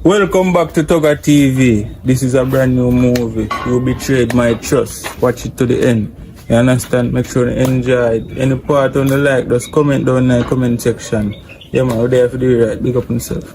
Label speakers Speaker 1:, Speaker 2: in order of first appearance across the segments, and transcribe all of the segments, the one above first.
Speaker 1: Welcome back to Tugger TV. This is a brand new movie. You betrayed my trust. Watch it to the end. You understand? Make sure you enjoy it. Any part on the like, just comment down in the comment section. Yeah man, we're there for the right. Big up yourself.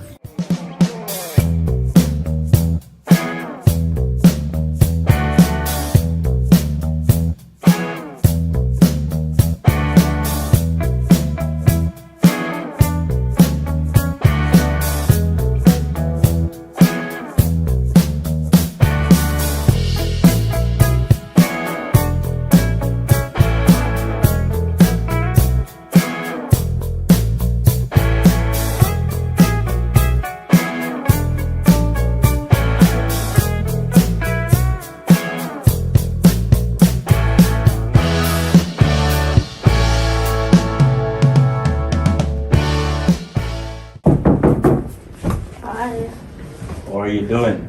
Speaker 1: What are you doing?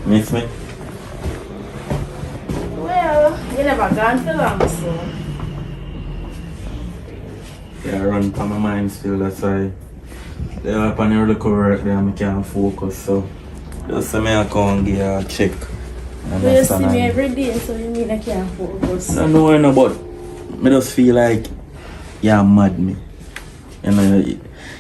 Speaker 1: Miss me?
Speaker 2: Well, you never gone for long, so.
Speaker 1: Yeah, I run from my mind still, that's why they are up on the local work there and I can't focus, so just so I can give a check.
Speaker 2: But you see me every day, so you mean I can't focus?
Speaker 1: No, but I just feel like you're mad me. You know,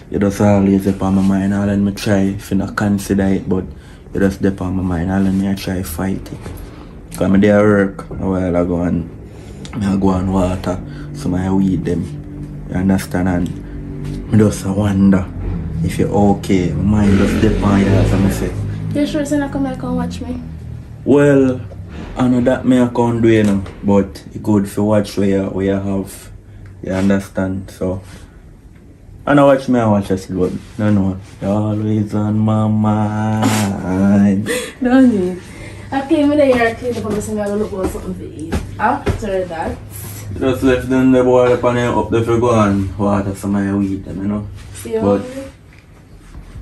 Speaker 1: you just always up on my mind, I'll let me try if you not consider it, but you just up on my mind, I'll let me try fight it. Because I'm there work a while ago and I go on water, so I weed them. You understand? And I just wonder if you're okay. My mind just dip on you, as I say.
Speaker 2: You sure you're not coming and watch me?
Speaker 1: Well, I know that me I can't do, you know, but it's good if you watch where you have. You understand? So I know watch me, I watch us, but no, you're always on my mind.
Speaker 2: Don't need. I came in here, I cleaned up and I said I look for something to eat. After that,
Speaker 1: just left them the boy up and up there for go and water some of your weed them, you know.
Speaker 2: see
Speaker 1: But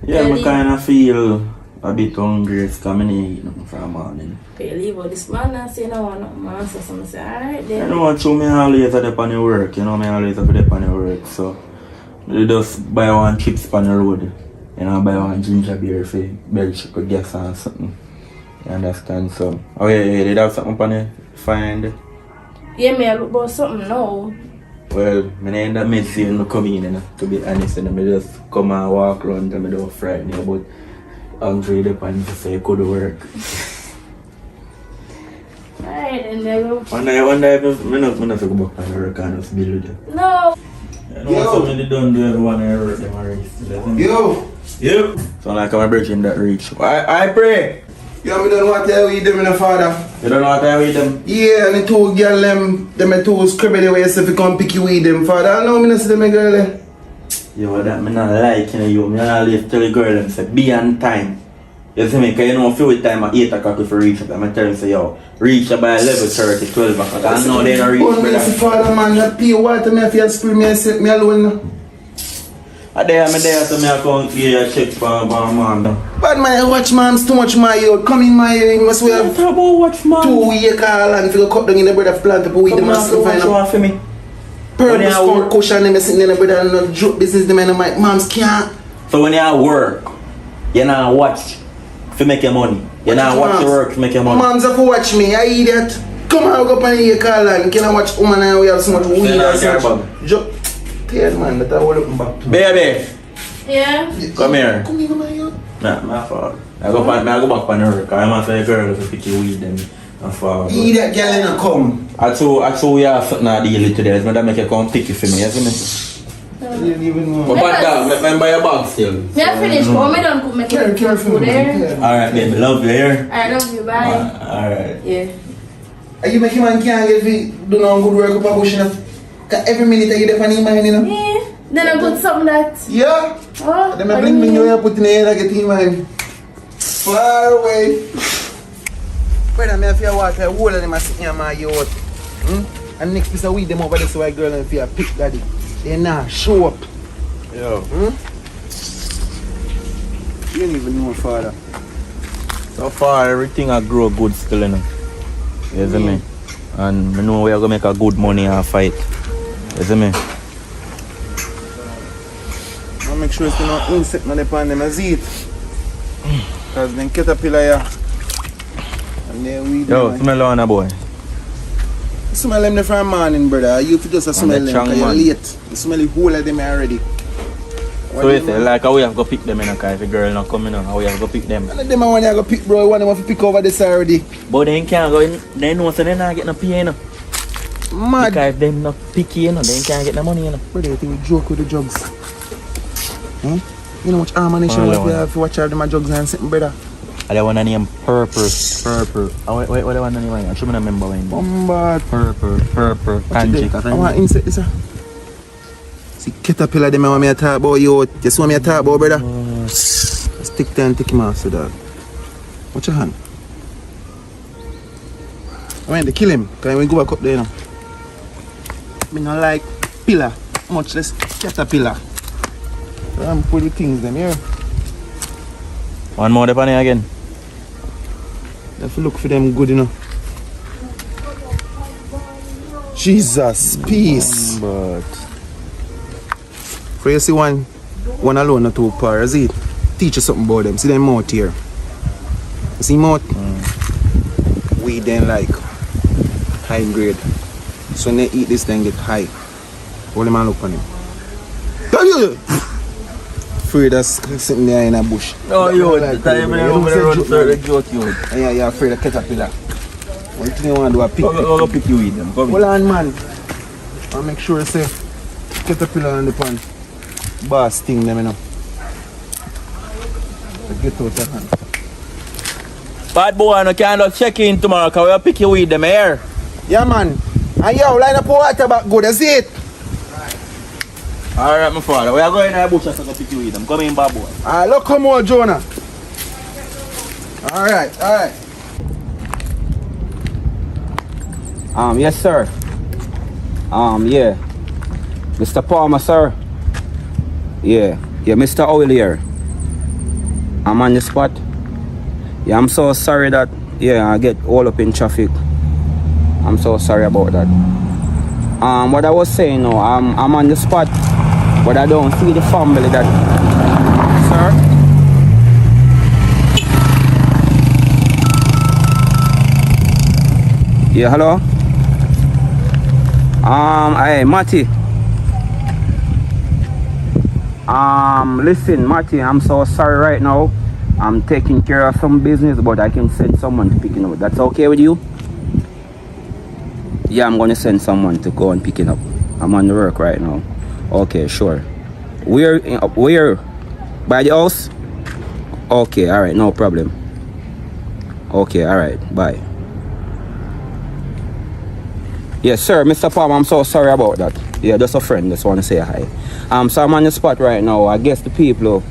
Speaker 1: yeah, I kind of feel a bit hungry, it's coming in eating for a morning.
Speaker 2: you leave out this man and say no one, man, so I say, alright then.
Speaker 1: You know what, so me always at on the work, you know, me always up on the work, so you just buy one chips on the road, you know, buy one ginger beer for belch or gas or something. You understand? So, oh yeah, did have something on the find?
Speaker 2: Yeah, me I look about something now.
Speaker 1: Well, I end up missing no come in, you know, to be honest, and I just come and walk around and I don't frighten you, but hungry the pan to say it could work.
Speaker 2: Alright then, there go.
Speaker 1: One day if I'm not to go back on the work and just build with you.
Speaker 2: No!
Speaker 1: I know what something they don't do everyone I work them already still.
Speaker 3: Yo!
Speaker 1: Yep. So like I'm breaking that reach. I pray.
Speaker 3: Yo, me don't know what I with them in the father.
Speaker 1: You don't know what I with them?
Speaker 3: Yeah, and the two girl them two scribbly ways if you come pick you with them, father. I know me not see them girl.
Speaker 1: Yo, that me not like you. Me always tell the girl them say be on time. You see me? Because you know if you with time at 8 o'clock if you reach up, I'm tell you say yo, reach up by 11:30, 12 o'clock. I know they don't reach.
Speaker 3: Oh, me see father man, that pay water me if you spray me and set me alone.
Speaker 1: I'm there so me I come here check for mom.
Speaker 3: But man, watch mom's too much my yard. Come in my yard, you must have
Speaker 1: Talk about watch mom.
Speaker 3: 2 acre land if you cut down in the bread of plant to weed them and stuff
Speaker 1: Watch
Speaker 3: like
Speaker 1: for me.
Speaker 3: purpose for cushion them sitting in the bread and no joke business them and my mom's can't.
Speaker 1: So when you at work, you not watch to make your money. You not watch your work to make your money.
Speaker 3: Mom's have to watch me, I idiot. Come on, go up on the acre land. Can I watch woman and we have so much weed and so much joke. Tired man, that I will look back to.
Speaker 1: Baby,
Speaker 2: Yeah?
Speaker 1: come here.
Speaker 3: Come here, my yard.
Speaker 1: Nah, my fault. I go back on the work. I'm after a girl to pick your weed and fall.
Speaker 3: Idiot girl ain't come.
Speaker 1: I told you have something to deal with today. It's not that make you come pick it for me, you see me?
Speaker 3: I didn't even know.
Speaker 1: But dog, let me buy your bag still.
Speaker 2: Me I finish, but me don't cook, me
Speaker 3: Careful,
Speaker 2: food there.
Speaker 1: Alright, baby, love you here.
Speaker 2: I love you, bye.
Speaker 1: Alright.
Speaker 2: Yeah.
Speaker 3: Are you making man can't get me do no good work up a bush enough? Cause every minute I get up on him mind, you know?
Speaker 2: Yeah. Then I put something that.
Speaker 3: Yeah.
Speaker 2: Oh,
Speaker 3: Then I bring me you put in the head I get him mind. Far away. Brother, me have to walk a whole of them are sitting in my yard. And next piece of weed them over there so a girl and feel pick daddy. They not show up.
Speaker 1: Yo.
Speaker 3: You don't even know father.
Speaker 1: So far, everything I grow good still, you know. You see me? And I know we are going to make a good money and fight. You see me?
Speaker 3: I'll make sure it's not insect on the pan them as eat. Because then caterpillar here. And then we
Speaker 1: Yo, smell on a boy.
Speaker 3: smell them from morning, brother. You just smell them because you're late. You smell the whole of them already.
Speaker 1: So you say like how we have to pick them in a car if a girl not coming on, how we have to pick them?
Speaker 3: None of them I want to pick, bro. I want them to pick over this already.
Speaker 1: But they can't go in, they know so they not get no pay, you know.
Speaker 3: Mad.
Speaker 1: Because if them not picky, you know, they can't get no money, you know.
Speaker 3: Brother, you think we joke with the drugs? Hmm? You know how much ammunition we have to watch out them drugs and something, brother?
Speaker 1: I don't want to name Purple. Oh, wait, what do I want to name? I should remember when.
Speaker 3: Bombard.
Speaker 1: Purple. Kanji.
Speaker 3: I want insect this. See, caterpillar them I want me to talk about you. Just want me to talk about, brother? Stick there and take him off, so dog. Watch your hand. I want to kill him, because when we go back up there, you know. I don't like pillar, much less caterpillar. I'm put the things them here.
Speaker 1: One more depending again.
Speaker 3: You have to look for them good, you know. Jesus, peace.
Speaker 1: But
Speaker 3: For you see one alone, not two pairs, see it? Teach you something about them. See them mouth here. You see mouth? We then like high grade. So when they eat this, then get high. Hold them and look on him. Afraid of sitting there in a bush.
Speaker 1: oh, yo,
Speaker 3: Like,
Speaker 1: the time when
Speaker 3: you
Speaker 1: I run through the joke, yo.
Speaker 3: Yeah, you're afraid of caterpillar. What thing you want to do? A pick?
Speaker 1: Go pick you with them. Come
Speaker 3: Hold on, man. I'll make sure you say caterpillar on the pan. Boss sting them, you know. So get out of hand.
Speaker 1: Bad boy, no can't just check in tomorrow because we'll pick you with them here.
Speaker 3: Yeah, man. And yo, line up water back good, that's it.
Speaker 1: Alright, my father. We are going to the bush to go pick you with them. Come in, bad boy.
Speaker 3: Alright, look, come on, Jonah. Alright.
Speaker 4: Yes, sir. Yeah. Mr. Palmer, sir. Yeah, Mr. Oil here. I'm on the spot. Yeah, I'm so sorry that, I get all up in traffic. I'm so sorry about that. What I was saying now, I'm on the spot, but I don't see the family that, sir? Yeah, hello? Hey, Matty. Listen, Matty, I'm so sorry right now. I'm taking care of some business, but I can send someone to pick it up. That's okay with you? Yeah, I'm gonna send someone to go and pick it up. I'm on the work right now. Okay, sure. Where? By the house? Okay, alright, no problem. Okay, alright, bye. Yes, sir, Mr. Palm, I'm so sorry about that. Yeah, just a friend, just want to say hi. So I'm on the spot right now. I guess the people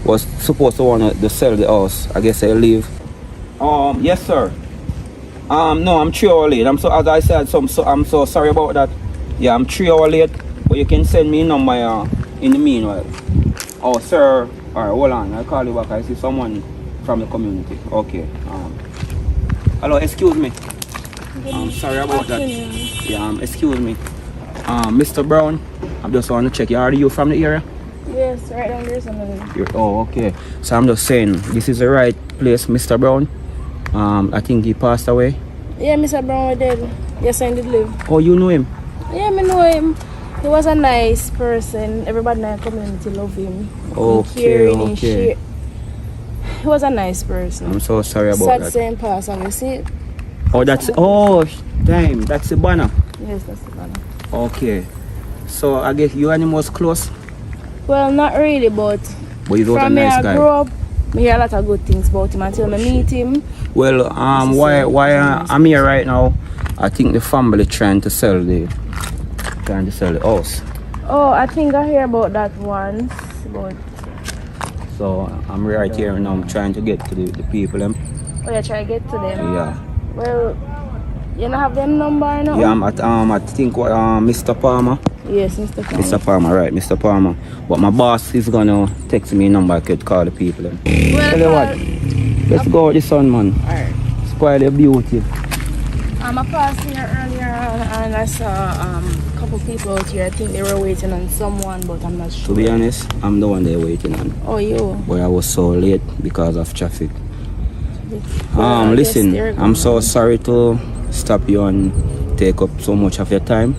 Speaker 4: was supposed to want to sell the house. I guess they leave. Yes, sir. No, I'm 3 hours late. As I said, I'm so sorry about that. Yeah, I'm 3 hours late, but you can send me a number in the meanwhile. Oh, sir. Alright, hold on. I'll call you back. I see someone from the community. Okay. Hello, excuse me. Sorry about that. Yeah, excuse me. Mr. Brown, I just want to check. Are you from the area?
Speaker 2: Yes, right down there somewhere.
Speaker 4: Oh, okay. So I'm just saying, this is the right place, Mr. Brown. I think he passed away.
Speaker 2: Yeah, Mr. Brown was dead. Yes, I did live.
Speaker 4: Oh, you know him?
Speaker 2: Yeah, I know him. He was a nice person. Everybody in the community loved him.
Speaker 4: Okay.
Speaker 2: He was a nice person.
Speaker 4: I'm so sorry about
Speaker 2: Sad
Speaker 4: that.
Speaker 2: same pass, and you see it?
Speaker 4: Oh, that's damn, that's the banner.
Speaker 2: Yes, that's the banner.
Speaker 4: Okay. So I guess you animals close?
Speaker 2: Well, not really, but
Speaker 4: But he's not a
Speaker 2: from
Speaker 4: nice
Speaker 2: me
Speaker 4: guy.
Speaker 2: I grew up, I hear a lot of good things about him until I meet him.
Speaker 4: Well, why I'm here right now, I think the family trying to sell the house.
Speaker 2: Oh, I think I hear about that once, but
Speaker 4: So I'm right here now. I'm trying to get to the people.
Speaker 2: oh, you try to get to them.
Speaker 4: Yeah.
Speaker 2: Well, you don't have them number now?
Speaker 4: Yeah, I'm at I think Mr. Palmer.
Speaker 2: Yes, Mr. Palmer.
Speaker 4: Mr. Palmer, right, Mr. Palmer. But my boss is gonna text me a number. I could call the people.
Speaker 2: Well,
Speaker 4: Tell you what, let's go with the sun, man.
Speaker 2: Alright.
Speaker 4: Spoil your beauty.
Speaker 2: I passed here earlier and I saw couple people out here. I think they were waiting on someone, but I'm not sure.
Speaker 4: To be honest, I'm the one they're waiting on.
Speaker 2: Oh, you?
Speaker 4: But I was so late because of traffic.
Speaker 2: Well, I guess
Speaker 4: Listen,
Speaker 2: they're
Speaker 4: I'm so
Speaker 2: gone.
Speaker 4: sorry to stop you and take up so much of your time.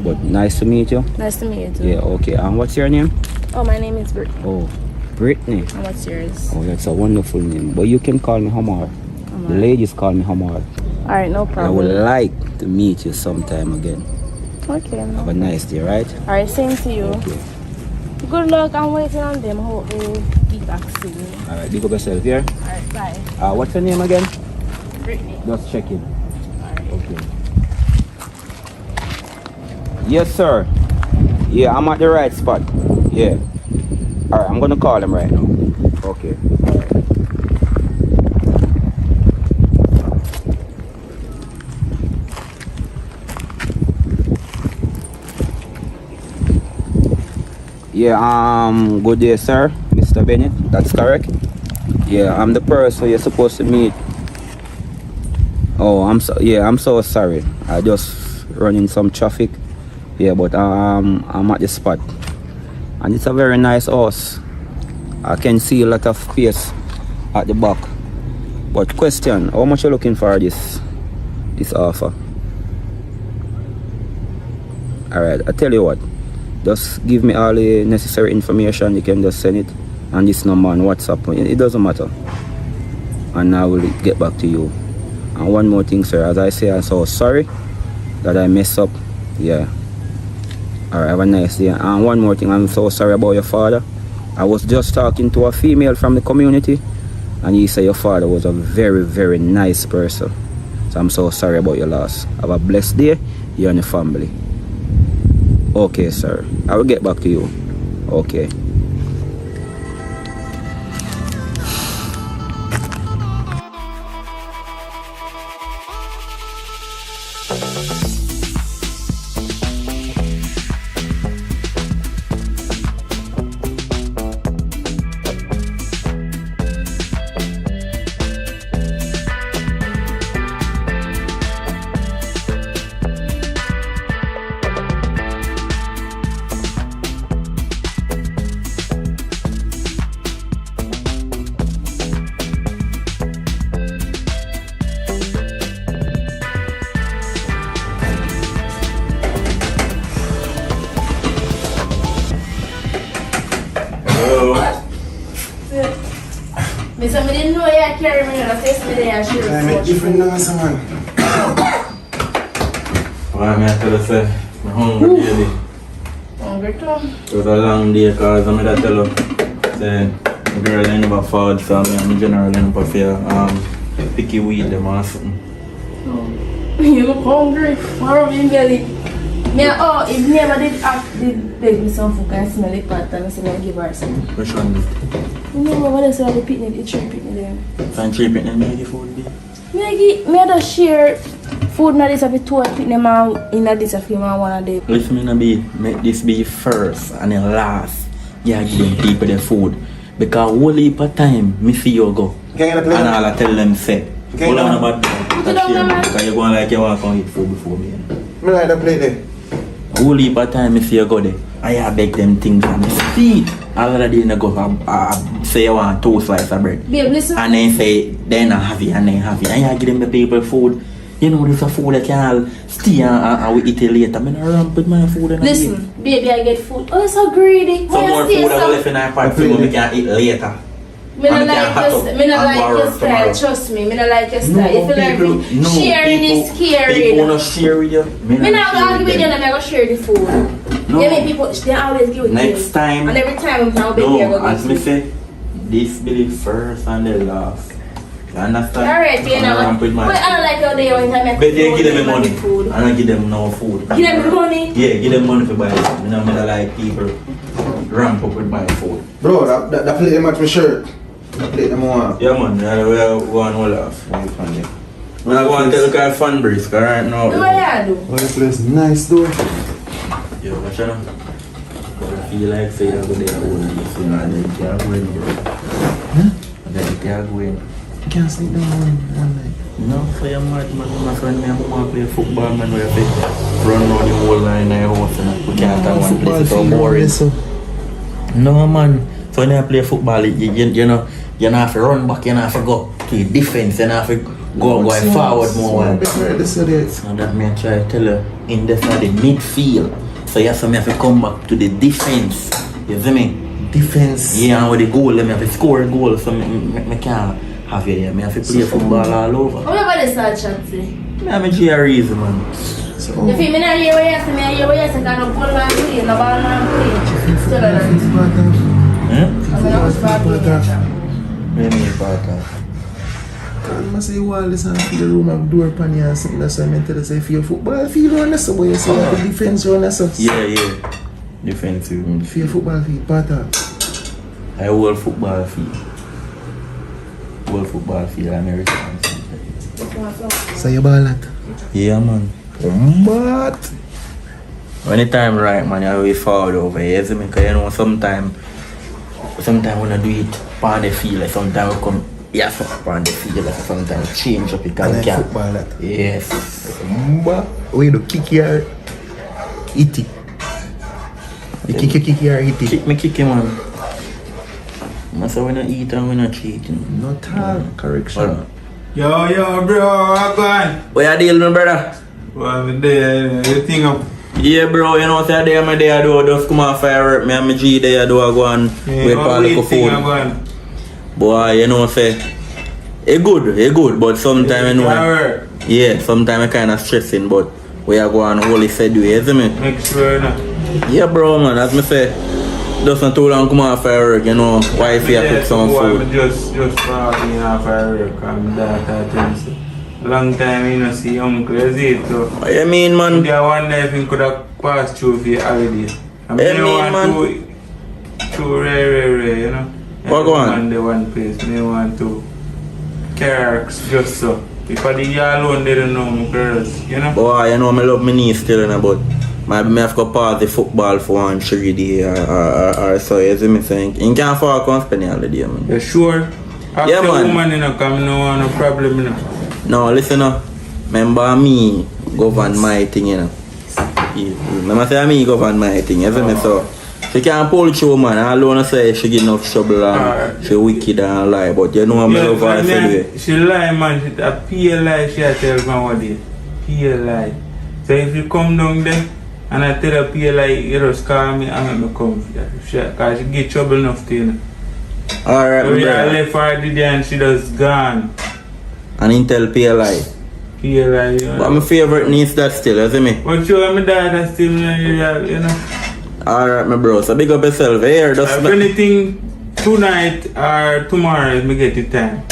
Speaker 4: But nice to meet you.
Speaker 2: Nice to meet you too.
Speaker 4: Yeah, okay. And what's your name?
Speaker 2: Oh, my name is Brittany.
Speaker 4: Oh, Brittany.
Speaker 2: And what's yours?
Speaker 4: Oh, that's a wonderful name. But you can call me Hamar.
Speaker 2: Hamar.
Speaker 4: The ladies call me Hamar.
Speaker 2: Alright, no
Speaker 4: I
Speaker 2: problem.
Speaker 4: would like to meet you sometime again.
Speaker 2: Okay.
Speaker 4: Have a nice day, right?
Speaker 2: Alright, same to you.
Speaker 4: Okay.
Speaker 2: Good luck. I'm waiting on them. Hope they be back soon.
Speaker 4: Alright, big up yourself here.
Speaker 2: Alright, bye.
Speaker 4: What's your name again?
Speaker 2: Brittany.
Speaker 4: Just checking.
Speaker 2: Alright.
Speaker 4: Okay. Yes, sir. Yeah, I'm at the right spot. Yeah. Alright, I'm gonna call him right now. Okay. Yeah, good day, sir. Mr. Bennett, that's correct. Yeah, I'm the person you're supposed to meet. Oh, I'm so sorry. I just run in some traffic. Yeah, but I'm at the spot. And it's a very nice house. I can see a lot of space at the back. But question, how much you looking for this offer? Alright, I tell you what. Just give me all the necessary information. You can just send it on this number on WhatsApp. It doesn't matter. And I will get back to you. And one more thing, sir. As I say, I'm so sorry that I messed up. Yeah. Alright, have a nice day. And one more thing, I'm so sorry about your father. I was just talking to a female from the community, and he said your father was a very, very nice person. So I'm so sorry about your loss. Have a blessed day, you and your family. Okay, sir. I will get back to you. Okay.
Speaker 2: Me say me didn't know you carry me, I say me there and share
Speaker 3: I
Speaker 2: so
Speaker 3: make
Speaker 2: much
Speaker 3: different
Speaker 2: food.
Speaker 3: now, man.
Speaker 1: Why am I tell you, say, I'm hungry, baby.
Speaker 2: Hungry too.
Speaker 1: It was a long day because I'm going to tell you, say, the girl ain't never forward for me and generally never feel picky weed them or something.
Speaker 2: You look hungry. What are you belly? Me, oh, if me ever did beg me some food, can I smell it part and I say I give her some.
Speaker 1: Which one?
Speaker 2: You know what I say the picnic, the tree picnic there.
Speaker 1: Find 3 picnic me give food be?
Speaker 2: Me just share food na this of the two picnic man in this of him and one of them.
Speaker 1: If me not be, make this be first and then last, yeah, give them people the food. Because whole heap of time, me see you go.
Speaker 3: Can you get a plate?
Speaker 1: And all I tell them say,
Speaker 3: Okay,
Speaker 1: hold on
Speaker 3: now.
Speaker 1: about
Speaker 2: Put it down, man.
Speaker 1: because you're going like you want to come eat food before me.
Speaker 3: Me like the plate there.
Speaker 1: Whole heap of time, me see you go there. I beg them things and me see it. All of the day you go say you want 2 slices of bread.
Speaker 2: Babe, listen.
Speaker 1: And then say, then I have it, and then have it. And you give them the people food. You know, this is food that can stay and we eat it later. I'm not ramp with my food. And
Speaker 2: Listen, baby, I get food. Oh, you're so greedy.
Speaker 1: some
Speaker 2: Why
Speaker 1: more
Speaker 2: you
Speaker 1: food
Speaker 2: stay
Speaker 1: I
Speaker 2: so?
Speaker 1: will left in our part so we can eat later.
Speaker 2: Me not
Speaker 1: And we can
Speaker 2: like
Speaker 1: hot
Speaker 2: your,
Speaker 1: up
Speaker 2: me not
Speaker 1: and
Speaker 2: like
Speaker 1: borrow
Speaker 2: your style.
Speaker 1: tomorrow.
Speaker 2: Trust me, me not like your style. If you like me, sharing is caring.
Speaker 1: People not share with you.
Speaker 2: Me not argue with you, and I'm gonna share the food.
Speaker 1: No.
Speaker 2: Yeah, me people, they always give it to
Speaker 1: Next
Speaker 2: me.
Speaker 1: time.
Speaker 2: And every time I'm now baby, I
Speaker 1: No,
Speaker 2: go
Speaker 1: as
Speaker 2: give
Speaker 1: me
Speaker 2: it.
Speaker 1: say, this be the first and the last. You understand?
Speaker 2: Alright, you
Speaker 1: I'm
Speaker 2: know.
Speaker 1: not ramp with my
Speaker 2: But I don't like how they every time I
Speaker 1: But they give them the money.
Speaker 2: food.
Speaker 1: I don't give them no food.
Speaker 2: Give them the money.
Speaker 1: Yeah, give them money for buy something. You know, I like people ramp up with my food.
Speaker 3: Bro, that plate match my shirt. That plate them want.
Speaker 1: Yeah, man, we are going all off. I'm going to tell the guy fun breeze, because right now.
Speaker 2: Do what I do?
Speaker 3: Oh, the place nice though.
Speaker 1: Yeah, but you know, I feel like say I'm going to go there, you know, and then you can't go in, bro. And then you can't go in.
Speaker 3: You can't sleep down one night.
Speaker 1: No, for your mad man, my friend, me and mama play football, man, we have to run around the whole line in our house and we can't have one place, it's so boring. No, man, so when you play football, you know, you don't have to run back, you don't have to go to the defense, you don't have to go forward more. So that me I try to tell you, in the midfield, so you have to come back to the defense, you see me?
Speaker 3: Defense.
Speaker 1: Yeah, and with the goal, I have to score a goal, so I can't have you here. I have to play football all over.
Speaker 2: How about the start chat today?
Speaker 1: I have a GREs, man.
Speaker 3: So,
Speaker 2: You feel me not hear what you say, me hear what you say, because no ball man play, no ball man play. Tell her that. I'm not
Speaker 1: What do you mean part of?
Speaker 3: I must say, while this and feel the room have door pan you and something, that's why I meant to say, if you football feel run this, but you say, like the defense run this.
Speaker 1: Yeah. Defensive.
Speaker 3: If you football feel part of.
Speaker 1: I hold football field. Hold football field and everything.
Speaker 3: So you ball that?
Speaker 1: Yeah, man.
Speaker 3: But
Speaker 1: Anytime right, man, you always forward over here, you see me? Because you know, sometimes when I do it on the field, like sometimes we come, yes, on the field, like sometimes change up it
Speaker 3: and
Speaker 1: and
Speaker 3: then football that.
Speaker 1: Yes.
Speaker 3: But we do kick your hit it. You kick your hit it.
Speaker 1: Kick him, man. I say we not eat and we not cheat, you know.
Speaker 3: Not hard correction.
Speaker 5: Yo, bro, I'm gone.
Speaker 1: What you deal, my brother?
Speaker 5: Well, I'm there, everything up.
Speaker 1: Yeah, bro, you know what I do, my day I do, just come on fire up, me and my G there I do, I go and wait for the phone. Boy, you know what I say, it good, but sometimes, you know, yeah, sometimes I kind of stressing, but we are going holy said you, you see me?
Speaker 5: Make sure,
Speaker 1: Yeah, bro, man, as me say, just not too long come on fire work, you know, wife here cook some food.
Speaker 5: Just falling off fire work, and that, long time you know see uncle, is it? So,
Speaker 1: What you mean, man?
Speaker 5: there one day if you could have passed through for your holiday. I
Speaker 1: Yeah,
Speaker 5: mean,
Speaker 1: man.
Speaker 5: want to rare, you know.
Speaker 1: What go on?
Speaker 5: The one place, me want to carrots just so. If I did you alone, they don't know my girls, you know.
Speaker 1: Boy, you know, I love my niece still, you know, but maybe I have to pause the football for 1 3 days or so, you see me saying? You can't afford to come spend the holiday, man.
Speaker 5: You sure? After
Speaker 1: Yeah, man.
Speaker 5: woman, you know, come no want no problem, you know.
Speaker 1: No, listen up. Remember me govern my thing, you know. Remember say me govern my thing, you see me? So she can't pull through, man. I alone say she get enough trouble and she wicked and lie, but you know I'm love her anyway.
Speaker 5: She lie, man. She a pure lie. She a tell me what it. Pure lie. So if you come down there and I tell her pure lie, you just call me and let me come. Because she get trouble enough to you know.
Speaker 1: Alright,
Speaker 5: So
Speaker 1: my
Speaker 5: we are
Speaker 1: brother.
Speaker 5: left her the day and she just gone.
Speaker 1: And Intel PLI.
Speaker 5: Pure lie, you know.
Speaker 1: But my favorite niece that still, you see me?
Speaker 5: But you and my daughter still, you know.
Speaker 1: Alright, my bro. So big up yourself here. Just
Speaker 5: If anything, tonight or tomorrow, me get the time.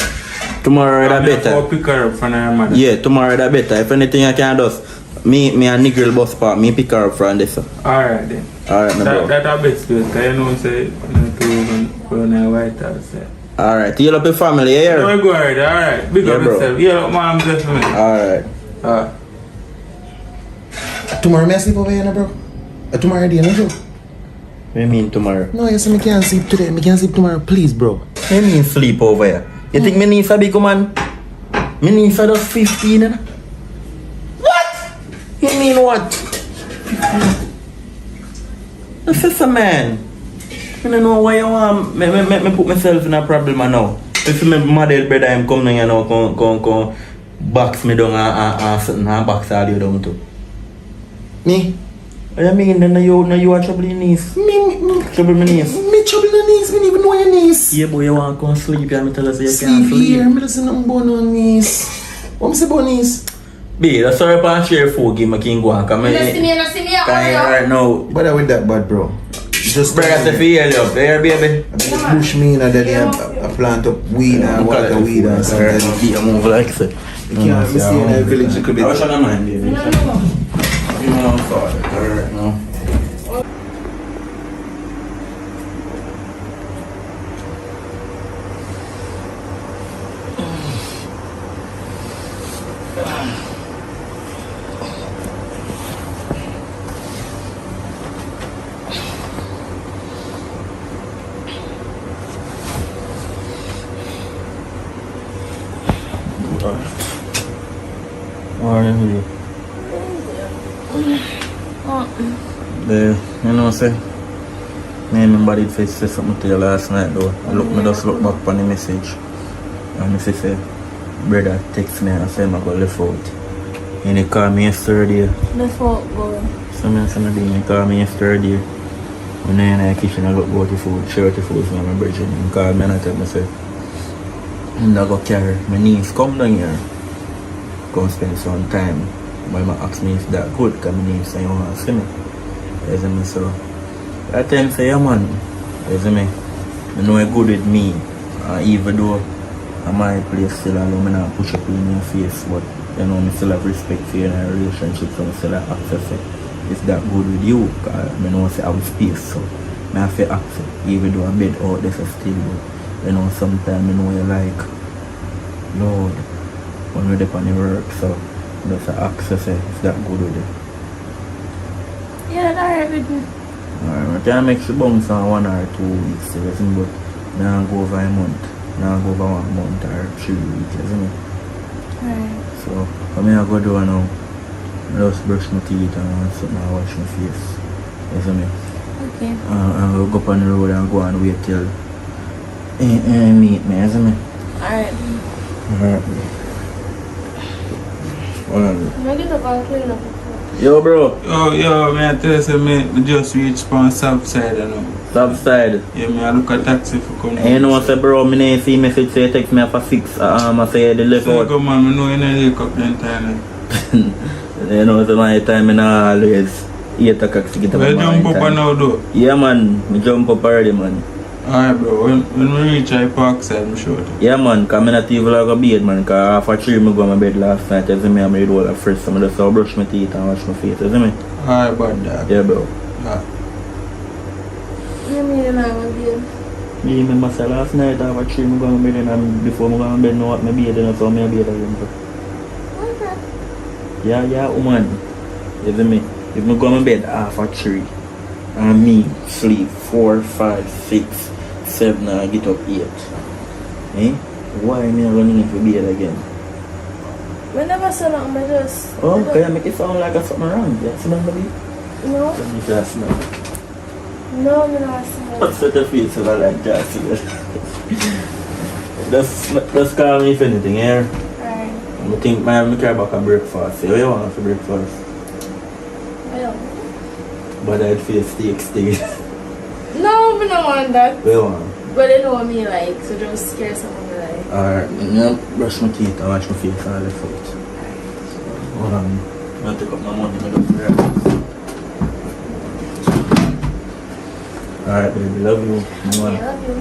Speaker 1: tomorrow that
Speaker 5: I'm
Speaker 1: better.
Speaker 5: go pick her up from her mother.
Speaker 1: Yeah, tomorrow that better. If anything I can just me and Nigel bus park, me pick her up from this.
Speaker 5: Alright then.
Speaker 1: Alright, my bro.
Speaker 5: That a best because you know say to go in White House.
Speaker 1: Alright, heal up your family here.
Speaker 5: No, go ahead, alright. Big
Speaker 1: Yeah,
Speaker 5: up
Speaker 1: bro.
Speaker 5: yourself. Yeah, mom bless me.
Speaker 1: Alright.
Speaker 3: Tomorrow may I sleep over here, bro? Tomorrow day, no, bro?
Speaker 1: What you mean tomorrow?
Speaker 3: No, you say me can't sleep today. Me can't sleep tomorrow, please, bro.
Speaker 1: What you mean sleep over here? You think my niece a big man? My niece are just 15, you know? What? You mean what? 15. This is a man. I don't know why you want me put myself in a problem now. If my mother brother him come down, you know, come box me down and something and box all you down too.
Speaker 3: Me?
Speaker 1: What you mean? Then you are trouble your niece?
Speaker 3: Me
Speaker 1: Trouble my niece?
Speaker 3: trouble the niece. Me don't even know your niece.
Speaker 1: Yeah, boy, you want to come sleep and me tell us you can't
Speaker 3: Sleep
Speaker 1: sleep.
Speaker 3: here. Me don't say nothing about no niece. What me say about niece?
Speaker 1: Babe, that's sorry if I share food, give me king go on. Come
Speaker 2: You don't see me,
Speaker 1: right now.
Speaker 3: But with that bad, bro. Just
Speaker 1: Brother, the feel you up there, baby.
Speaker 3: just push me in and then I plant up weed and water weed and something.
Speaker 1: Be a move like that.
Speaker 3: You can't miss in a village, you could be.
Speaker 1: What's on your mind, baby?
Speaker 2: No.
Speaker 1: You know I'm sorry. Alright, no. Alright. You know, say, me remember did say something to you last night though. I just look back on the message. And I say, brother text me and say I'm going to left out. And he called me yesterday.
Speaker 2: Left out, boy.
Speaker 1: So I said, he called me yesterday. When I in the kitchen, I look about the food, share the food from my brother. He called me and I tell me, say, I'm going to carry my niece come down here. Come spend some time. When I ask me if that good, because my niece say, you want to see me. You see me, so I tell him, say, yeah man, you see me, I know it's good with me. Even though at my place still alone, I not push up in your face, but you know, I still have respect for you in a relationship, so I still have access to it's that good with you, because I know I have space, so I have to access, even though I'm bed out there so still, but you know, sometimes I know you like, Lord, when we're there on the work, so just access it, it's that good with you.
Speaker 2: Yeah, alright with me.
Speaker 1: Alright, I can make you bounce on 1 or 2 weeks, but now go over a month. Now go over 1 month or 3 weeks, isn't it?
Speaker 2: Alright.
Speaker 1: So, what I go do now, I just brush my teeth and something and wash my face. Isn't it?
Speaker 2: Okay.
Speaker 1: I'll go up on the road and go and wait till meet me, isn't it?
Speaker 2: Alright.
Speaker 1: Alright. Hold on.
Speaker 2: I'm going to get up and clean up.
Speaker 1: Yo, bro.
Speaker 5: Yo, man, I tell you, say, me just reached on south side, you know.
Speaker 1: South side.
Speaker 5: Yeah, me I look at taxi for come.
Speaker 1: And you know what, say, bro, I didn't see message say text me for 6. I say the left
Speaker 5: So
Speaker 1: out.
Speaker 5: go man, I know you don't wake up then time.
Speaker 1: You know, so my time in always 8 o'clock to get up.
Speaker 5: Where jump up now though?
Speaker 1: Yeah, man. I jump up already, man.
Speaker 5: Alright, bro. When we reach I park side, I'm sure.
Speaker 1: Yeah, man. Because I'm not even like a bed, man. Because after 3 I go to my bed last night. You see me, I'm ready to all fresh. So I just brush my teeth and wash my face. You see me?
Speaker 5: Alright, bad dog.
Speaker 1: Yeah, bro.
Speaker 5: Yeah.
Speaker 2: You mean you're not going to be
Speaker 1: Me remember say last night after 3 I go to my bed and before I go to bed, I know what my bed and so I bed again.
Speaker 2: okay.
Speaker 1: Yeah, woman. You see me? If I go to my bed after 3 and me sleep 4, 5, 6, 7 and I get up 8. Eh? Why me running into bed again?
Speaker 2: I never saw nothing, I just...
Speaker 1: Oh, can you make it sound like something wrong? You smell me?
Speaker 2: No,
Speaker 1: Let me just smell.
Speaker 2: no, I'm not seeing
Speaker 1: What's the face of like that? Just call me if anything here.
Speaker 2: Alright.
Speaker 1: I think I care about a breakfast. What you want for breakfast?
Speaker 2: Well.
Speaker 1: But I'd feel steak.
Speaker 2: No, I don't want that.
Speaker 1: What you want?
Speaker 2: But they know what me like, so just scare someone me like.
Speaker 1: Alright, I'm brush my teeth and wash my face and left out. Hold on. I'm gonna take up my money and look for breakfast. Alright, baby, love you.
Speaker 2: I love you.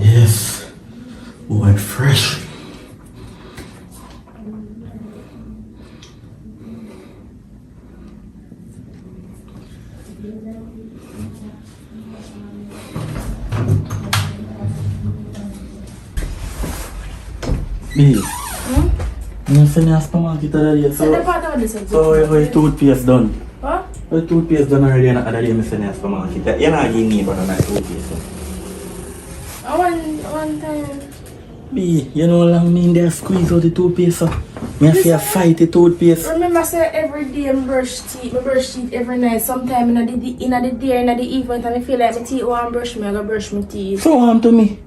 Speaker 1: Yes. Boy, fresh. Babe. I'm sending a supermarket today.
Speaker 2: So the part of this is
Speaker 1: So your toothpaste done?
Speaker 2: What?
Speaker 1: Your toothpaste done already and the other day I'm sending a supermarket. You're not giving me but my toothpaste.
Speaker 2: One time.
Speaker 1: B, you know long mean they squeeze out the toothpaste so. Me have to fight the toothpaste.
Speaker 2: Remember say every day I brush teeth every night. Sometime in the day, in the evening, and I feel like my teeth want brush me, I go brush my teeth.
Speaker 1: So harm to me.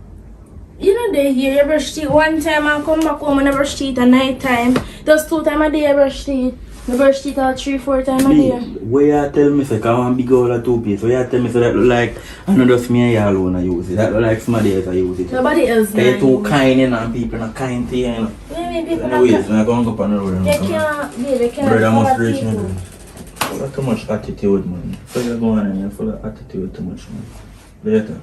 Speaker 2: You know they here you brush teeth one time and come back home and I brush teeth at night time. Just 2 times a day I brush teeth. I brush teeth all 3-4 times a day.
Speaker 1: Where you tell me say I want big old of toothpaste. Where you tell me say that look like I know just me and you alone I use it. That look like somebody else I use it.
Speaker 2: Nobody else
Speaker 1: They too kind and people not kind to you, you know.
Speaker 2: People
Speaker 1: Anyways, I'm going to go on the road.
Speaker 2: They can't
Speaker 1: Brother must
Speaker 2: afford
Speaker 1: reach me.
Speaker 2: people.
Speaker 1: You got too much attitude, man. So you're going and you're full of attitude too much, man. Later.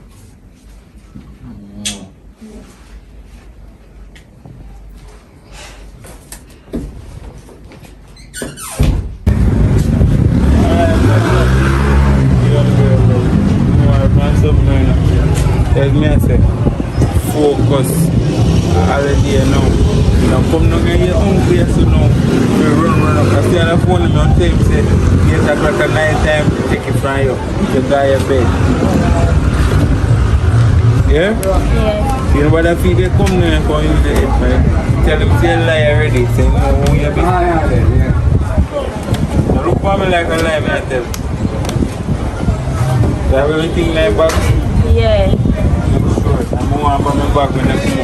Speaker 5: As me I say, focus all the day now. Now come down here, you're hungry, so now you run up. I stay on the phone and I'll tell you, say, 8 o'clock at night time, take it from you. You got your bed. Yeah?
Speaker 2: Yeah.
Speaker 5: You know what I feel they come there and call you the head, man. Tell them say a lie already, say no, who you be. So look for me like a lie, man, I tell you. You have everything like back?
Speaker 2: Yeah.
Speaker 5: I'm going to my back when I come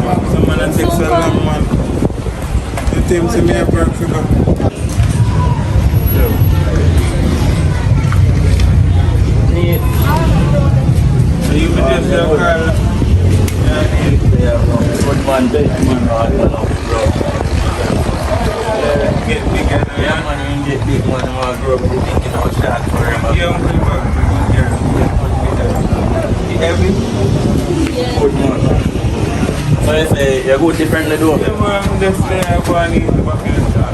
Speaker 5: up. Some man that takes a long man. You tell me to me a work for go. So you can just your car.
Speaker 1: Good man, big man, bro.
Speaker 5: Get big and
Speaker 1: Yeah, man, when you get big man, I'm going to grow up with the thinking about that for him.
Speaker 5: yeah, I'm going back. Every
Speaker 1: Good man. So you say, you go differently though?
Speaker 5: yeah, man, I'm just there. I'm going to eat the back in the car.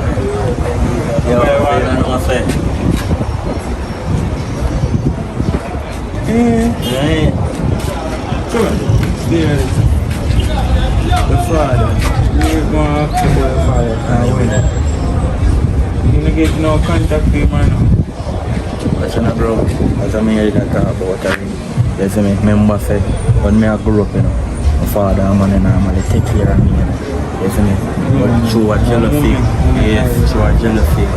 Speaker 1: Yeah, I know what I'm saying. Yeah.
Speaker 5: Come on. There. The father. You're going to ask about the father.
Speaker 1: You win it.
Speaker 5: You're going to get no contact with him right now.
Speaker 1: What's your name, bro? As I hear that talk about it, you see me, remember say, when me I grew up, you know, my father and man normally take care of me, you know. You see me? But through a jealousy, yes, through a jealousy,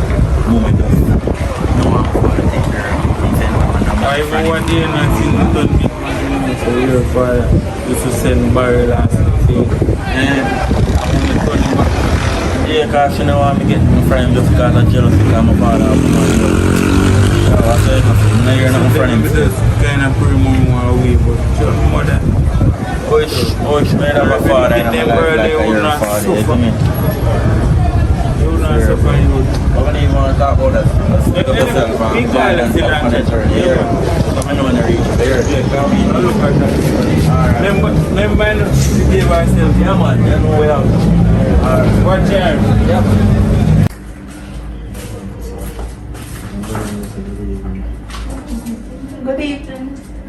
Speaker 1: moment of no one for to take care of me. He said, no, I'm not
Speaker 5: Even one day and I seen the third big man, so your father used to send barrel last day. And the third back.
Speaker 1: Yeah, because you know why I get my friend just because of jealousy, because my father has money. I said, no, you're not my friend.
Speaker 5: Just kind of pretty more away, but your mother.
Speaker 1: Which made up a father and I'm like your father, you see me?
Speaker 5: You will not suffer, you would.
Speaker 1: I don't even want to talk about that. Let's pick up yourself and go and talk on it here. I know when I reach there.
Speaker 5: Yeah, look at that. Remember, I know to give myself.
Speaker 1: Yeah, man, you know we have.
Speaker 5: Watch here.
Speaker 1: Yep.
Speaker 2: Good evening.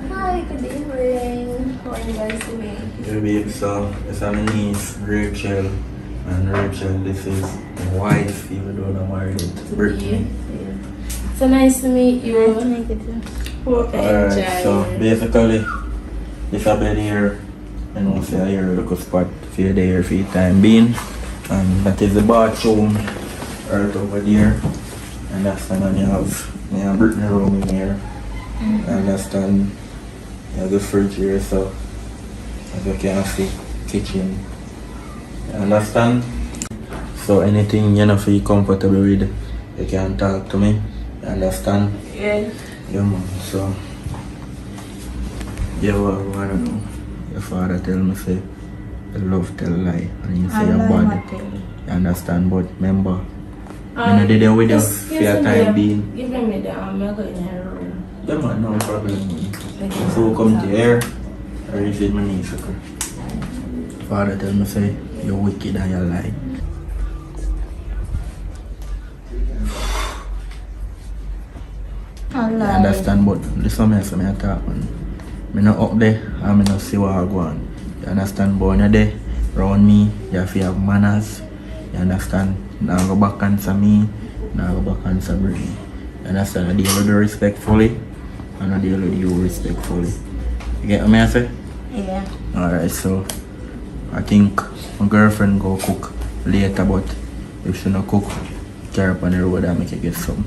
Speaker 2: Hi, good evening. How are you guys doing?
Speaker 1: Your babe, so it's on my niece, Rachel. And Rachel, this is my wife, even though I'm married, Brittany.
Speaker 2: Yeah. So nice to meet you. Hope you
Speaker 1: Alright,
Speaker 2: enjoy.
Speaker 1: so basically, this a bed here, and once you're here, look a spot for your day for your time being. And that is the bathroom right over there. And that's the man you have Brittany room in here. And that's done. You have the fridge here, so as you can see, kitchen. You understand? So anything you know feel comfortable with, you can talk to me. You understand?
Speaker 2: Yeah.
Speaker 1: Yeah, man. So yeah, what I don't know. Your father tell me say you love tell lie and you say you're bad. You understand? But remember, you know they there with you for your time being.
Speaker 2: Give me the arm, I'll go in her room.
Speaker 1: Yeah, man, no problem. So come to here, I receive my niece. Okay? Father tell me say you're wicked and you lie. I understand, but this one I say me talk, man. Me not up there and me not see what I go on. You understand? But when you're there, around me, you have to have manners. You understand? Now go back answer me, now go back answer Brittany. You understand? I deal with you respectfully. and I deal with you respectfully. You get what I say?
Speaker 2: Yeah.
Speaker 1: Alright, so I think my girlfriend go cook later, but if she no cook, carry up on the road and make you get some.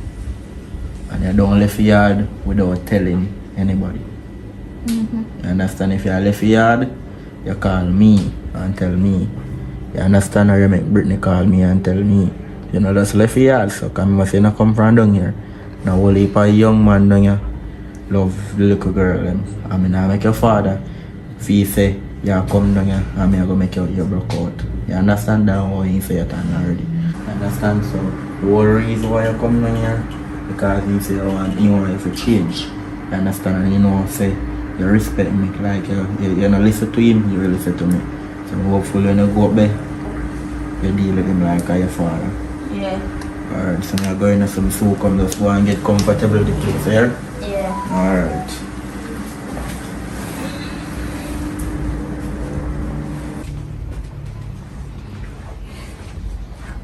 Speaker 1: And you don't leave the yard without telling anybody. You understand? If you left the yard, you call me and tell me. You understand? Or you make Brittany call me and tell me. You know, just left the yard, so come I say you come from down here. Now whole heap of young man down here love the little girl them. I mean I make your father feel say you come down here and me I go make you broke out. You understand that how he say it already. You understand? So the whole reason why you come down here because he say you want you to change. You understand? And you know say you respect me like you not listen to him, you listen to me. So hopefully when you go up there you deal with him like your father.
Speaker 2: Yeah.
Speaker 1: Alright, so now going to some soup, come just go and get comfortable with the place here?
Speaker 2: Yeah.
Speaker 1: Alright.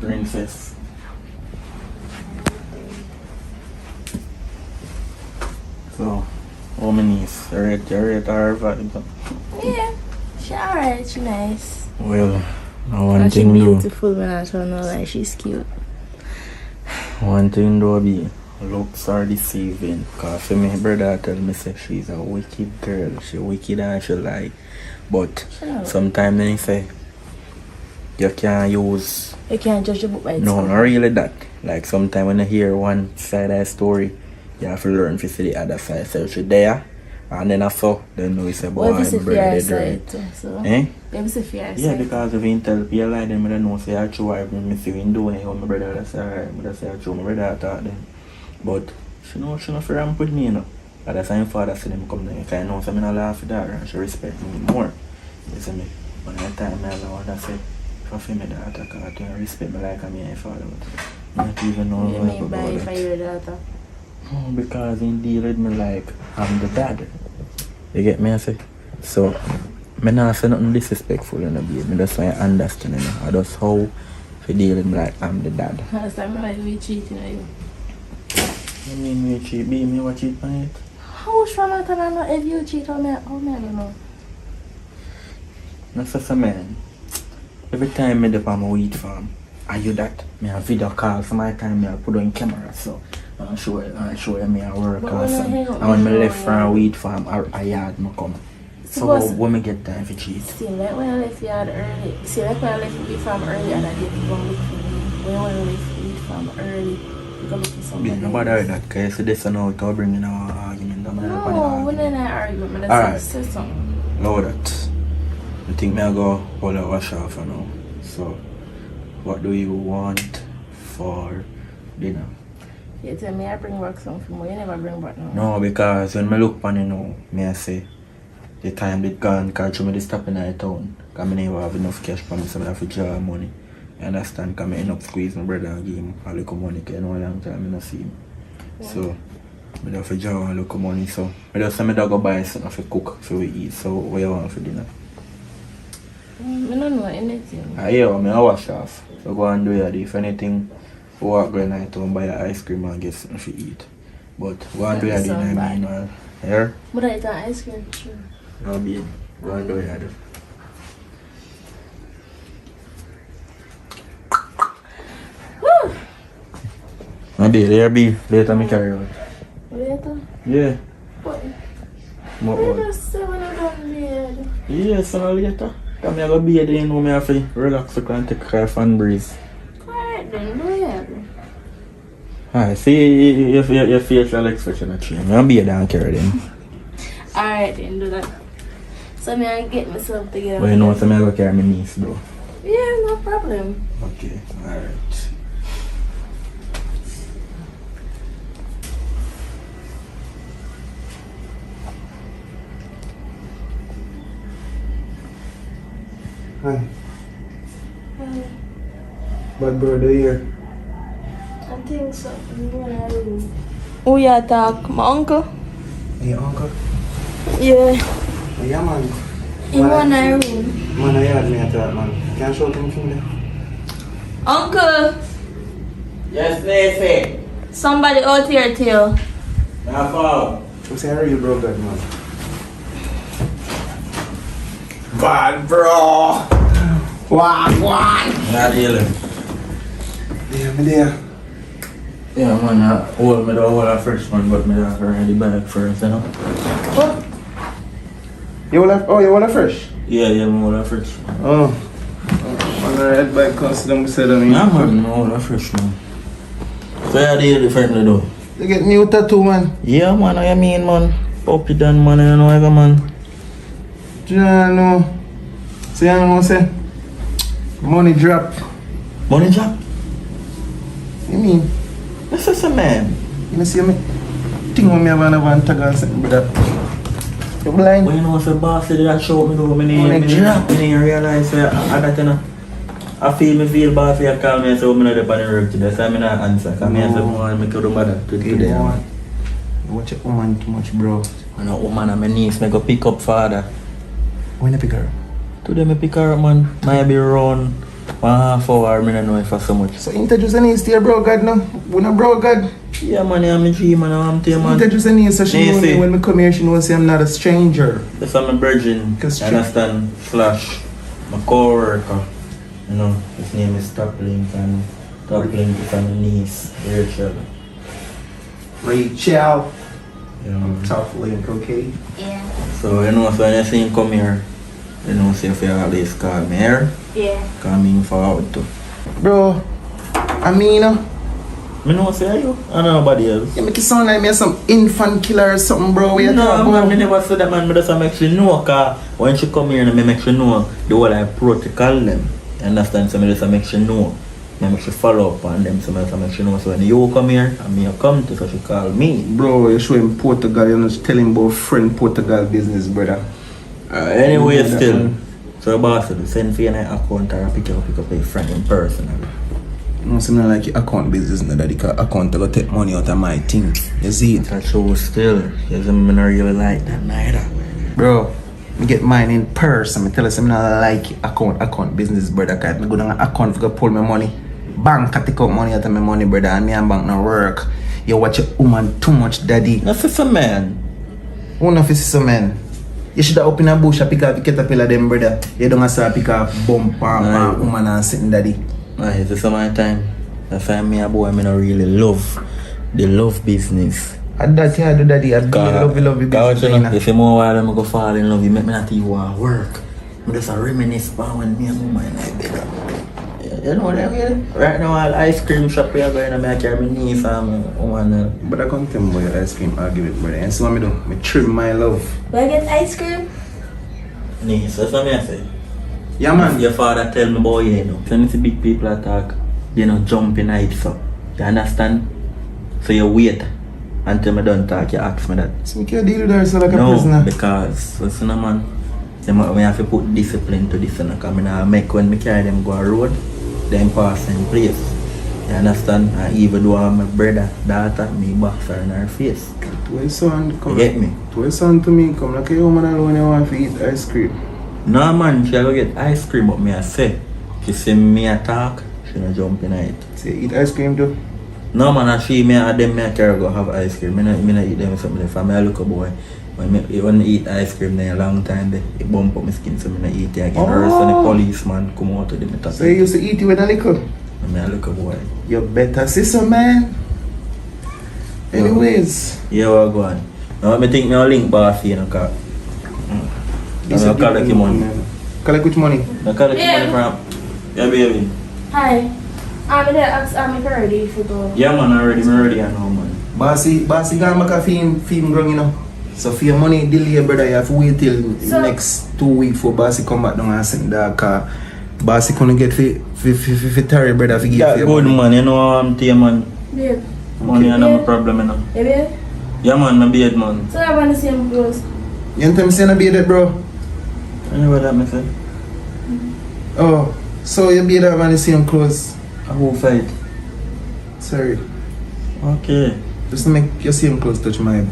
Speaker 1: Princess. So, how many is? You rate her vibe?
Speaker 2: Yeah. She alright, she nice.
Speaker 1: Well, one
Speaker 2: And she
Speaker 1: thing though.
Speaker 2: beautiful when I don't know like she's cute.
Speaker 1: One thing though be looks are deceiving. Cause my brother tell me say she's a wicked girl. She wicked and she lie. But
Speaker 2: Sure.
Speaker 1: sometimes they say you can't use
Speaker 2: You can't judge a book by its
Speaker 1: no,
Speaker 2: cover.
Speaker 1: not really that. Like sometimes when you hear one side of the story, you have to learn to see the other side. So she there and then I saw then know it's about
Speaker 2: What if it's a
Speaker 1: brother
Speaker 2: fair
Speaker 1: dead
Speaker 2: side
Speaker 1: right.
Speaker 2: too, so?
Speaker 1: Eh?
Speaker 2: If it's a fair
Speaker 1: Yeah,
Speaker 2: side.
Speaker 1: because if you tell people like them, I don't know, say I true wife, me see him doing it, my brother, that's alright, I just say I true, my brother I thought them. But she know she not ramp with me, you know. But that's how my father see them come down, because I know so I not laugh at her and she respect me more. You see me? When I time I want to say, if I feel me daughter, because I respect me like I'm my father, but I don't even know
Speaker 2: You mean by
Speaker 1: about
Speaker 2: if I
Speaker 1: that.
Speaker 2: your daughter?
Speaker 1: No, because he deal with me like I'm the dad. You get me, I say? So, I not say nothing disrespectful in the baby. Me just want to understand, you know. I just how he deal with me like I'm the dad.
Speaker 2: Last time I like we cheating on you.
Speaker 1: You mean me cheat? Be me what cheat on it?
Speaker 2: How strong I can know if you cheat on me? Oh man, I don't know.
Speaker 1: That's just a man. Every time I dip on my wheat farm, are you that? Me a video call for my time, me I put on camera, so I show you me a work
Speaker 2: But
Speaker 1: or
Speaker 2: when I
Speaker 1: something.
Speaker 2: hang up
Speaker 1: And when
Speaker 2: my
Speaker 1: me left
Speaker 2: phone,
Speaker 1: from a
Speaker 2: yeah.
Speaker 1: wheat farm, a yard me come. So
Speaker 2: Suppose-
Speaker 1: when me get time for cheat?
Speaker 2: See, like when I left yard early, see, like when I left weed farm early and I didn't go look for me. When I left weed farm early, you go look for
Speaker 1: Be
Speaker 2: somebody.
Speaker 1: nobody heard that, because you see this and now to bring in our argument.
Speaker 2: No, when I argument, but
Speaker 1: Alright.
Speaker 2: that's say something.
Speaker 1: Know that. You think me I go pull a wash off for now. So, what do you want for dinner?
Speaker 2: You tell me I bring back something more, you never bring back no.
Speaker 1: No, because when I look upon it now, me I say, the time did gone, because through me they stop in the town. Because I never have enough cash for me, so I have to draw money. You understand? Because I end up squeeze my brother and give him a little money, because you know a long time I don't see him. So, I have to draw a little money, so I just say I go buy something to cook for we eat. So, what you want for dinner?
Speaker 2: I don't know anything.
Speaker 1: Yeah, I wash off. So go and do it. If anything, walk going night and buy ice cream and get something to eat. But go and do it,
Speaker 2: That
Speaker 1: I
Speaker 2: sound bad.
Speaker 1: mean, here?
Speaker 2: But I eat an ice cream too.
Speaker 1: No, be go and do it.
Speaker 2: Woo!
Speaker 1: Maybe there be later me carry out.
Speaker 2: Later?
Speaker 1: Yeah.
Speaker 2: What?
Speaker 1: More
Speaker 2: You
Speaker 1: out.
Speaker 2: just say when I done bed.
Speaker 1: Yeah, so later. Come here, go be there, you know me have to relax and take a fan breeze.
Speaker 2: Alright then, do it.
Speaker 1: Alright, see if your facial expression a change. I'll be there and carry them.
Speaker 2: Alright then, do that. So me I get myself together.
Speaker 1: But you know, so I go carry my niece, bro.
Speaker 2: Yeah, no problem.
Speaker 1: Okay, alright.
Speaker 3: Hi. Bad brother here.
Speaker 2: I think so. Who you talk? My uncle?
Speaker 3: Hey, uncle.
Speaker 2: Yeah.
Speaker 3: Yeah, man.
Speaker 2: In one room.
Speaker 3: Man, I heard me at that, man. Can I show them from there?
Speaker 2: Uncle!
Speaker 1: Yes, Nancy.
Speaker 2: Somebody out here too.
Speaker 1: Now, Paul.
Speaker 3: What's that real bro God, man? Bad bro! What?
Speaker 1: Yeah, dealing.
Speaker 3: Yeah, me there.
Speaker 1: Yeah, man, I hold me the whole first one, but me have already back first, you know?
Speaker 3: What? You want a fresh?
Speaker 1: Yeah, me hold first.
Speaker 3: Oh. I'm gonna head back cause them said on me.
Speaker 1: Yeah, man, me hold first, man. So yeah, deal differently though.
Speaker 3: You get new tattoo, man.
Speaker 1: Yeah, man, I mean, man. Pop it down, man, you know, ever, man.
Speaker 3: Do you know? So you know what I'm saying? Money drop.
Speaker 1: Money drop?
Speaker 3: You mean?
Speaker 1: This is a man.
Speaker 3: You know see me? Think when me have another tag or something, brother. You blind?
Speaker 1: When you know if a boss did that show me though,
Speaker 3: Money drop.
Speaker 1: I didn't realize that that, you know. I feel bad for you call me and say, I'm not up on the work today, so I'm not answer. Because I say, I could do better today.
Speaker 3: You watch your woman too much, bro.
Speaker 1: I know woman and my niece, I go pick up father.
Speaker 3: When you pick her?
Speaker 1: Today I pick her up, man. Might be around 1.5 hour, I don't know if I so much.
Speaker 3: So introduce a niece to your bro God now? We not bro God?
Speaker 1: Yeah, man, I'm a G, man, I'm to you, man.
Speaker 3: Introduce a niece so she know me.
Speaker 1: Niece.
Speaker 3: When me come here, she knows I'm not a stranger.
Speaker 1: That's my virgin,
Speaker 3: Cause
Speaker 1: understand, slash, my co-worker. You know, his name is Toplink and Toplink is my niece, Rachel.
Speaker 3: Rachel.
Speaker 1: Yeah.
Speaker 3: Tough link, okay?
Speaker 2: Yeah.
Speaker 1: So, you know, so when you see him come here, you know, say if you always call me here,
Speaker 2: Yeah.
Speaker 1: call me forward too.
Speaker 3: Bro, I mean,
Speaker 1: Me know say you, and nobody else.
Speaker 3: you make it sound like me some infant killer or something, bro. What you
Speaker 1: No,
Speaker 3: talking
Speaker 1: man,
Speaker 3: about?
Speaker 1: me never say that, man. Me just make sure know, cause when she come here, me make sure know the whole I protocol them. You understand? So me just make sure know. Me make sure follow up on them. So me just make sure know. So when you come here, and me come to, so she call me.
Speaker 3: Bro, you show him Portugal, you're not telling about friend Portugal business, brother.
Speaker 1: Anyway,
Speaker 3: Yeah,
Speaker 1: still.
Speaker 3: man.
Speaker 1: So boss, will send for your account or pick up a friend in person.
Speaker 3: No, it's not like your account business, no, that the account will take money out of my thing. You see it?
Speaker 1: That show still. You see, me not really like that neither.
Speaker 3: Bro, me get mine in person. Me tell us I'm not like account business, brother. Cause me go down account for go pull my money. Bank can take out money out of my money, brother. And me and bank no work. You watch your woman too much, daddy.
Speaker 1: That's just a man.
Speaker 3: One of his man. You should have opened a bush and pick up the caterpillar them, brother. You don't have to pick up bumper, woman and sitting, daddy.
Speaker 1: It's just my time. That's why me a boy, me not really love the love business.
Speaker 3: At that yeah, do daddy. I really love you business.
Speaker 1: You know, if you more while I'm go fall in love, you make me not even want to work. I just reminisce about when me and my man I bigger. You know what I mean? Right now, all ice cream shop we are going to make my niece and my woman.
Speaker 3: But I can't tell me about your ice cream argument, brother. And see what me do? Me trim my love.
Speaker 2: Will I get ice cream?
Speaker 1: Niece, that's what I say.
Speaker 3: Yeah, man.
Speaker 1: Your father tell me boy, you know. When you see big people attack, you know, jump in height, so. You understand? So you wait until me done talk, you ask me that.
Speaker 3: So you can't deal with her so like a
Speaker 1: No,
Speaker 3: prisoner.
Speaker 1: because, listen, man, we have to put discipline to this, because I make when me carry them go a road, them pass in place. You understand? And even though I'm my brother, daughter, me box her in her face.
Speaker 3: To your son, come
Speaker 1: You get me?
Speaker 3: To your son to me, come like a woman alone you want to eat ice cream.
Speaker 1: No man, she go get ice cream, but me I say, she see me attack, she no jump in it.
Speaker 3: Say eat ice cream too?
Speaker 1: No man, I see me and them me I carry go have ice cream. Me not eat them something. If I look a boy, when me eat ice cream then a long time, it bump up my skin, so me not eat it again. Or else when the policeman come out to them, it
Speaker 3: So you used to eat it with a liquor?
Speaker 1: Me I look a boy.
Speaker 3: You better sister, man. Anyways.
Speaker 1: Yeah, well go on. Now me think me a link boss you know, cause I collect your money.
Speaker 3: Collect which money?
Speaker 1: I collect your money from. Yeah, baby.
Speaker 2: Hi. I'm there. I'm ready for go.
Speaker 1: Yeah, man, me ready I know, man.
Speaker 3: Bossy gonna make a film ground, you know. So for your money delay, brother, you have to wait till next 2 weeks for Bossy come back down and send that car. Bossy couldn't get for Terry, brother, for give
Speaker 1: Yeah,
Speaker 3: you
Speaker 1: good
Speaker 3: money.
Speaker 1: man, you know I'm to you, man.
Speaker 2: Babe.
Speaker 1: Money and no problem, you know.
Speaker 2: Yeah, babe.
Speaker 1: Yeah, man, my beard, man.
Speaker 2: So I want the same clothes.
Speaker 3: You ain't tell me say no beard, bro?
Speaker 1: I know what that me say.
Speaker 3: Oh, so you beard have on the same clothes?
Speaker 1: I will fight.
Speaker 3: Sorry.
Speaker 1: Okay.
Speaker 3: Just to make your same clothes touch my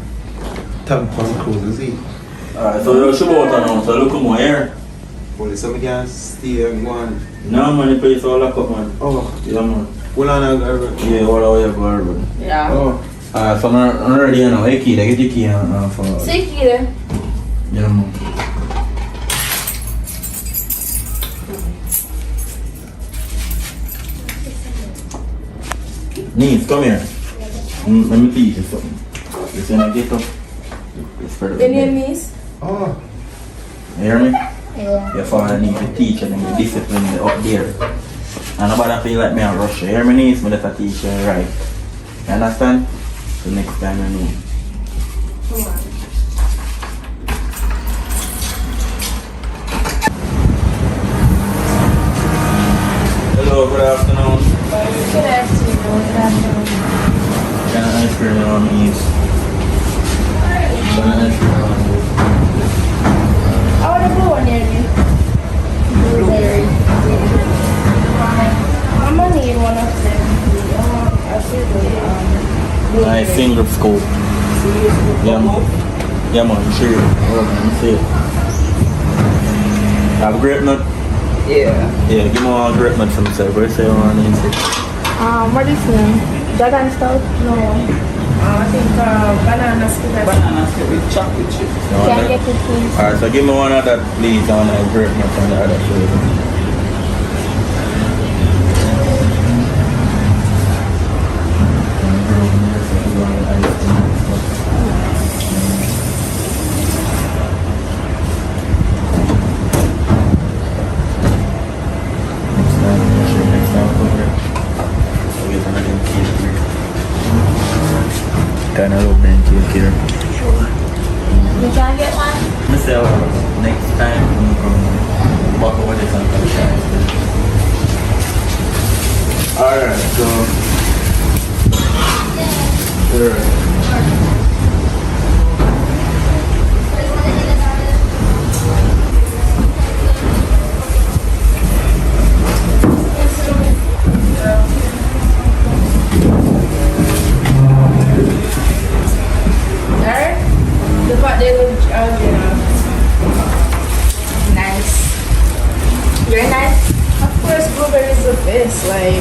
Speaker 3: tampon clothes, you see?
Speaker 1: Alright, so you're sure about now, so look more here.
Speaker 3: Well, so we can stay and go on.
Speaker 1: No, man, the place all lock up, man.
Speaker 3: Oh,
Speaker 1: Yeah, man.
Speaker 3: hold on, I'll go.
Speaker 1: Yeah, all the way up, man.
Speaker 2: Yeah.
Speaker 3: Oh,
Speaker 1: So I'm ready, you know. Hey, kid, I get your key for...
Speaker 2: Say key there.
Speaker 1: Yeah, man. Niece, come here. Let me teach you something. You see when I get up? It's for the
Speaker 2: Your name is?
Speaker 3: Oh.
Speaker 1: You hear me?
Speaker 2: Yeah.
Speaker 1: Your father needs to teach you and the discipline up there. And nobody feel like me a rush you. You hear me, niece? Me let a teach you right. You understand? So next time you know.
Speaker 2: Come on.
Speaker 1: Hello, good afternoon.
Speaker 2: Good afternoon.
Speaker 1: Can I ice cream on me, niece? Can I ice cream on me?
Speaker 2: I want to go on there, dude. Blueberry. I'm going to need one of them.
Speaker 1: My finger scope. Yeah, man. Yeah, man. Sure. Hold on, let me see it. Have a grape nut?
Speaker 2: Yeah.
Speaker 1: Yeah, give me one grape nut for myself. What say on the inside?
Speaker 2: What is it? Dragon stout? No. I think banana split.
Speaker 6: Banana split with chocolate chip.
Speaker 2: Can I get it, please?
Speaker 1: Alright, so give me one of that, please, on that grape nut from the other flavor. Kind of look then cake here.
Speaker 2: You can get one?
Speaker 1: Myself, next time I'm gonna walk over this and try. Alright, so sure.
Speaker 2: The fact they look, nice. Very nice. Of course, blueberry is the best. Like,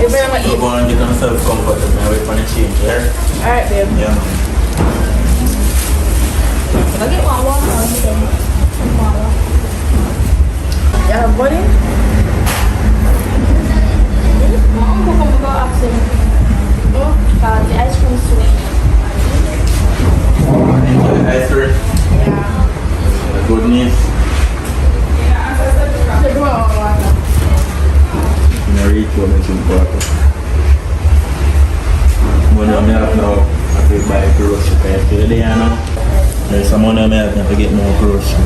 Speaker 2: if I ever
Speaker 1: So
Speaker 2: eat.
Speaker 1: go and get myself comfortable and wait for the change, yeah?
Speaker 2: Alright, babe.
Speaker 1: Yeah.
Speaker 2: Can I get one water? Water. You have money? My uncle come to go ask him. The ice cream is sweet.
Speaker 1: Enjoy ice cream.
Speaker 2: Yeah.
Speaker 1: Good news.
Speaker 2: Take my own water.
Speaker 1: I reach home and drink water. Money I have now, I could buy grocery for today, you know. There's some money I have to get more grocery.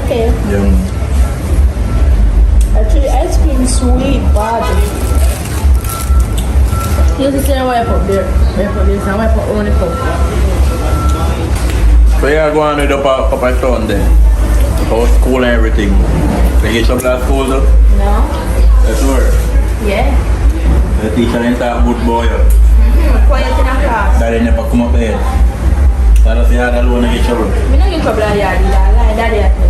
Speaker 2: Okay.
Speaker 1: Yeah.
Speaker 2: Actually, ice cream is sweet, bad. You just say wipe up there. Wipe up this and wipe up on the cup.
Speaker 1: So you're going to the up at town then? About school and everything. You get your class school though?
Speaker 2: No?
Speaker 1: That's where?
Speaker 2: Yeah.
Speaker 1: The teacher didn't talk good boy.
Speaker 2: Quiet in a class.
Speaker 1: Daddy never come up here. So that's the other alone and get trouble.
Speaker 2: We don't get trouble at yard, daddy at me.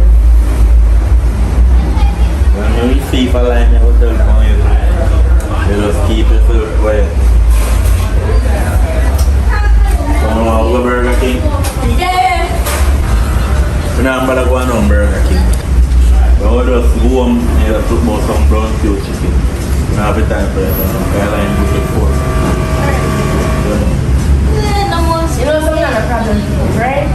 Speaker 1: When you see for line, I will tell you. You just keep yourself quiet. So now go Burger King.
Speaker 2: Yeah.
Speaker 1: We're not going to go on Burger King. But we'll just go home and just put more some brown stew chicken. We don't have the time for that. Line with the food.
Speaker 2: No more. You know something on the problem, right?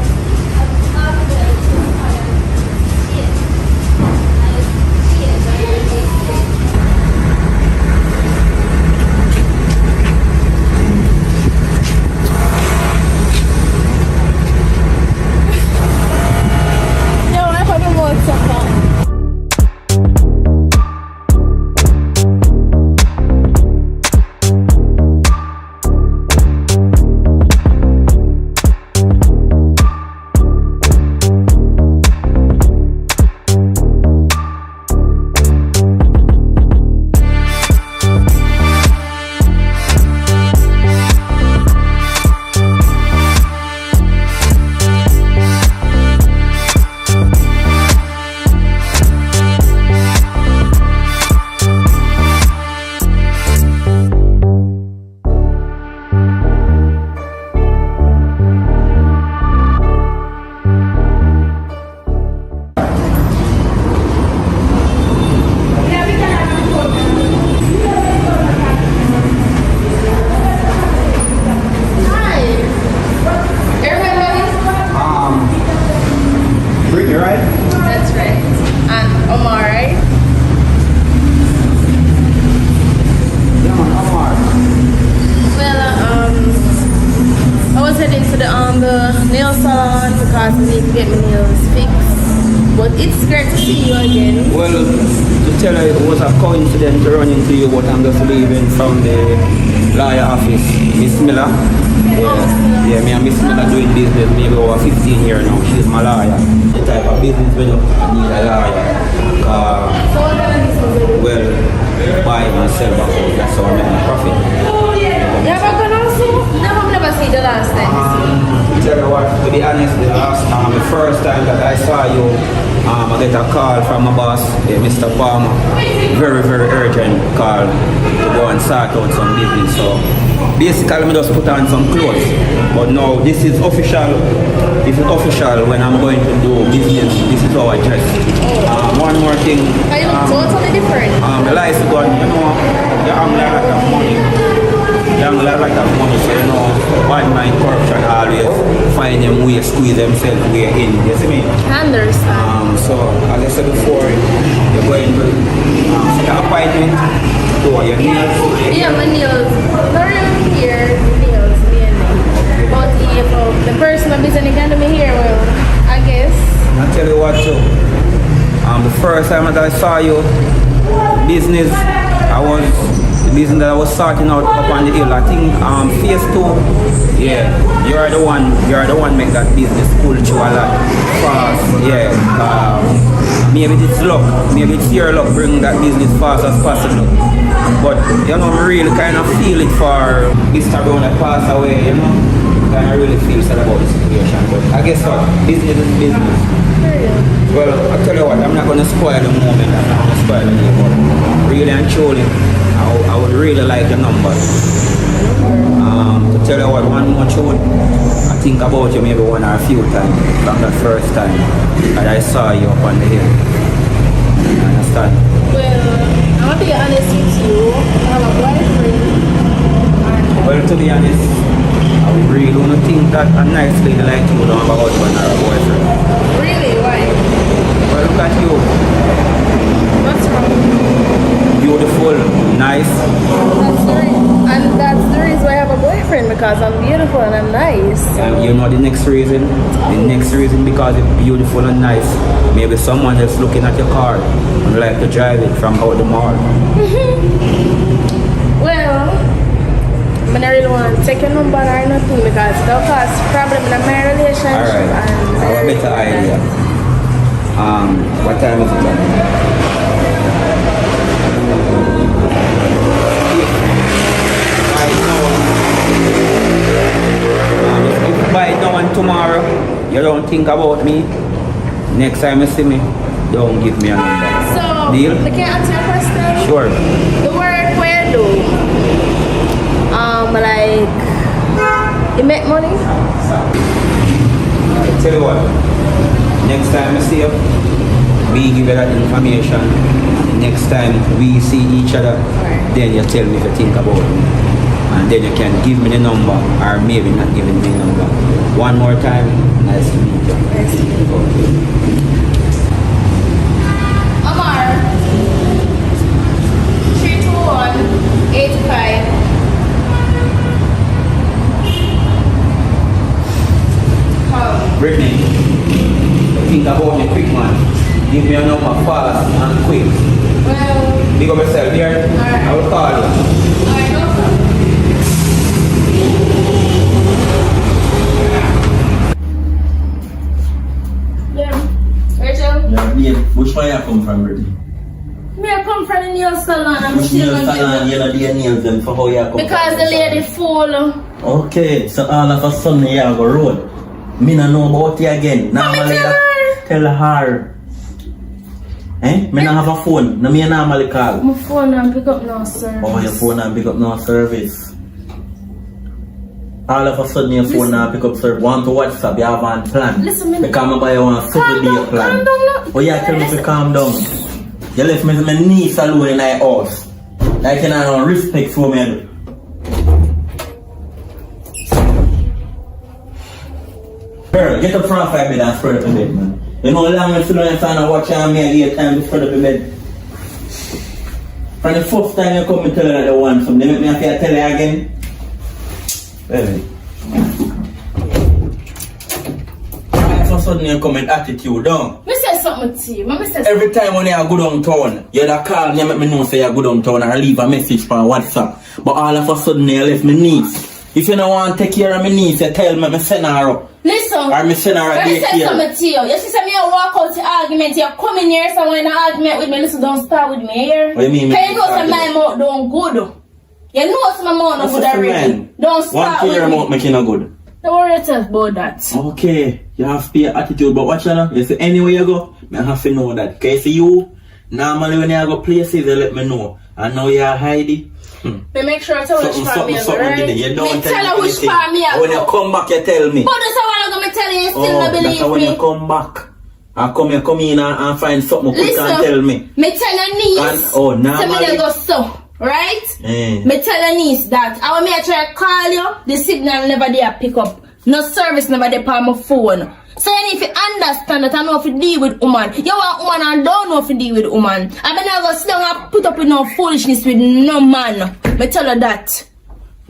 Speaker 2: the nail salon because I need to get my nails fixed. But it's great to see you again.
Speaker 4: Well, to tell you, it was a coincidence to run into you, but I'm just leaving from the lawyer office. Miss Miller. Yeah, me and Miss Miller doing business maybe over 15 years now. She's my lawyer. The type of business we do, I need a lawyer.
Speaker 2: So what kind of business do you do?
Speaker 4: Well, buy and sell back home. That's how I make my profit.
Speaker 2: You ever gone also? Never seen the last time.
Speaker 4: Tell you what, to be honest, the first time that I saw you, I get a call from my boss, Mr. Palmer. Very, very urgent call to go and start out some business. So basically, I just put on some clothes. But now this is official. This is official when I'm going to do business. This is how I dress. One more thing.
Speaker 2: Are you totally different?
Speaker 4: The lights gone, you know, you have a lot of money. You have a lot of money, so you know, bad mind corruption always find them way, squeeze themselves way in. You see me?
Speaker 2: I understand.
Speaker 4: So, as I said before, you're going to set an appointment to your nails.
Speaker 2: Yeah, my nails. Not really here, nails mainly. But if the person of business can do me here, well, I guess.
Speaker 4: I'll tell you what too. The first time that I saw you, the business that I was sorting out up on the hill, I think phase 2, yeah, you're the one make that business pull through a lot fast, yeah. Maybe it's luck, maybe it's your luck bring that business fast as possible. But you know, I really kind of feel it for Mr. Brown that passed away, you know. And I really feel sad about the situation. But I guess what, business is business. Well, I tell you what, I'm not gonna spoil the moment, I'm not gonna spoil the day, but really and truly, I would really like the numbers. To tell you what, one more tune, I think about you maybe one or a few times from the first time that I saw you up on the hill. You understand?
Speaker 2: Well, I want to be honest with you. I have a boyfriend.
Speaker 4: Well, to be honest, I really don't think that a nice lady like you don't have a husband or a boyfriend.
Speaker 2: Really? Why?
Speaker 4: Well, look at you.
Speaker 2: What's wrong?
Speaker 4: Beautiful, nice.
Speaker 2: That's the reason why I have a boyfriend, because I'm beautiful and I'm nice.
Speaker 4: And you know the next reason? The next reason because it's beautiful and nice. Maybe someone just looking at your car and like to drive it from out the mall.
Speaker 2: Well, I don't really want to take your number or nothing because it'll cause problem in my relationship.
Speaker 4: Alright, I have a better idea. What time is it? If by now and tomorrow you don't think about me, next time you see me, don't give me a number.
Speaker 2: So,
Speaker 4: Deal?
Speaker 2: I can answer your question?
Speaker 4: Sure.
Speaker 2: The work where I do, like, you make money?
Speaker 4: I tell you what, next time I see you, we give you that information. Next time we see each other, then you tell me if you think about me. And then you can give me the number or maybe not giving me the number. One more time, nice to meet you.
Speaker 2: Nice to meet you. Amar, 321-85.
Speaker 4: Brittany, think about me quick, man. Give me a number fast and quick.
Speaker 2: Well,
Speaker 4: Big up yourself here.
Speaker 2: Alright.
Speaker 4: I will call you.
Speaker 2: alright, no problem. Yeah. Rachel?
Speaker 1: Yeah, which one you come from, Brittany?
Speaker 2: Me I come from the nail salon. I'm
Speaker 1: Which
Speaker 2: still
Speaker 1: nail
Speaker 2: not
Speaker 1: salon you know the nails them for how you come
Speaker 2: because
Speaker 1: from?
Speaker 2: the lady full.
Speaker 1: Okay, so all of a sudden you go road. Me no know about you again. Normally
Speaker 2: tell her.
Speaker 1: tell her. Eh? Me no have a phone. No me normally call.
Speaker 2: My phone and pick up no service.
Speaker 1: Oh, your phone and pick up no service. All of a sudden your phone now pick up service. Want to WhatsApp, you have a plan.
Speaker 2: Listen, me-
Speaker 1: Because I buy you one super day plan.
Speaker 2: calm down, no.
Speaker 1: Oh yeah, tell me to calm down. You left me my niece alone in my house. Like you know, respect for me. Girl, get up from 5 bed and spread up the bed, man. You know how long I sit down and watch me at 8 times to spread up the bed? From the first time you come and tell her that you want something, they make me have to tell her again. Baby. sudden you come with attitude, don't?
Speaker 2: Me say something to you. Me say
Speaker 1: Every time when you go downtown, you da call me and make me know say you go downtown or leave a message for WhatsApp. But all of a sudden you left me niece. If you don't want to take care of my niece, you tell me send her up.
Speaker 2: Listen,
Speaker 1: or me send her a
Speaker 2: let me say
Speaker 1: daycare.
Speaker 2: something to you. You see, say me you walk out the argument, you come in here, someone in an argument with me, listen, don't start with me here.
Speaker 1: What you mean?
Speaker 2: Can you know some my mouth don't good? You know some mouth not good already. Don't start with
Speaker 1: me.
Speaker 2: me.
Speaker 1: Mouth making no good.
Speaker 2: Don't worry yourself about that.
Speaker 1: Okay, you have to be attitude, but watch out. You see, anywhere you go, I have to know that. Okay, see you, normally when you go places, you let me know. And now you are hiding.
Speaker 2: Me make sure I tell which part me I go, right?
Speaker 1: You don't
Speaker 2: Me tell her which part me I go.
Speaker 1: When you come back, you tell me.
Speaker 2: But that's how I'm gonna tell you, you still not believe
Speaker 1: that's when
Speaker 2: me.
Speaker 1: you come back. And come in and find something quick and tell me.
Speaker 2: Me tell her niece.
Speaker 1: Normally.
Speaker 2: So me go so. Right?
Speaker 1: Mm.
Speaker 2: Me tell her niece that I want me to try to call you, the signal never there pick up. No service never there on my phone. So you need to understand that I know if you deal with woman. You want woman and don't know if you deal with woman. I mean I go sit down and put up with no foolishness with no man. Me tell her that.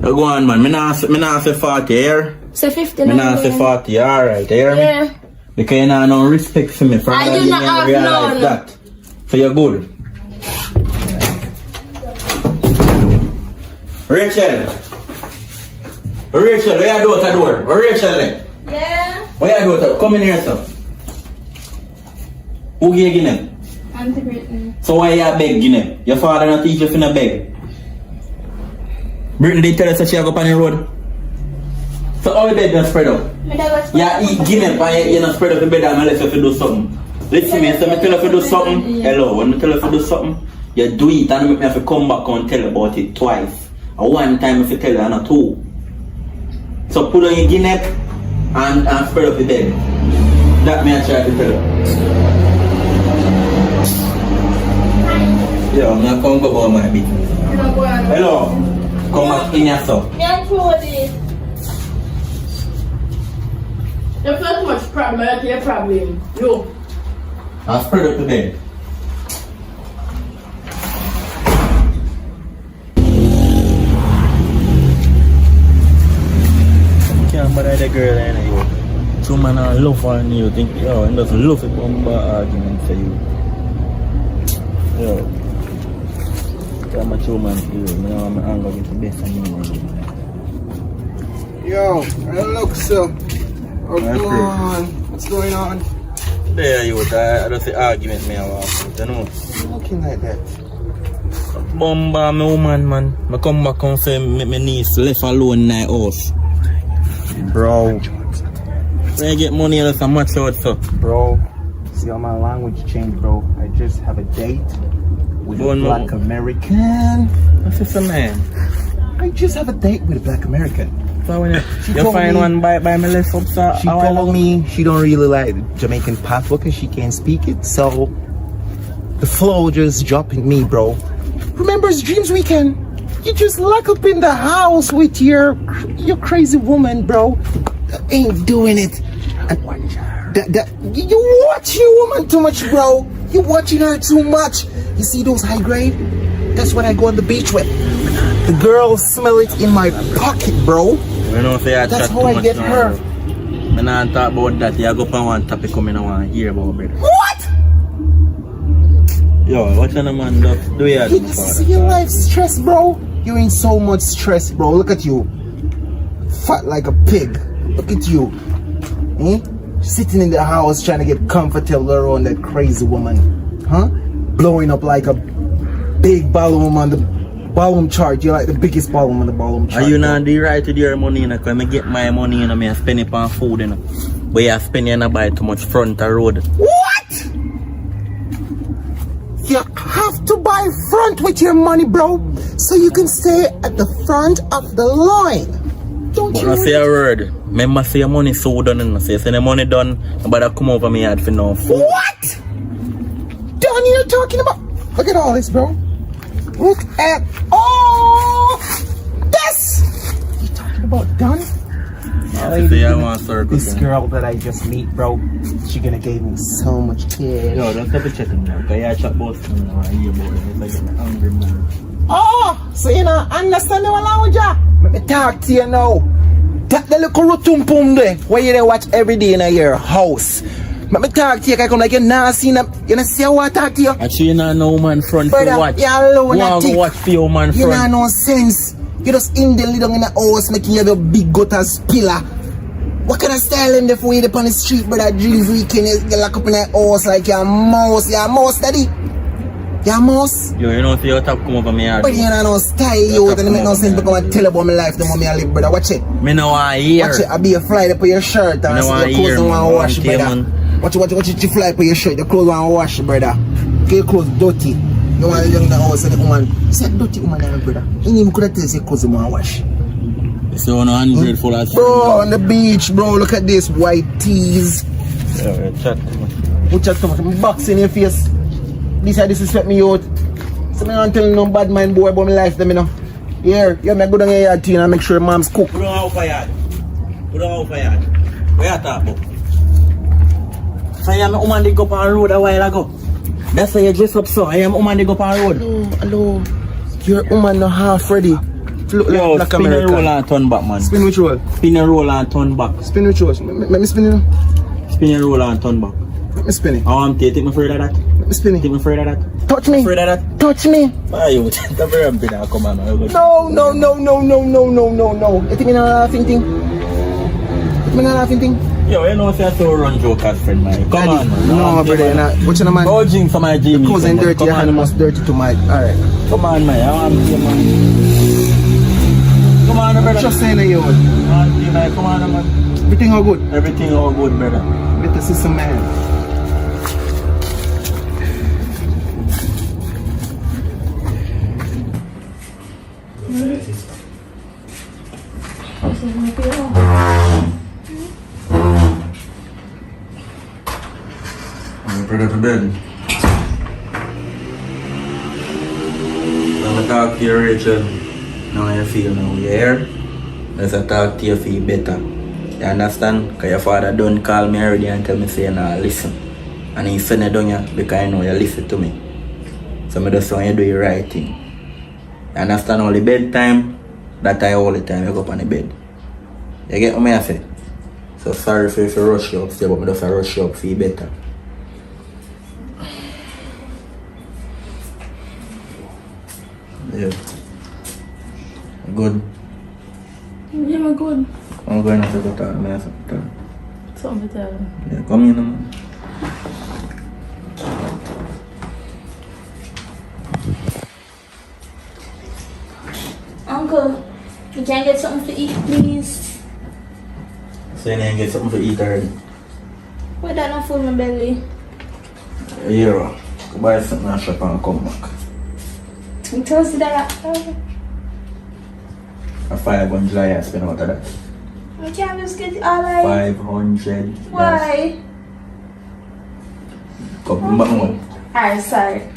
Speaker 1: Go on man, me not say 40 here.
Speaker 2: Say 50
Speaker 1: Me not say 40, alright, hear me?
Speaker 2: Yeah.
Speaker 1: Because you not no respect for me. From
Speaker 2: I do not have none.
Speaker 1: That. So you're good. Rachel, where you do at the door? Where Rachel then?
Speaker 2: Yeah.
Speaker 1: Where you do at? Come in here, sir. Who gave you name?
Speaker 2: Auntie Brittany.
Speaker 1: So why you beg you? Your father not teach you to beg? Brittany did tell us that she go up on the road. So how you bed not spread out? Yeah, eat Guinea and you not spread up the bed and unless you have to do something. Listen me, so I tell you to do something. Hello, when I tell you to do something, you do it and make me have to come back and tell about it twice. And one time if you tell you and not two. So put on your Guinea and spread up the bed. That me I try to tell you. Yeah, I'm not going to go about my business. Hello, come back in yourself.
Speaker 2: Yeah, this. There's not much problem, that's your problem. Yo.
Speaker 1: I'll spread up the bed. Can't bother the girl anyway. Two man are love her and you think, yo, and just love it one bar argument for you. Yo. I'm a true man for you. I'm anger with the best of you.
Speaker 3: Yo, look, sir. What's going on?
Speaker 1: There you are. I don't say argument me about it, you know.
Speaker 3: You're looking like that.
Speaker 1: Bomba me woman, man. I come back and say my niece left alone in my house.
Speaker 3: Bro.
Speaker 1: When you get money, that's a much out, so.
Speaker 3: Bro, see how my language changed, bro. I just have a date with a black American.
Speaker 1: What's this, man?
Speaker 3: I just have a date with a black American.
Speaker 1: So when you find one by my left up, so
Speaker 3: she told me she don't really like Jamaican patois because she can't speak it, so the flow just dropping me, bro. Remember it's Dreams Weekend? You just lock up in the house with your crazy woman, bro. Ain't doing it. You watch your woman too much, bro. You watching her too much. You see those high grade? That's what I go on the beach with. The girls smell it in my pocket, bro.
Speaker 1: You know, say I
Speaker 3: That's
Speaker 1: chat
Speaker 3: how
Speaker 1: too
Speaker 3: I
Speaker 1: much
Speaker 3: get
Speaker 1: now,
Speaker 3: her.
Speaker 1: bro. I not talk about that. You go on one topic coming I want to hear about, brother.
Speaker 3: What?
Speaker 1: Yo, what kind of man do you have?
Speaker 3: You see your life stress, bro? You're in so much stress, bro. Look at you. Fat like a pig. Look at you. Sitting in the house trying to get comfortable around that crazy woman. Huh? Blowing up like a big balloon on the balloon chart. You're like the biggest balloon on the balloon chart.
Speaker 1: Are you not the right to do your money, you know? Because I get my money, you know, I spend it on food, you know. But you spend it and buy too much front of road.
Speaker 3: What? You have to buy front with your money, bro, so you can stay at the front of the line. Don't
Speaker 1: But
Speaker 3: you?
Speaker 1: I say a word. Remember, say your money so done, and say the money done, nobody come over me yard for no food.
Speaker 3: What? Done you're talking about? Look at all this, bro. Look at all this. You talking about done?
Speaker 1: Say I want circle.
Speaker 3: This girl that I just meet, bro, she gonna give me so much cash.
Speaker 1: Yo, don't stop chatting now, because I chat about something now, I hear about it. It's like an angry man.
Speaker 3: Oh, so you know, understand the language? Let me talk to you now. That the little rotum pum there, where you dey watch every day in your house. Let me talk to you, I come like you not seen them. You not see how I talk to you?
Speaker 1: Actually, you know no man front
Speaker 3: Brother,
Speaker 1: to watch.
Speaker 3: you alone
Speaker 1: You
Speaker 3: a
Speaker 1: want
Speaker 3: tick.
Speaker 1: to watch for your man
Speaker 3: You
Speaker 1: front.
Speaker 3: know no sense. You just in the little in the house making you have your big gutters pillar. What kind of style in there for you upon the street, brother? Dreams weekend, you lock up in the house like you're a mouse. You're a mouse, daddy. You're a mouse.
Speaker 1: Yo, you know if you top come over me yard.
Speaker 3: But you know no style, you and it make no sense to come and tell about my life, the mommy I live, brother. Watch it.
Speaker 1: Me no want hear.
Speaker 3: Watch it. I be a fly to put your shirt and
Speaker 1: No
Speaker 3: see
Speaker 1: want
Speaker 3: your clothes
Speaker 1: hear,
Speaker 3: don't want to
Speaker 1: man.
Speaker 3: wash,
Speaker 1: Want hear,
Speaker 3: brother.
Speaker 1: man.
Speaker 3: Watch it. You fly for your shirt, your clothes want to wash, brother. Get your clothes dirty. You want to young the house and the woman. Say dirty woman, brother. You even could have tell your clothes want to wash.
Speaker 1: So 100 full of
Speaker 3: Bro, on the beach, bro, look at this white tees.
Speaker 1: Yeah, chat.
Speaker 3: Which are too much box in your face. This I disrespect me out. So me not telling no bad mind boy about my life, them you know. Here, you me go down your yard tea and make sure your mom's cook.
Speaker 1: Put on out for yard. Put on out for yard. Where you talk about? So I am a woman that go up on the road a while ago. That's why you dress up so. I am a woman that go up on the road.
Speaker 3: Hello. Your woman not half ready. Look
Speaker 1: Yo,
Speaker 3: like
Speaker 1: spin
Speaker 3: America.
Speaker 1: and roll and turn back, man.
Speaker 3: Spin which roll?
Speaker 1: Spin and roll and turn back.
Speaker 3: Spin which roll? Let me spin it.
Speaker 1: Spin and roll and turn back.
Speaker 3: Let me spin it.
Speaker 1: I want to take me afraid of that.
Speaker 3: Let me spin
Speaker 1: Take
Speaker 3: it.
Speaker 1: me afraid of that.
Speaker 3: Touch me.
Speaker 1: Afraid of that.
Speaker 3: Touch me.
Speaker 1: Why you? Don't be a bit. Come on, man.
Speaker 3: No. You think me not laughing thing? Me not laughing thing?
Speaker 1: Yo, you know if you have to run joke as friend, man. Come on, man.
Speaker 3: No, brother, you're not. What's your man?
Speaker 1: Go drink for my Jamie.
Speaker 3: Clothes ain't dirty, your hand must dirty to my. Alright.
Speaker 1: Come on, man. I want to see, man. Come on, brother.
Speaker 3: Just saying that you would.
Speaker 1: Come on, man.
Speaker 3: Everything all good.
Speaker 1: Everything all good, brother.
Speaker 3: Better see some man.
Speaker 1: I'm ready to bed. I'm gonna talk to you, Rachel. Now how you feel now. You hear? Let's talk to you feel better. You understand? Because your father don't call me already and tell me say nah, listen. And he send it down here because I know you listen to me. So I just want you to do the right thing. You understand? All the bedtime, that I all the time you go up on the bed. You get what I say? So sorry for if you rush you upstairs, but I just rush you up feel better. Yeah. Good.
Speaker 2: Yeah, I'm good.
Speaker 1: I'm going to go talk to me something.
Speaker 2: Something to tell him.
Speaker 1: Yeah, come in, man.
Speaker 2: Uncle, you can get something to eat, please.
Speaker 1: So you need to get something to eat already.
Speaker 2: Why that not full my belly?
Speaker 1: Here, go buy something and shop and come back.
Speaker 2: You toasted that.
Speaker 1: A 500 I spend out of that.
Speaker 2: I can't just get it all right.
Speaker 1: 500.
Speaker 2: Why?
Speaker 1: Yes. Come back one.
Speaker 2: Alright, sorry.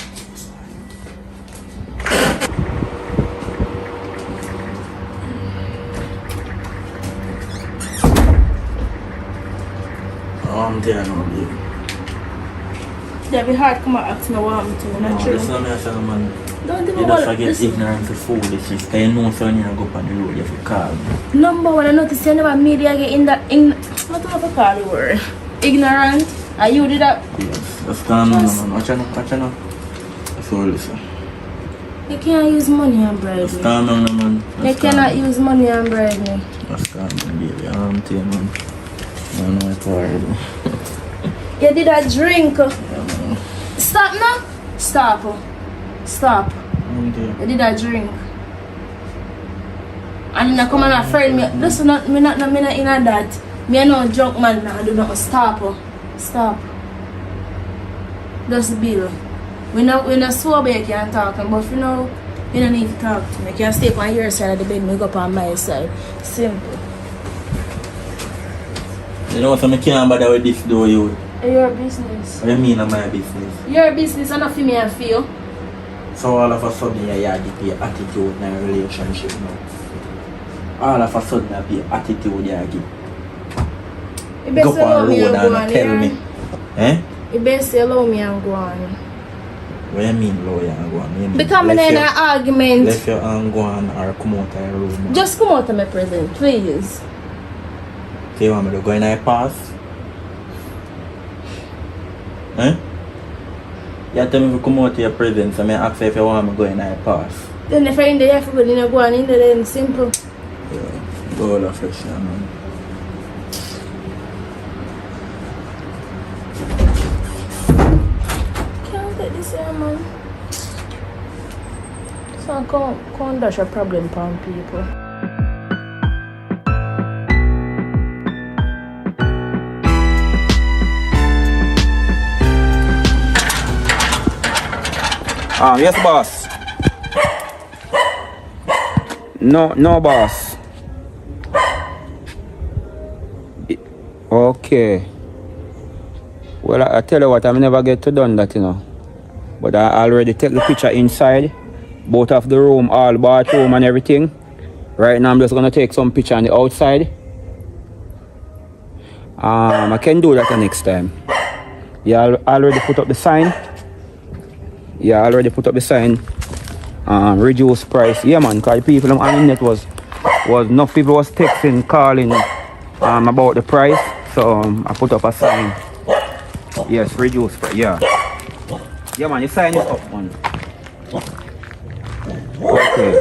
Speaker 1: I'm there now, baby.
Speaker 2: That'd be hard to come out to me want me to,
Speaker 1: No,
Speaker 2: not true.
Speaker 1: that's not me, sir, man.
Speaker 2: Don't
Speaker 1: You
Speaker 2: even
Speaker 1: just
Speaker 2: worry.
Speaker 1: forget ignorance of food. It's just, you know, son, you go up on the road, you have to call me.
Speaker 2: Number one, I noticed you never made you get in that what do I call the word? Ignorant. Are you did that?
Speaker 1: Yes, that's calm down, man. Watch out now. That's all, listen.
Speaker 2: You can't use money and bribe
Speaker 1: That's
Speaker 2: me.
Speaker 1: calm down, man.
Speaker 2: You
Speaker 1: That's calm
Speaker 2: cannot
Speaker 1: down.
Speaker 2: use money and bribe me.
Speaker 1: That's calm down, baby. I'm telling you, man. I know it's hard.
Speaker 2: You did a drink. Stop now. Stop. Stop.
Speaker 1: I'm there.
Speaker 2: You did a drink. And then I come and a friend me. Listen, me not in that. Me a no drunk man now. Do not stop. Stop. Just bill. We not sober you can talk, but if you know you don't need to talk to me. You can stay on your side of the bed, me go up on my side. Simple.
Speaker 1: You know what, I can't bother with this though, you.
Speaker 2: Your business.
Speaker 1: What do you mean of my business?
Speaker 2: Your business and not for me and for you.
Speaker 1: So all of a sudden you give your attitude in a relationship now. All of a sudden you be attitude you give.
Speaker 2: You best
Speaker 1: Go
Speaker 2: allow
Speaker 1: on
Speaker 2: me
Speaker 1: road
Speaker 2: and go
Speaker 1: and
Speaker 2: on.
Speaker 1: tell me. Eh?
Speaker 2: You best allow me and go on.
Speaker 1: What do you mean lawyer and go on? You mean
Speaker 2: Because I'm in an argument.
Speaker 1: left your hand go on or come out of your room.
Speaker 2: Just come out of my presence, please.
Speaker 1: So you want me to go in a pass? Eh? You tell me to come out to your presence and I ask you if you want me to go in a pass.
Speaker 2: Then if you're in there, you have to go on in there, then simple.
Speaker 1: Yeah, go all of fresh, man.
Speaker 2: Can't get this here, man. So I can't dash a problem upon people.
Speaker 4: Yes, boss. No, boss. Okay. Well, I tell you what, I never get to done that, you know. But I already take the picture inside, both of the room, all bathroom and everything. Right now, I'm just gonna take some picture on the outside. I can do that the next time. Yeah, I already put up the sign. Yeah, I already put up the sign. Reduce price. Yeah, man, because people on the net was enough people was texting, calling about the price. So I put up a sign. Yes, reduce price. Yeah. Yeah, man, the sign is up, man. Okay.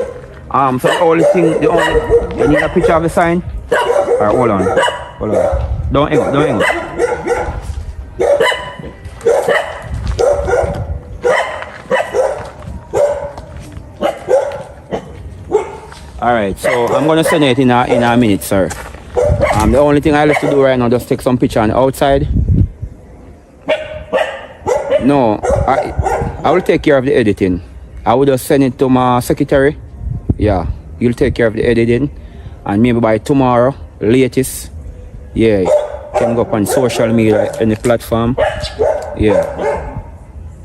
Speaker 4: So the only thing, you need a picture of the sign? Alright, hold on. Don't hang up. Alright, so I'm gonna send it in a minute, sir. The only thing I have to do right now is just take some picture on the outside. No, I will take care of the editing. I will just send it to my secretary. Yeah, you'll take care of the editing. And maybe by tomorrow, latest, yeah, you can go up on social media, any platform. Yeah.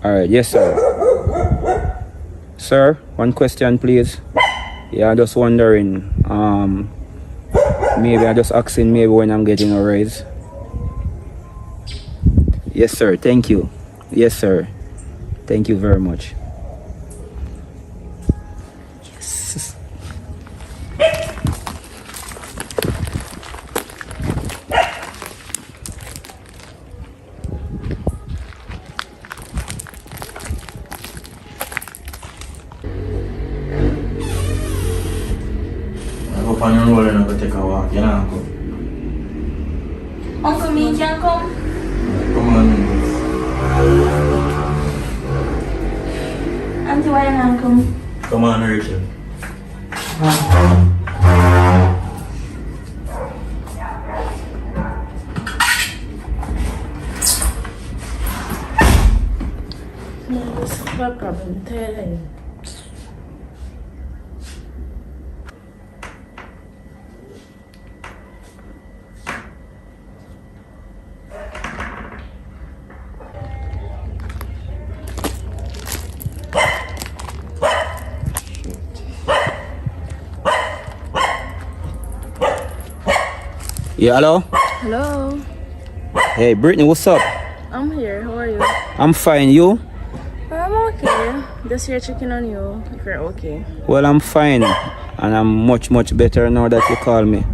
Speaker 4: Alright, yes, sir. Sir, one question, please. Yeah, I'm just wondering, maybe I'm just asking maybe when I'm getting a raise. Yes, sir. Thank you. Yes, sir. Thank you very much. Yes.
Speaker 1: On your roll and go take a walk, you know, Uncle.
Speaker 2: Uncle, me can come?
Speaker 1: Come on,
Speaker 2: Auntie, why you not come?
Speaker 1: come on, Rachel.
Speaker 2: No, this is no problem. Tell him.
Speaker 4: Yeah, hello?
Speaker 2: Hello.
Speaker 4: Hey, Brittany, what's up?
Speaker 2: I'm here. How are you?
Speaker 4: I'm fine. You?
Speaker 2: I'm okay. Just here checking on you if you're okay.
Speaker 4: Well, I'm fine. And I'm much better now that you call me.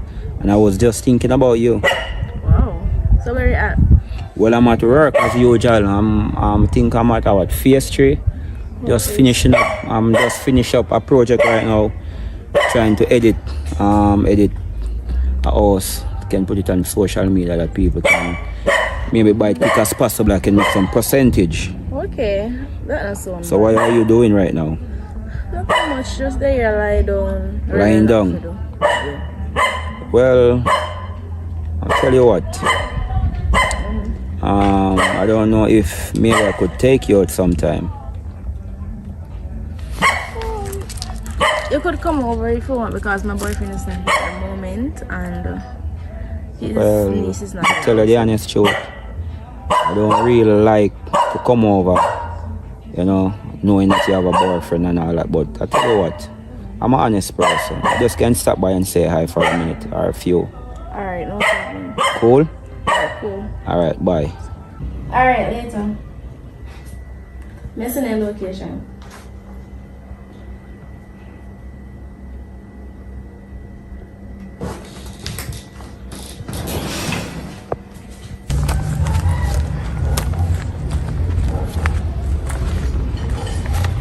Speaker 4: And I was just thinking about you.
Speaker 2: Wow. So where you at?
Speaker 4: Well, I'm at work as usual. I'm at our phase 3. Just finishing up. I'm just finish up a project right now. Trying to edit a house. Can put it on social media that people can maybe buy it quick as possible. I can make some percentage.
Speaker 2: Okay. That's so.
Speaker 4: So what are you doing right now?
Speaker 2: Nothing much. Just there, lie down.
Speaker 4: Lying down.
Speaker 2: Yeah.
Speaker 4: Well, I'll tell you what. I don't know if maybe I could take you out sometime.
Speaker 2: You could come over if you want because my boyfriend is not here at the moment and his niece is not
Speaker 4: to tell you the honest truth, I don't really like to come over, you know, knowing that you have a boyfriend and all that. But I tell you what, I'm an honest person. I just can stop by and say hi for a minute or a few.
Speaker 2: Alright, no problem.
Speaker 4: Cool?
Speaker 2: Alright, cool.
Speaker 4: Alright, bye.
Speaker 2: Alright, later. Messing in location.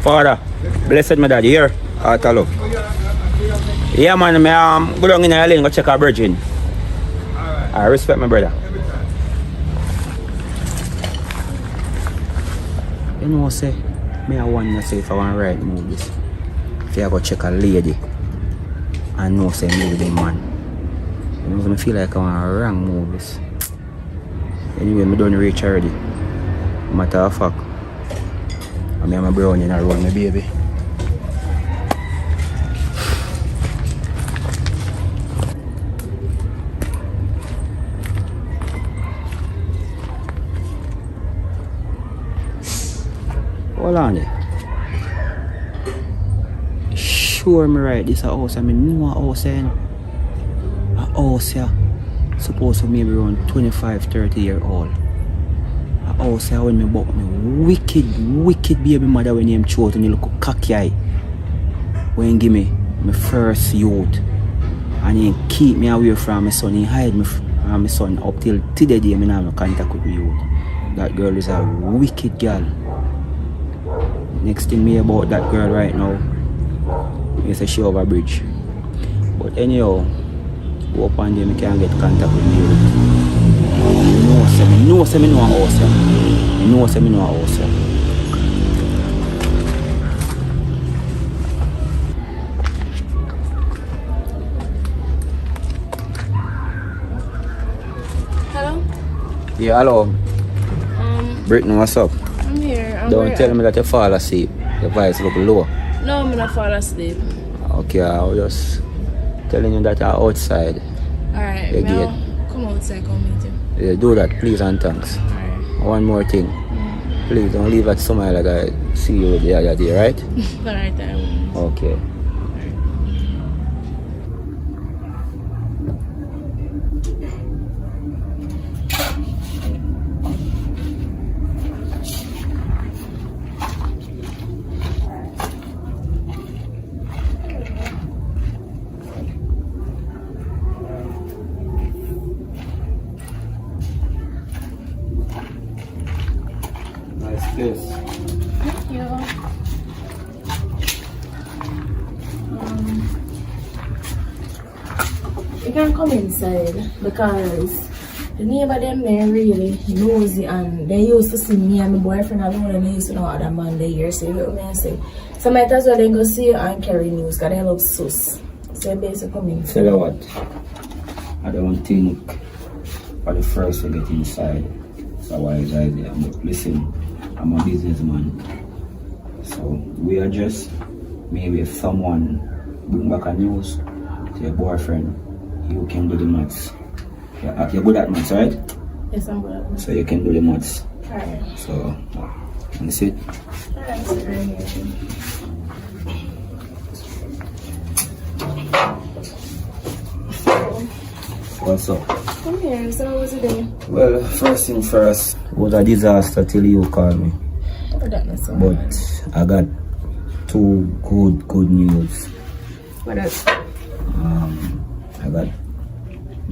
Speaker 4: Father, blessed my daddy here. Heart of love. Yeah, man, I go down in the lane go check our virgin. I respect my brother. You know, say, me I want to say if I want to write movies. If I go check a lady and know say me with the man. You know, I feel like I want to wrong movies. Anyway, I don't reach already. Matter of fact, I mean, I'm a brown in a road, my baby. Hold on there. Sure me right, this a house, I mean know a house here. A house here supposed to maybe around 25-30 years old. A house here when me bought me wicked baby mother when him throat and he look cocky eye. When he give me my first youth. And he keep me away from my son, he hide me from my son up till today day me have no contact with my youth. That girl is a wicked girl. Next thing me about that girl right now, me say she over a bridge. But anyhow, hope one day me can get contact with me. You know say me know a house here. You know say me know a house here.
Speaker 2: Hello?
Speaker 4: Yeah, hello. Brittany, what's up?
Speaker 2: I'm here.
Speaker 4: Don't tell me that you fall asleep. Your voice look low.
Speaker 2: No, I'm not fall asleep.
Speaker 4: Okay, I was just telling you that you're outside.
Speaker 2: Alright,
Speaker 4: The gate.
Speaker 2: come outside, come meet you.
Speaker 4: Yeah, do that, please and thanks.
Speaker 2: Alright.
Speaker 4: One more thing. Please don't leave at somewhere like I see you the other day, right?
Speaker 2: Alright, I won't.
Speaker 4: Okay. Nice place.
Speaker 2: Yeah. You can come inside because the neighbor them there really nosy and they used to see me and my boyfriend alone and they used to know other man they here, so you know what I say. So might as well then go see you and carry news because they look sus. So you basically come in.
Speaker 4: Tell you what, I don't think for the first to get inside it's a wise idea, but listen, I'm a businessman, so we are just, maybe if someone bring back a news to your boyfriend, you can do the maths. You're good at maths, right?
Speaker 2: Yes, I'm good.
Speaker 4: So you can do the maths.
Speaker 2: Alright.
Speaker 4: So, that's it.
Speaker 2: Alright, so right here.
Speaker 4: What's up?
Speaker 2: Come here, so how was the day?
Speaker 4: Well, first thing first, it was a disaster till you called me.
Speaker 2: Oh, that not so
Speaker 4: But
Speaker 2: bad.
Speaker 4: I got two good news.
Speaker 2: What else?
Speaker 4: I got,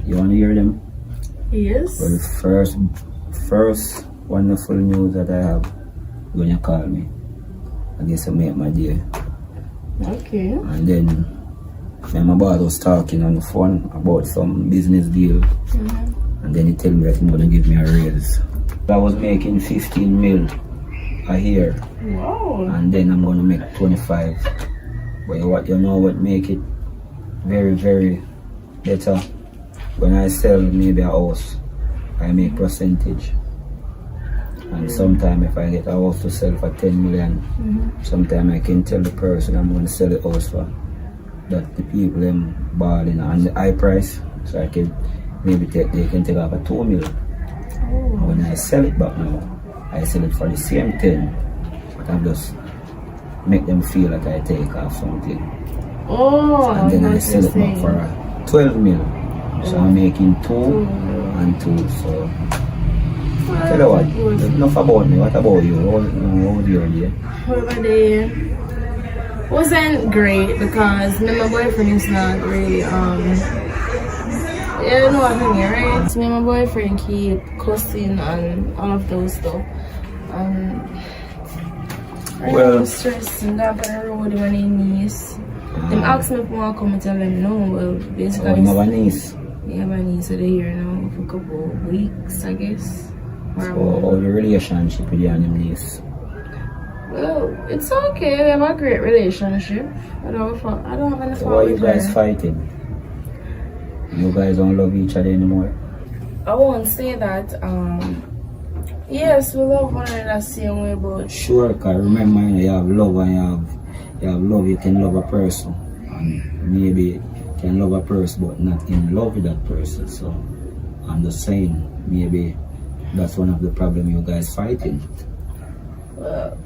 Speaker 4: you want to hear them?
Speaker 2: Yes.
Speaker 4: Well, the first wonderful news that I have when you call me, I guess I make my day.
Speaker 2: Okay.
Speaker 4: And then me and my boss was talking on the phone about some business deal. And then he tell me that he's gonna give me a raise. I was making 15 mil a year.
Speaker 2: Wow.
Speaker 4: And then I'm gonna make 25. But what you know what make it very, very better? When I sell maybe a house, I make percentage. And sometimes if I get a house to sell for 10 million, sometimes I can tell the person I'm gonna sell the house for that the people them balling on the high price, so I can maybe they can take off a 2 mil. When I sell it back now, I sell it for the same 10, but I just make them feel like I take off something.
Speaker 2: Oh,
Speaker 4: And then I sell it back for a 12 mil. So I'm making 2 and 2. So tell you what, enough about me. What about you? How was your day?
Speaker 2: My day wasn't great because me and my boyfriend is not really you know what I mean, right? So me and my boyfriend keep cussing and all of those stuff.
Speaker 1: Well-
Speaker 2: I'm stressing. Go up on the road with my niece. Them ask me if I want to come and tell them no. Well, basically,
Speaker 4: Oh, you have a niece.
Speaker 2: I have a niece. So they're here now for a couple of weeks, I guess. Or a
Speaker 4: So,
Speaker 2: month.
Speaker 4: how your relationship with you and your niece?
Speaker 2: Well, it's okay. We have a great relationship. I don't have any
Speaker 4: So,
Speaker 2: fault
Speaker 4: why you
Speaker 2: with
Speaker 4: guys
Speaker 2: her.
Speaker 4: fighting? You guys don't love each other anymore?
Speaker 2: I won't say that. Yes, we love one another the same way, but
Speaker 4: Sure, because remember, you have love and you have love, you can love a person. And maybe you can love a person, but not in love with that person. So, I'm just saying, maybe that's one of the problems you guys fighting.
Speaker 2: well,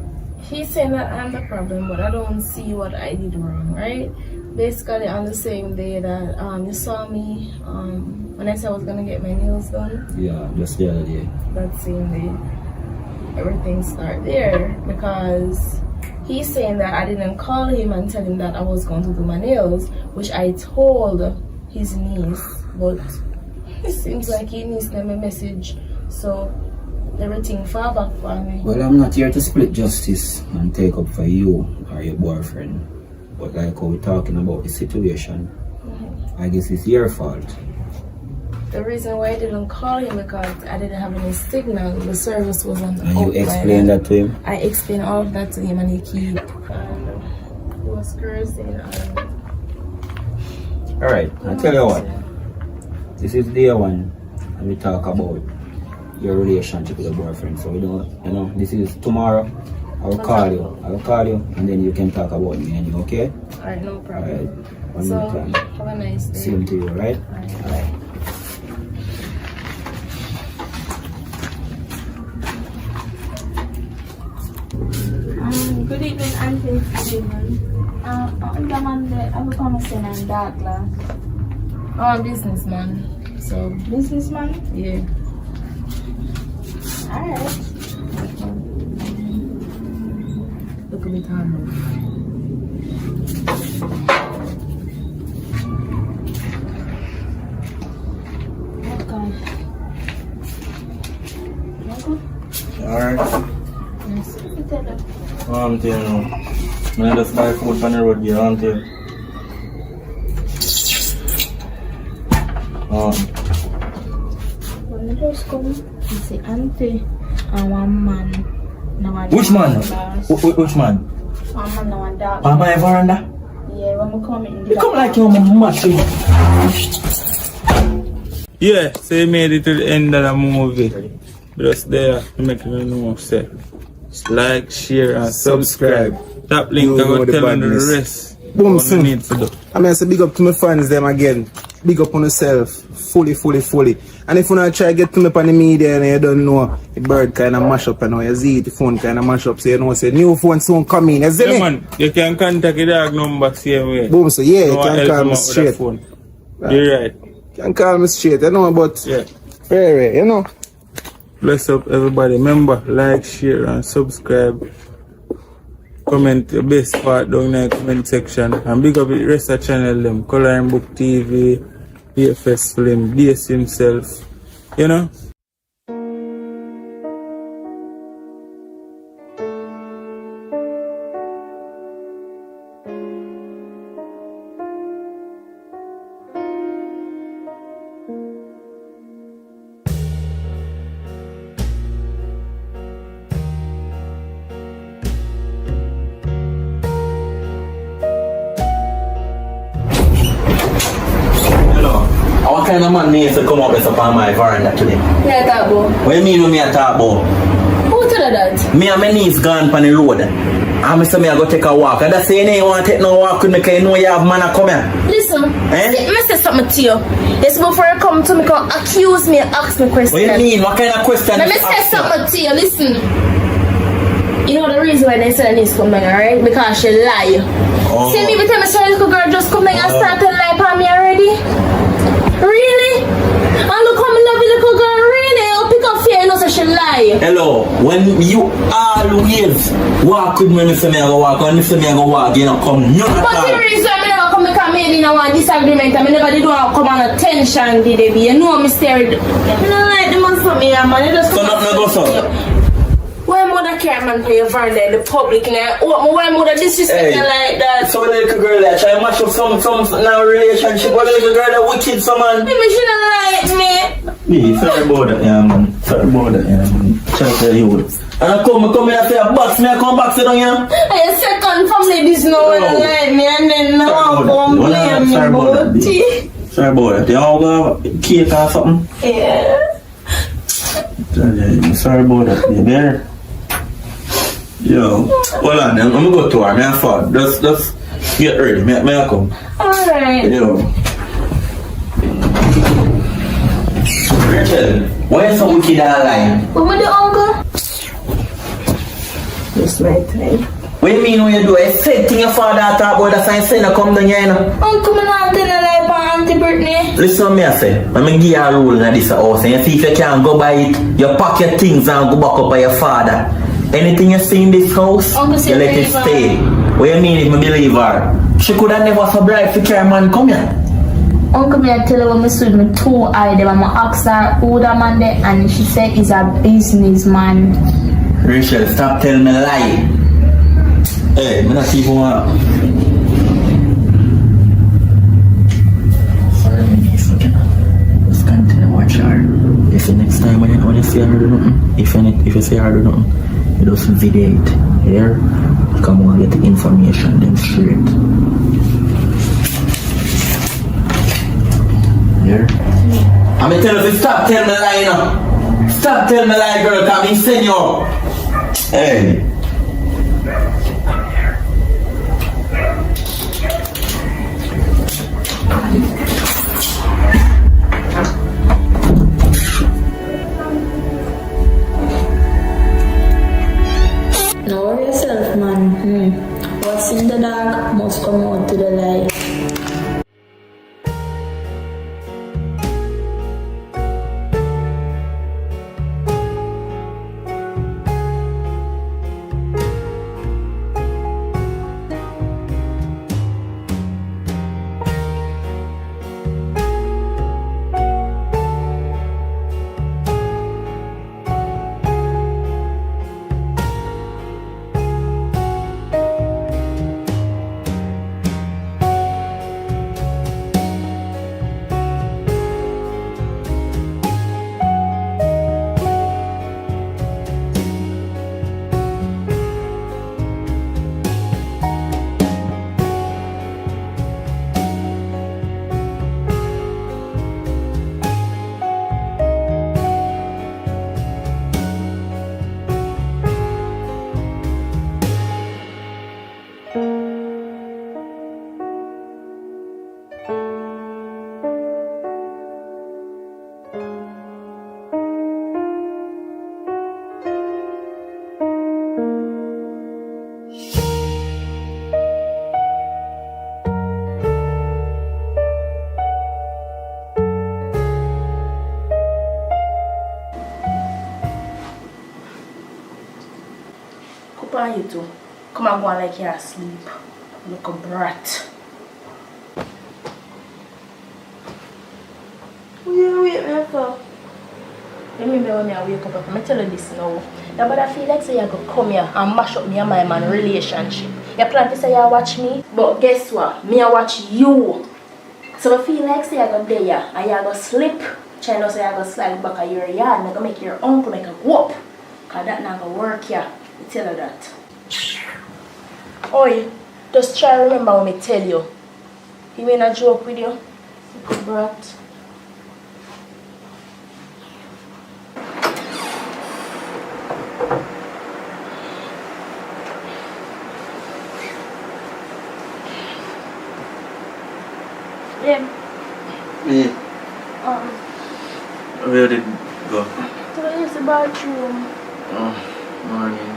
Speaker 2: he's saying that I'm the problem, but I don't see what I did wrong, right? Basically, on the same day that you saw me, when I said I was gonna get my nails done,
Speaker 4: Yeah, just the other day.
Speaker 2: that same day, everything started there because he's saying that I didn't call him and tell him that I was going to do my nails, which I told his niece, but it seems like he needs them a message, so everything far back for me.
Speaker 4: Well, I'm not here to split justice and take up for you or your boyfriend. But like how we're talking about the situation, I guess it's your fault.
Speaker 2: The reason why I didn't call him because I didn't have any signal. The service wasn't
Speaker 4: And you
Speaker 2: up by
Speaker 4: explained
Speaker 2: then.
Speaker 4: that to him?
Speaker 2: I explained all of that to him and he he was cursing and
Speaker 4: Alright, I'll tell you what. This is day one and we talk about your relationship with your boyfriend. So we don't, this is tomorrow. I will call you and then you can talk about me and you, okay?
Speaker 2: Alright, no problem.
Speaker 4: Alright, one
Speaker 2: So,
Speaker 4: more time.
Speaker 2: have a nice day.
Speaker 4: Same to you, right?
Speaker 2: Alright.
Speaker 7: Good evening, Auntie. Good evening. I'm the man that I'm coming to in dark glass.
Speaker 2: I'm a businessman. So,
Speaker 7: Businessman?
Speaker 2: yeah.
Speaker 7: Alright.
Speaker 2: Look at me, Tom.
Speaker 7: Oh God.
Speaker 1: Alright.
Speaker 7: Yes. You tell them.
Speaker 1: I'm telling you. I just buy food on the road here, I'm telling you.
Speaker 7: When you just come, you see Auntie and one man. Now
Speaker 1: Which man?
Speaker 7: glass.
Speaker 1: Which man?
Speaker 7: One man now and dark.
Speaker 1: On my veranda?
Speaker 7: Yeah, when we come in.
Speaker 1: You come like you're much.
Speaker 5: Yeah, so you made it to the end of the movie. Just there, make you know say. Like, share and subscribe. That link
Speaker 3: You
Speaker 5: I
Speaker 3: know
Speaker 5: will
Speaker 3: the
Speaker 5: tell you the
Speaker 3: badness.
Speaker 5: rest.
Speaker 3: Boom,
Speaker 5: What you
Speaker 3: son.
Speaker 5: need to do.
Speaker 3: I mean, I say big up to my fans them again. Big up on yourself. Fully. And if you not try to get to me on the media and you don't know, the bird kind of mash up and you see it, the phone kind of mash up. So you know, say new phone soon coming. You see
Speaker 5: Yeah,
Speaker 3: me?
Speaker 5: man, you can contact the dog number same way.
Speaker 3: Boom, so yeah, you
Speaker 5: No one
Speaker 3: can
Speaker 5: help
Speaker 3: call
Speaker 5: him
Speaker 3: me
Speaker 5: out with that
Speaker 3: straight.
Speaker 5: phone. You're right.
Speaker 3: You can call me straight, you know, but
Speaker 5: Yeah.
Speaker 3: very, you know.
Speaker 5: Bless up everybody. Remember, like, share and subscribe. Comment your best part down in the comment section. And big up the rest of the channel them. Coloring Book TV, PFS Film, DS himself. You know?
Speaker 1: Hello. What kind of man needs to come up with upon my veranda today?
Speaker 2: Yeah, that boy.
Speaker 1: What you mean when me a talk about?
Speaker 2: Who told you that?
Speaker 1: Me and my niece gone on the road. And me say me a go take a walk. And that's saying you want to take no walk with me because you know you have man a come here.
Speaker 2: Listen,
Speaker 1: Eh?
Speaker 2: see, me say something to you. It's before you come to me, come accuse me and ask me questions.
Speaker 1: What you mean? What kind of question?
Speaker 2: Let me
Speaker 1: you
Speaker 2: say
Speaker 1: ask me?
Speaker 2: something to you. Listen. You know the reason why they said I need to come back, alright? Because she lie.
Speaker 1: Oh.
Speaker 2: See me every time I saw a little girl just come back and start to lie upon me already? Really? And look how me love the little girl, really? I'll pick up fear, you know, so she lie.
Speaker 1: Hello, when you always walk with me, me say me a go walk, and me say me a go walk, you know, come none at
Speaker 2: But the
Speaker 1: all.
Speaker 2: reason I never come because me didn't want disagreement and I never did want to come on a tension, did they be? You know me stare. I don't like the man for me, man. You just
Speaker 1: So nothing go so?
Speaker 2: Why mother care man for your van there in the public and what my mother disrespect
Speaker 1: Hey.
Speaker 2: like that.
Speaker 1: So when the little girl that try to mash up some now relationship, what the little girl that wicked some man?
Speaker 2: Maybe she don't like me.
Speaker 1: Me, sorry about that, yeah man. Sorry about that, yeah man. Try to tell you. And I come here and say a box, me I come back sit down here.
Speaker 2: I second family this now when
Speaker 1: Oh.
Speaker 2: like me and then now come blame me
Speaker 1: Sorry about
Speaker 2: about
Speaker 1: that.
Speaker 2: it.
Speaker 1: Sorry about that. You all got cake or something?
Speaker 2: Yeah.
Speaker 1: Sorry about that, baby. Yo, hold on, I'm gonna go to her. I fall. Just get ready. May I come?
Speaker 2: Alright.
Speaker 1: Yo. Rachel, why is so wicked online?
Speaker 2: What with the uncle? This my time.
Speaker 1: What you mean when you do a same thing your father talk about the science center come down here, you know?
Speaker 2: Uncle, my auntie and I for Auntie Brittany.
Speaker 1: Listen to me, I say. Let me give you a rule in this house and you see if you can go by it, you pack your things and go back up by your father. Anything you see in this house,
Speaker 2: Uncle say
Speaker 1: you let it
Speaker 2: believe her.
Speaker 1: stay. What you mean if me believe her? She could have never survived to carry man come here.
Speaker 7: Uncle, me I tell her when I stood me two eye them, I'm ask her who the man there, and she said he's a businessman.
Speaker 1: Rachel, stop telling me lie. Hey, me not even want. Sorry, me niece, okay? Just continue watch her. If the next time when you see her do nothing, if you see her do nothing, you just video it. Here, come on, get the information then straight. Here. I'm gonna tell you to stop telling me lie, you know. Stop telling me lie, girl, come in, send you. Hey.
Speaker 7: Now worry yourself, man. What's in the dark must come out to the light.
Speaker 2: Why you two? Come and go on like you're asleep. Look a brat. Yeah, wait me for. Remember when I wake up, I'm tell you this now. Yeah, but I feel like say you're going to come here and mash up me and my man relationship. You plan to say you watch me, but guess what? Me I watch you. So I feel like say you're going to there and you're going to slip. Try not say you're going to slide back at your yard and you're going to make your uncle make a whoop. Because that's not going to work here. I tell you that. Oi, just try to remember what I tell you. He made a joke with you. Little brat. Yeah.
Speaker 1: Me,
Speaker 2: Um,
Speaker 1: where did you go?
Speaker 2: to the bathroom.
Speaker 1: Oh, morning.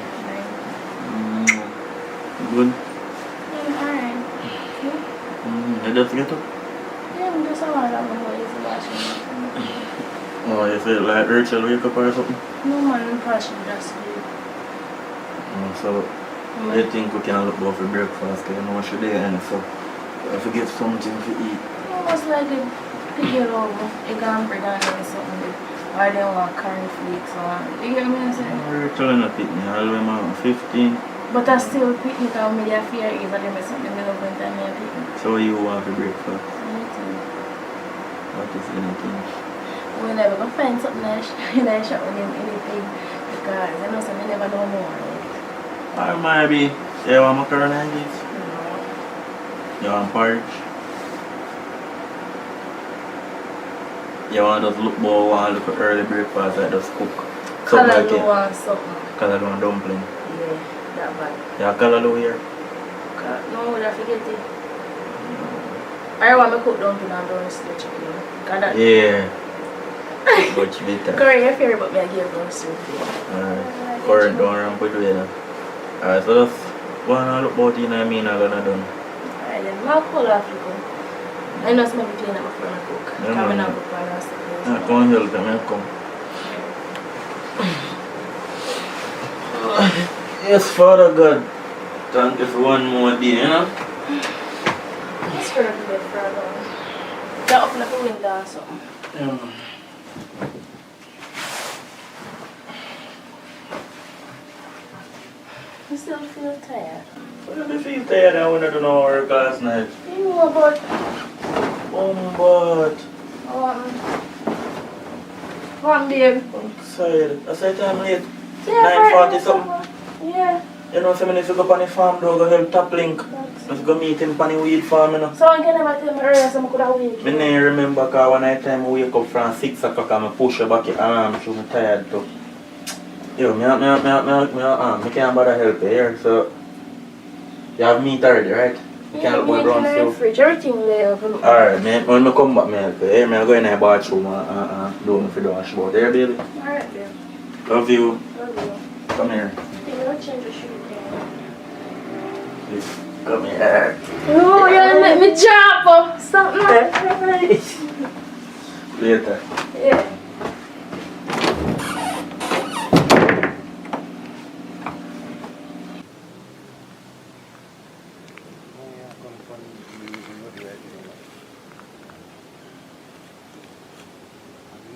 Speaker 1: Good.
Speaker 2: Alright.
Speaker 1: You just get up?
Speaker 2: Yeah, I'm just a while ago to use the bathroom.
Speaker 1: Oh, you feel like Rachel wake up or something?
Speaker 2: No man, I'm probably just sleep.
Speaker 1: So, I think we can look go for breakfast because you know what you're there and so if you get something to eat.
Speaker 2: Almost like a pig over. Egg and bread and something. Or they want cornflakes or you hear me say?
Speaker 1: I'm telling a picnic, all them are 15.
Speaker 2: But I still picnic and me their fear is that they make something me love when time me a picnic.
Speaker 1: So what you want for breakfast?
Speaker 2: Anything.
Speaker 1: What is anything?
Speaker 2: We never gonna find something in the shop with anything because you know so me never know more.
Speaker 1: Or maybe, you want macaroni and cheese?
Speaker 2: No.
Speaker 1: You want porridge? You want to just look more, want to look at early breakfast, like just cook. Something like
Speaker 2: Callaloo
Speaker 1: it.
Speaker 2: and something.
Speaker 1: Callaloo and dumpling.
Speaker 2: Yeah, that bad.
Speaker 1: You have callaloo here?
Speaker 2: No, I forget it. I want to cook dumpling and roast the chicken. That
Speaker 1: Yeah. Much better.
Speaker 2: curry your favorite, but me I give roast to you.
Speaker 1: Alright. Current don't run put away now. Alright, so just one look about you know what I mean I'm gonna done.
Speaker 2: Alright then, I'll call off you go. I know somebody clean up before I cook.
Speaker 1: Yeah,
Speaker 2: Come in
Speaker 1: man.
Speaker 2: and cook while I stay.
Speaker 1: Come and help me, come. Yes, Father God. Thank you for one more day, you know?
Speaker 2: Let's turn up the bed for a while. That open up a window or something.
Speaker 1: Yeah, man.
Speaker 2: You still feel tired?
Speaker 1: Well, I feel tired I went to do no work last night.
Speaker 2: You know about
Speaker 1: But
Speaker 2: one babe.
Speaker 1: I'm tired. I said time late.
Speaker 2: Yeah,
Speaker 1: 9:40 something.
Speaker 2: Yeah.
Speaker 1: You know, so I need to go up on the farm though, go help Top Link. Let's go meet him on the weed farm, you know.
Speaker 2: So I can never tell me earlier so I could have waited.
Speaker 1: I don't remember because one night time I wake up from 6 o'clock and I push her back your arm so I'm tired too. Yo, I can't bother help you here, so you have meat already, right? You can't help my brown
Speaker 2: the
Speaker 1: soup.
Speaker 2: fridge, everything there.
Speaker 1: Alright, when I come back, I help you. Here, I go in the bathroom and do my for wash about. Here, baby.
Speaker 2: Alright, babe.
Speaker 1: Love you.
Speaker 2: Love you.
Speaker 1: Come here.
Speaker 2: I think I'll change the shoe.
Speaker 1: Please, come here.
Speaker 2: Oh, you let me drop. Stop now.
Speaker 1: Later.
Speaker 2: Yeah.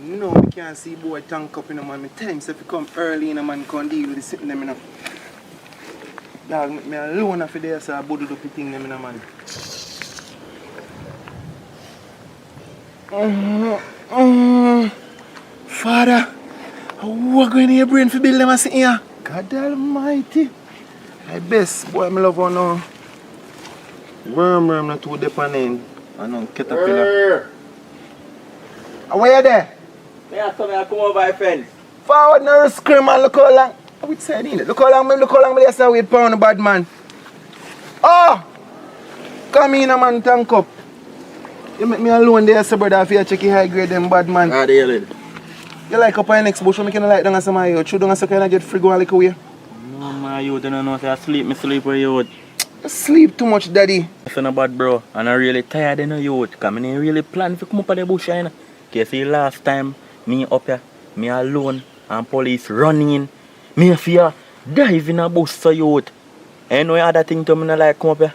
Speaker 3: No, we can't see boy tank up in the man. My time so if you come early in the man can deal with the sitting them in a dog, me alone after there so I boddle up the thing them in a man. Father, what going in your brain for build them a sitting here? God almighty. I best boy me love one now. Worm not too dependent. I know caterpillar. Where you there?
Speaker 1: I come over my friends.
Speaker 3: Forward no scream and look how long. Which side in it? Look how long me say wait for the bad man. Oh! Come in a man tank up. You make me alone there, so brother, if you check your high grade them bad man.
Speaker 1: Ah, they lid.
Speaker 3: You like up on the next bush, you can like down as some of you. True down so can I get free go and lick away.
Speaker 1: No man, you don't know say I sleep, me sleep where you would.
Speaker 3: You sleep too much, daddy.
Speaker 1: It's not bad bro, and I'm really tired you know you would. Cause I didn't really plan to come up on the bush you know. Cause see last time, me up here, me alone, and police running. Me fear dive in a bush so you would. And no other thing to me not like come up here.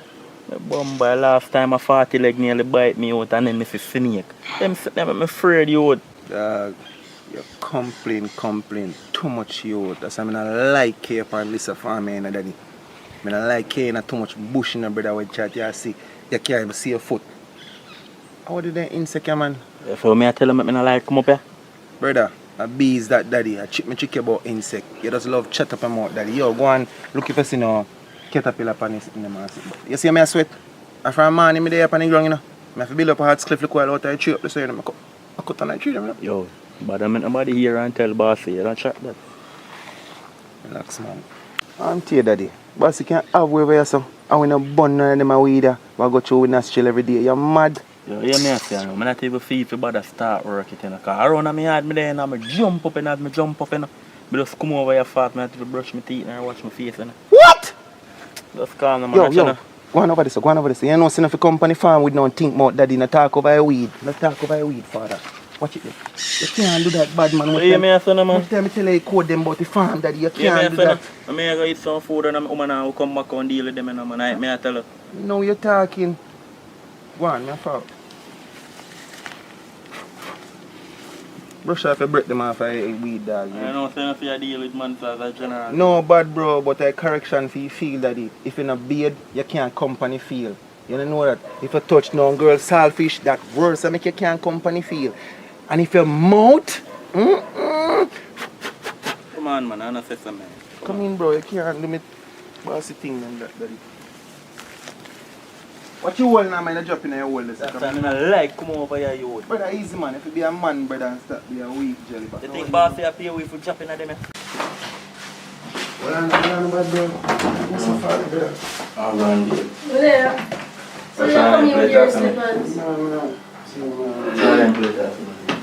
Speaker 1: My bum boy last time a 40 leg nearly bite me out and then me see snake. Them I'm afraid you would.
Speaker 3: Dog, you complain too much you. That's why I don't like here upon this farm you know, daddy. I don't like here in too much bush in the brother with chat you see. You can't even see your foot. How did that insect man?
Speaker 1: So me I tell him I don't like come up here.
Speaker 3: Brother, a bee is that daddy. I check about insect. You just love chat up and out daddy. Yo, go and look if you see no caterpillar pan in the mass. You see me I sweat? After a man, me there up on the ground, you know. I have to build up a hard cliff look while out I tree up the side. I cut on the tree, you know.
Speaker 1: Yo, but I mean nobody here and tell bossy, you don't chat that.
Speaker 3: Relax, man. I'm tell you, daddy. Bossy can't have wherever you so. I want to burn none of them a weed. I go through with Nastrill every day. You're mad.
Speaker 1: Yo, hear me say, I'm not even feel if you bother start work it, you know. Because around me yard, me there, and I jump up, and I jump up, you know. I just come over your fat, I have to brush my teeth and wash my face, you know.
Speaker 3: What?
Speaker 1: Just calm them, man.
Speaker 3: Yo. Go on over this, You know, see if you come on the farm with no think about daddy, not talk over your weed. Not talk over your weed, father. Watch it there. You can't do that, bad man.
Speaker 1: You hear me say, man?
Speaker 3: Tell me tell you code them about the farm, daddy. You
Speaker 1: Yeah,
Speaker 3: can't do that.
Speaker 1: I may go eat some food and I'm will come back and deal with them, you know, man. I tell you.
Speaker 3: No, you're talking. Go on, me fault. Brush off your breath them off a weed dog.
Speaker 1: I know, so if you deal with man as a general.
Speaker 3: No bad bro, but a correction for you feel that if you're not beard, you can't company feel. You don't know that? If you touch no girl selfish, that worse and make you can't company feel. And if your mouth,
Speaker 1: Come on, man, I know say something.
Speaker 3: come in bro, you can't do me bossy thing and that. What you hold now, man, you drop in your hole.
Speaker 1: That's why I don't like come over here, you.
Speaker 3: Brother, easy man, if you be a man, brother, and stop be a weak jelly. But
Speaker 1: You think boss you pay away for dropping at them?
Speaker 3: well, I'm not bad bro. What's so far, brother?
Speaker 1: I'm around here.
Speaker 2: There. So you're coming with your slippers.
Speaker 3: No.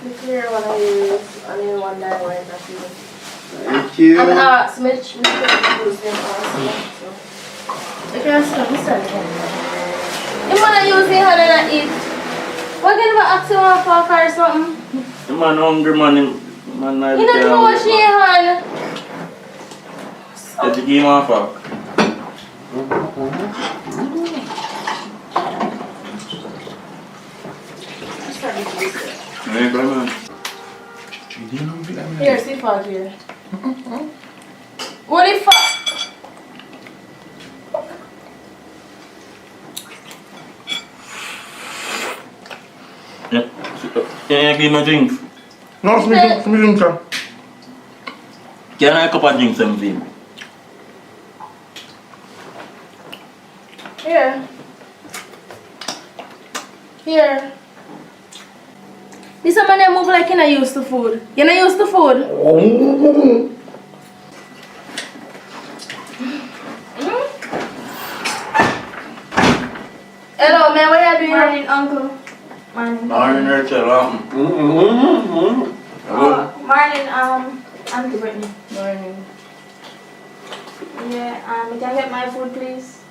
Speaker 2: The clear one I use, and then one that I wear that you.
Speaker 3: Thank you.
Speaker 2: And Smith, we could use them also. So. You can stop this one. You wanna use the hand and eat. What kind of action want for or something?
Speaker 1: The man hungry, man. Man,
Speaker 2: You don't know what she hand.
Speaker 1: Did you give him a fuck? Hey, come on.
Speaker 2: Here, see fuck here. What the fuck?
Speaker 1: Yeah. Can you give me a drink?
Speaker 3: No, some drink, sir.
Speaker 1: Can I have a cup of drink, something?
Speaker 2: Here. Here. This man they move like you're not used to food. You're not used to food. Hello, man. What are you doing?
Speaker 7: Morning, uncle. Morning.
Speaker 1: Morning, Rachel.
Speaker 7: Morning, Auntie Brittany.
Speaker 2: Morning.
Speaker 7: Yeah, can I get my food, please?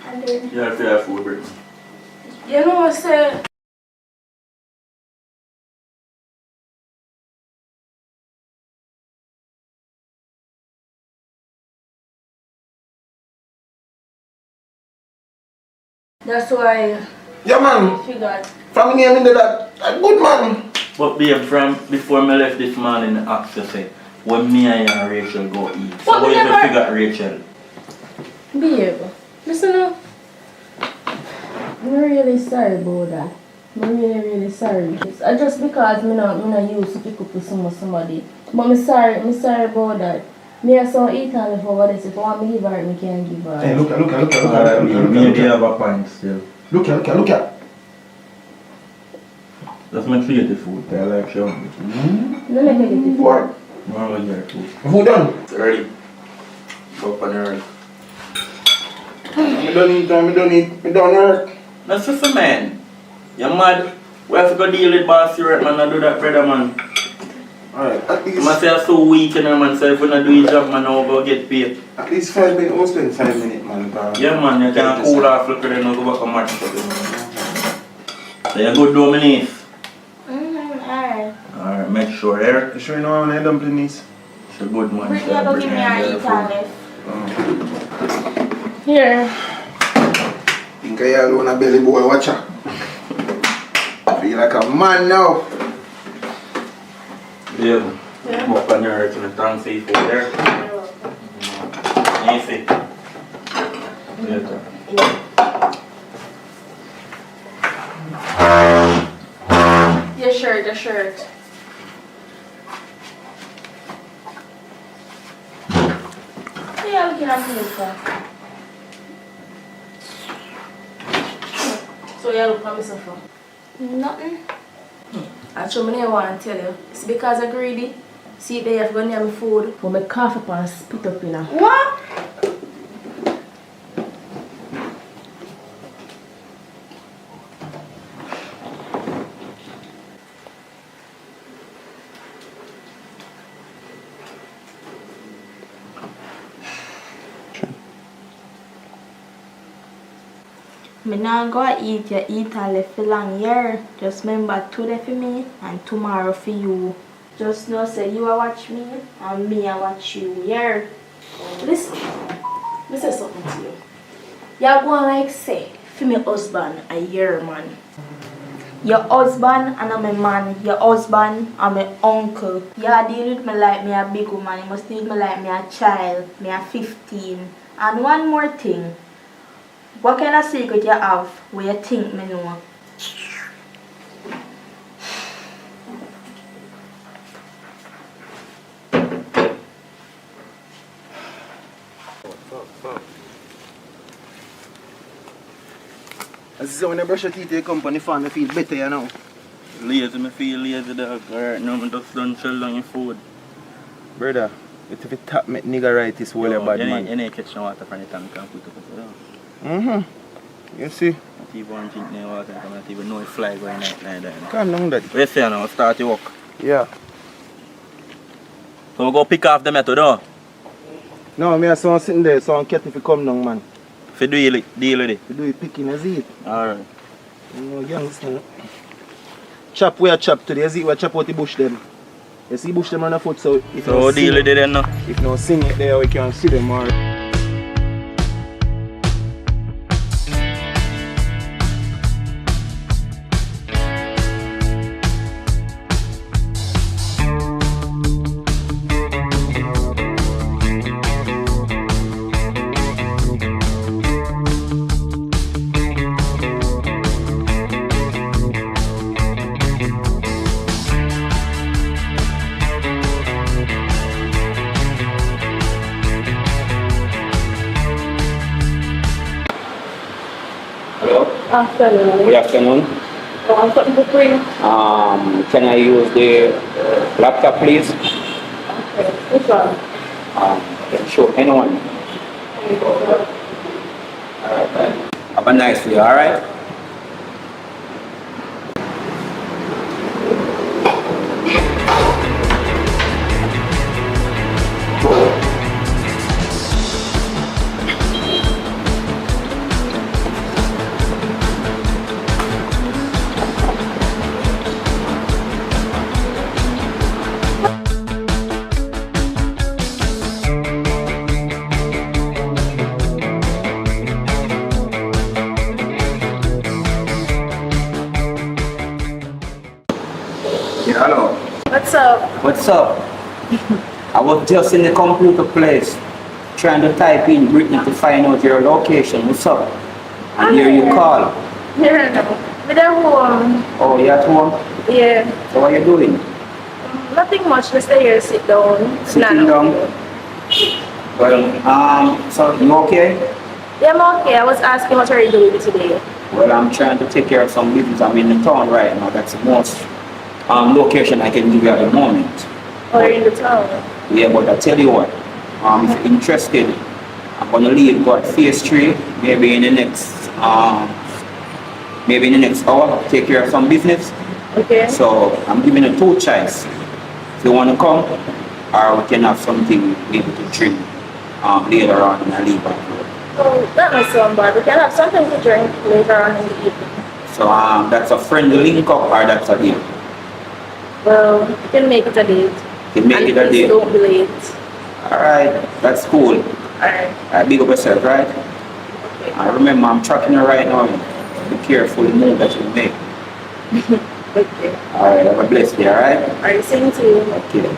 Speaker 7: Auntie Brittany.
Speaker 1: Yeah, fair food, Brittany.
Speaker 2: You know what, sir? That's why
Speaker 3: Yeah, man.
Speaker 2: she got.
Speaker 3: From name into that, a good man.
Speaker 1: But babe, from before me left this morning, the actor say, when me and Rachel go eat. So
Speaker 2: But
Speaker 1: what
Speaker 2: we
Speaker 1: you
Speaker 2: never-
Speaker 1: figure Rachel?
Speaker 2: Babe, listen up. I'm really sorry about that. I'm really sorry. It's just because I'm not used to pick up with somebody. But I'm sorry about that. Me I saw eat all of over this. If I want me give her, I can give her.
Speaker 3: Hey, look at.
Speaker 1: Me have a pint still.
Speaker 3: Look at.
Speaker 1: That's my creative food. I like show.
Speaker 2: No, let me get it.
Speaker 3: What?
Speaker 1: No, I like food.
Speaker 3: Who done?
Speaker 1: Ready. Go up on earth.
Speaker 3: Me don't work.
Speaker 1: That's just a man. You're mad. We have to go deal with boss here, man, and do that, brother, man.
Speaker 3: Alright, at
Speaker 1: You
Speaker 3: least
Speaker 1: must say I'm so weak, you know, man, so if we not do your job, man, I'll go get paid.
Speaker 3: 5 minutes. We'll spend 5 minutes, man.
Speaker 1: Yeah, man, you can't cool off, look at it, and go back and match for it. So you're good, Dominique?
Speaker 7: Alright.
Speaker 1: Alright, make sure there.
Speaker 3: You sure you know how many dumplings?
Speaker 1: It's a good man.
Speaker 7: Brittany, you don't give me a eat and left.
Speaker 2: Here.
Speaker 3: Think I alone a belly boy watcher. Feel like a man now.
Speaker 1: Yeah. Go up on your earth and the tongue safe over there. Easy. Later.
Speaker 2: Your shirt.
Speaker 7: Yeah, looking at me, sir.
Speaker 2: So you look at me so far.
Speaker 7: Nothing.
Speaker 2: Actually, I want to tell you. It's because I'm greedy. See, they have gone near my food. But my cough up and spit up in her.
Speaker 7: What? Me not go eat, you eat and left for long year. Just remember today for me and tomorrow for you. Just know say you a watch me and me a watch you here.
Speaker 2: Listen, let me say something to you. You're going like say, for my husband a year, man.
Speaker 7: Your husband and I'm a man. Your husband and my uncle. You deal with me like me a big woman. You must deal with me like me a child. Me a 15. And one more thing. What kind of secret you have where you think me know?
Speaker 3: As you say, when you brush your teeth, you come from the farm, you feel better, you know.
Speaker 1: Lazy, me feel lazy, dog. Alright, now me just done shell on your food.
Speaker 3: Brother, if you tap me nigga right, this whole bad man.
Speaker 1: You need to catch no water from the tank and put it up.
Speaker 3: You see?
Speaker 1: Not even want to drink no water, I don't even know if fly going like that.
Speaker 3: Calm down, daddy.
Speaker 1: Where you say now? Start your work.
Speaker 3: Yeah.
Speaker 1: So we go pick off the metal, though.
Speaker 3: No, me a son sitting there, so I'm catch if you come down, man.
Speaker 1: If you deal with it.
Speaker 3: You do it picking, you see it?
Speaker 1: Alright.
Speaker 3: You know, youngster. Chop where I chop today, you see where I chop out the bush them. You see bush them on the foot, so if
Speaker 1: So
Speaker 3: you
Speaker 1: deal with it then now.
Speaker 3: If no sing it there, we can see them more.
Speaker 4: Hello?
Speaker 8: Afternoon.
Speaker 4: Good afternoon.
Speaker 8: I want something to bring.
Speaker 4: Can I use the laptop, please?
Speaker 8: Okay. Which one?
Speaker 4: Sure, anyone. Alright, have a nice day, alright? Yeah, hello.
Speaker 8: What's up?
Speaker 4: What's up? I was just in the computer place trying to type in Brittany to find out your location. What's up? And here you call.
Speaker 8: Yeah, no. With a home.
Speaker 4: Oh, you at home?
Speaker 8: Yeah.
Speaker 4: So what are you doing?
Speaker 8: Nothing much. Just stay here, sit down.
Speaker 4: Sitting down? Well, so you okay?
Speaker 8: Yeah, I'm okay. I was asking what are you doing today?
Speaker 4: Well, I'm trying to take care of some business. I'm in the town right now. That's the most location I can give you at the moment.
Speaker 8: Or in the town?
Speaker 4: Yeah, but I tell you what, if you're interested, I'm gonna leave God phase 3, maybe in the next hour, take care of some business.
Speaker 8: Okay.
Speaker 4: So I'm giving you 2 choices. If you wanna come, or we can have something maybe to drink later on and I leave after.
Speaker 8: Oh, that doesn't sound bad. We can have something to drink later on in the evening.
Speaker 4: So that's a friendly link up or that's a deal?
Speaker 8: Well, you can make it a date.
Speaker 4: You can make
Speaker 8: and
Speaker 4: it a
Speaker 8: please
Speaker 4: deal.
Speaker 8: don't be late.
Speaker 4: Alright, that's cool.
Speaker 8: Alright.
Speaker 4: Big up yourself, right?
Speaker 8: Okay.
Speaker 4: I remember I'm tracking you right now. Be careful the move that you make.
Speaker 8: Okay.
Speaker 4: Alright, have a blessed day, alright?
Speaker 8: Are you saying to you?
Speaker 4: Okay.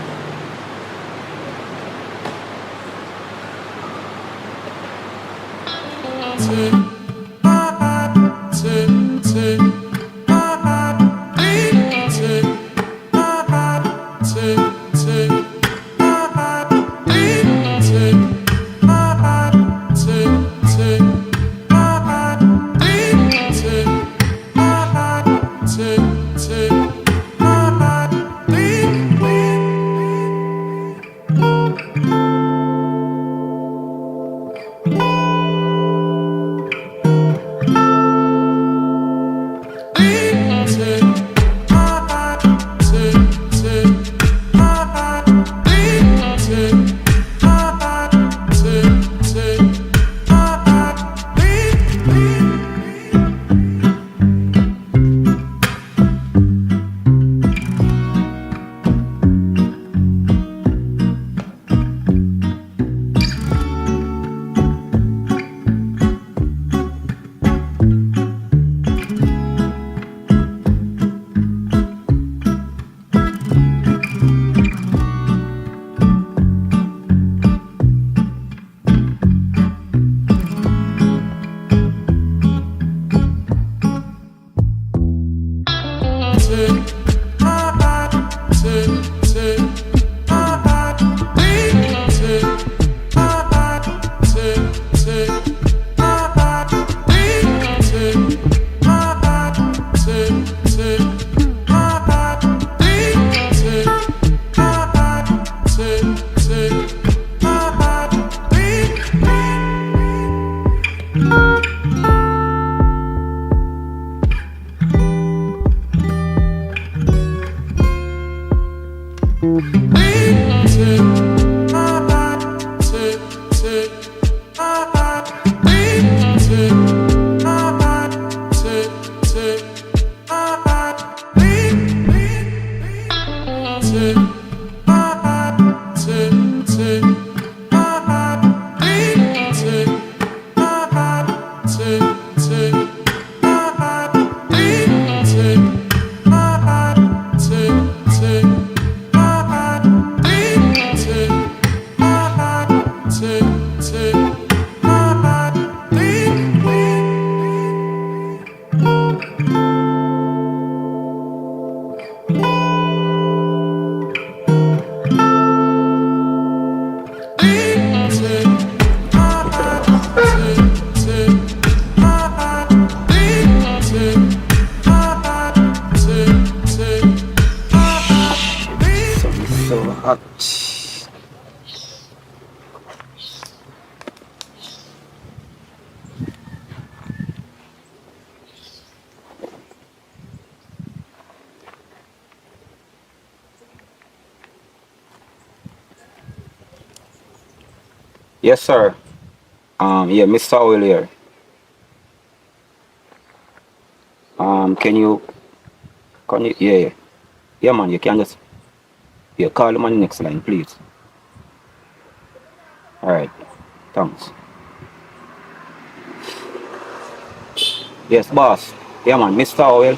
Speaker 4: Yes, sir. Yeah, Mr. Oil here. Can you, yeah. Yeah, man, you can just, yeah, call him on the next line, please. Alright, thanks. Yes, boss. Yeah, man, Mr. Oil.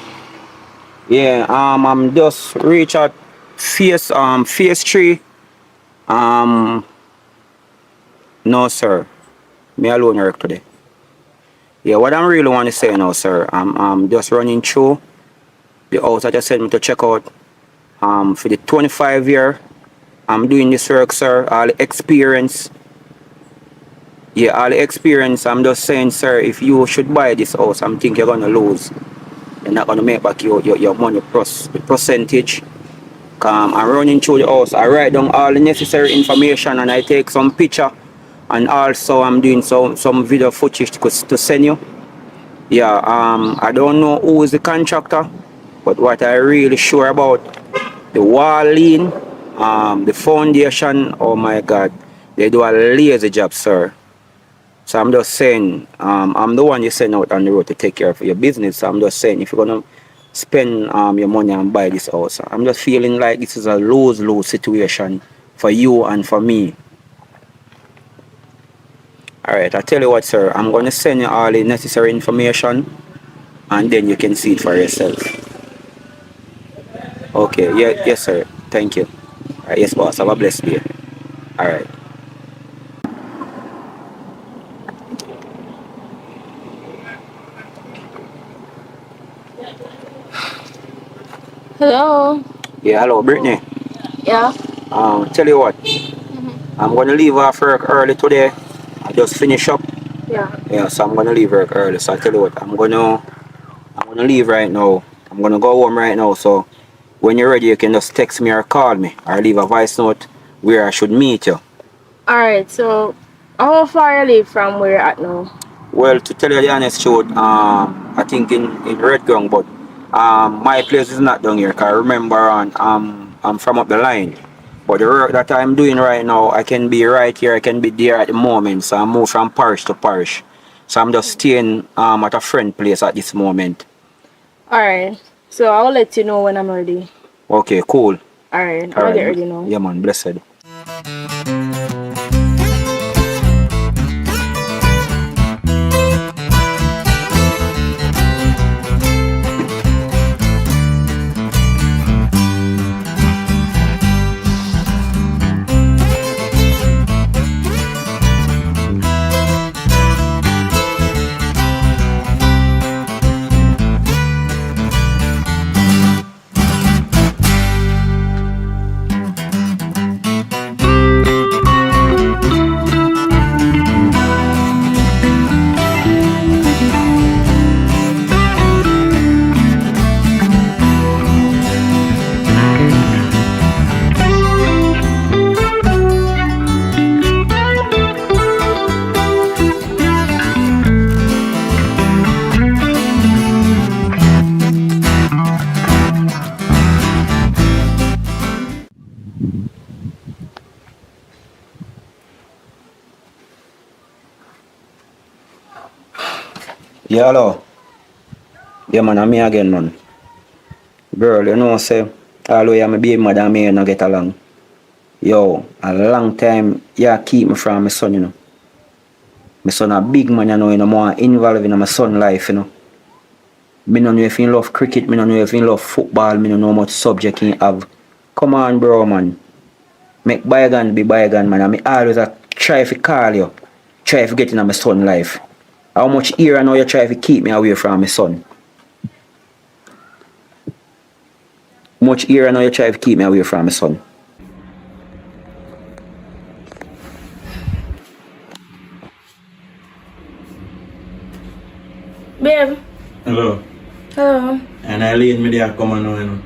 Speaker 4: Yeah, I'm just reach out phase 3. No, sir. Me alone work today. Yeah, what I really want to say now, sir, I'm just running through the house that you sent me to check out. For the 25 year, I'm doing this work, sir. All the experience. Yeah, all the experience. I'm just saying, sir, if you should buy this house, I'm thinking you're gonna lose. You're not gonna make back your money the percentage. I'm running through the house. I write down all the necessary information and I take some picture. And also I'm doing some video footage to send you. Yeah, I don't know who is the contractor, but what I really sure about, the wall lean, the foundation, oh my God, they do a lazy job, sir. So I'm just saying, I'm the one you send out on the road to take care of your business. So I'm just saying, if you're gonna spend your money and buy this house, I'm just feeling like this is a lose-lose situation for you and for me. Alright, I tell you what, sir, I'm gonna send you all the necessary information and then you can see it for yourself. Okay, yeah, yes, sir. Thank you. Alright, yes, boss. Have a blessed day. Alright.
Speaker 8: Hello.
Speaker 4: Yeah, hello, Brittany.
Speaker 8: Yeah.
Speaker 4: Tell you what, I'm gonna leave off work early today. I just finish up.
Speaker 8: Yeah.
Speaker 4: Yeah, so I'm gonna leave work early. So I tell you what, I'm gonna leave right now. I'm gonna go home right now. So when you're ready, you can just text me or call me or leave a voice note where I should meet you.
Speaker 8: Alright, so how far you live from where you're at now?
Speaker 4: Well, to tell you the honest truth, I think in Red Ground, but my place is not down here. Cause remember, I'm from up the line. But the work that I'm doing right now, I can be right here, I can be there at the moment. So I move from parish to parish. So I'm just staying at a friend place at this moment.
Speaker 8: Alright, so I'll let you know when I'm ready.
Speaker 4: Okay, cool.
Speaker 8: Alright, I'll get ready now.
Speaker 4: Yeah, man, blessed. Yeah, hello. Yeah, man, I'm me again, man. Girl, you know, say, although I'm a baby mother and me not get along. Yo, a long time, yeah, keep me from my son, you know. My son a big man, you know, more involved in my son life, you know. Me don't know if he love cricket, me don't know if he love football, me don't know how much subject he have. Come on, bro, man. Make bygone be bygone, man. And me always try to call you. Try to get in my son life. How much ear I know you try to keep me away from my son? Much ear I know you try to keep me away from my son.
Speaker 8: Babe.
Speaker 1: Hello.
Speaker 8: Hello.
Speaker 1: And Eileen, me there come on now, you know.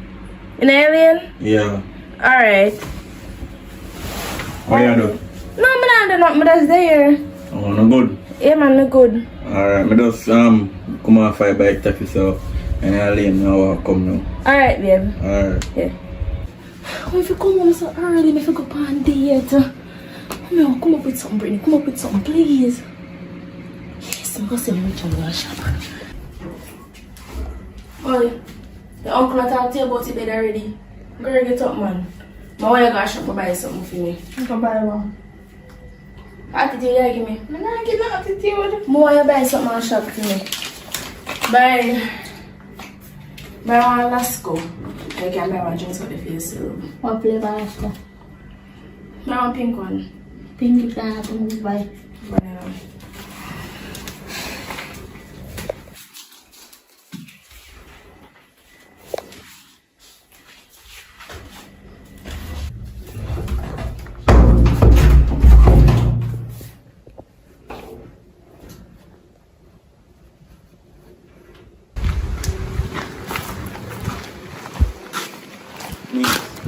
Speaker 8: An alien?
Speaker 1: Yeah.
Speaker 8: Alright.
Speaker 1: What you do?
Speaker 8: No, I'm not doing nothing, but that's there.
Speaker 1: Oh, no good.
Speaker 8: Yeah, man, no good.
Speaker 1: Alright, me just come on 5 bike taxi so and Eileen now will come now.
Speaker 8: Alright, babe.
Speaker 1: Alright.
Speaker 8: Yeah. Oh, if you come home so early, if you go on date.
Speaker 2: No, come up with something, Brittany. Come up with something, please. Yes, I'm gonna send Richard to the shop. Oi, the uncle I talked to you about the bed already. Girl, get up, man. I want you to go shop to buy something for me.
Speaker 8: You can buy one.
Speaker 2: Attitude you give me.
Speaker 8: I'm not getting an attitude.
Speaker 2: I want you to buy something and shop for me. Buy one Lasco. I can buy one drinks for the face.
Speaker 8: What flavor Lasco?
Speaker 2: Buy one pink one.
Speaker 8: Pink if I have to move by.
Speaker 2: Banana.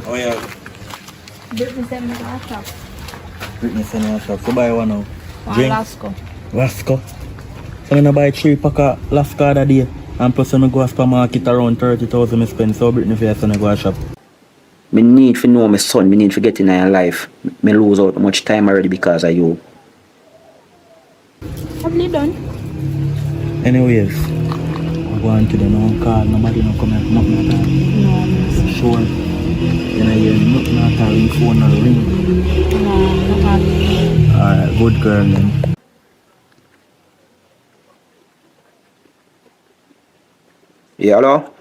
Speaker 1: Oh yeah,
Speaker 8: Brittany sent me to the shop.
Speaker 1: Brittany send me a shop. So buy one now.
Speaker 8: One
Speaker 1: Drink.
Speaker 8: Lasco.
Speaker 1: Lasco. So I'm gonna buy 3 pack of Lasco that day. And plus when I go to supermarket around 30,000 I spend. So Brittany for son I go to shop.
Speaker 4: Me need to know my son, me need to get in your life. Me lose out much time already because of you.
Speaker 8: Have you done?
Speaker 1: Anyways, I'm going to the no call, nobody no come here, nothing at all.
Speaker 8: No, miss.
Speaker 1: Sure. Then I hear nothing at all, your phone no ring.
Speaker 8: No, not.
Speaker 1: Alright, good girl then.
Speaker 4: Yeah, hello?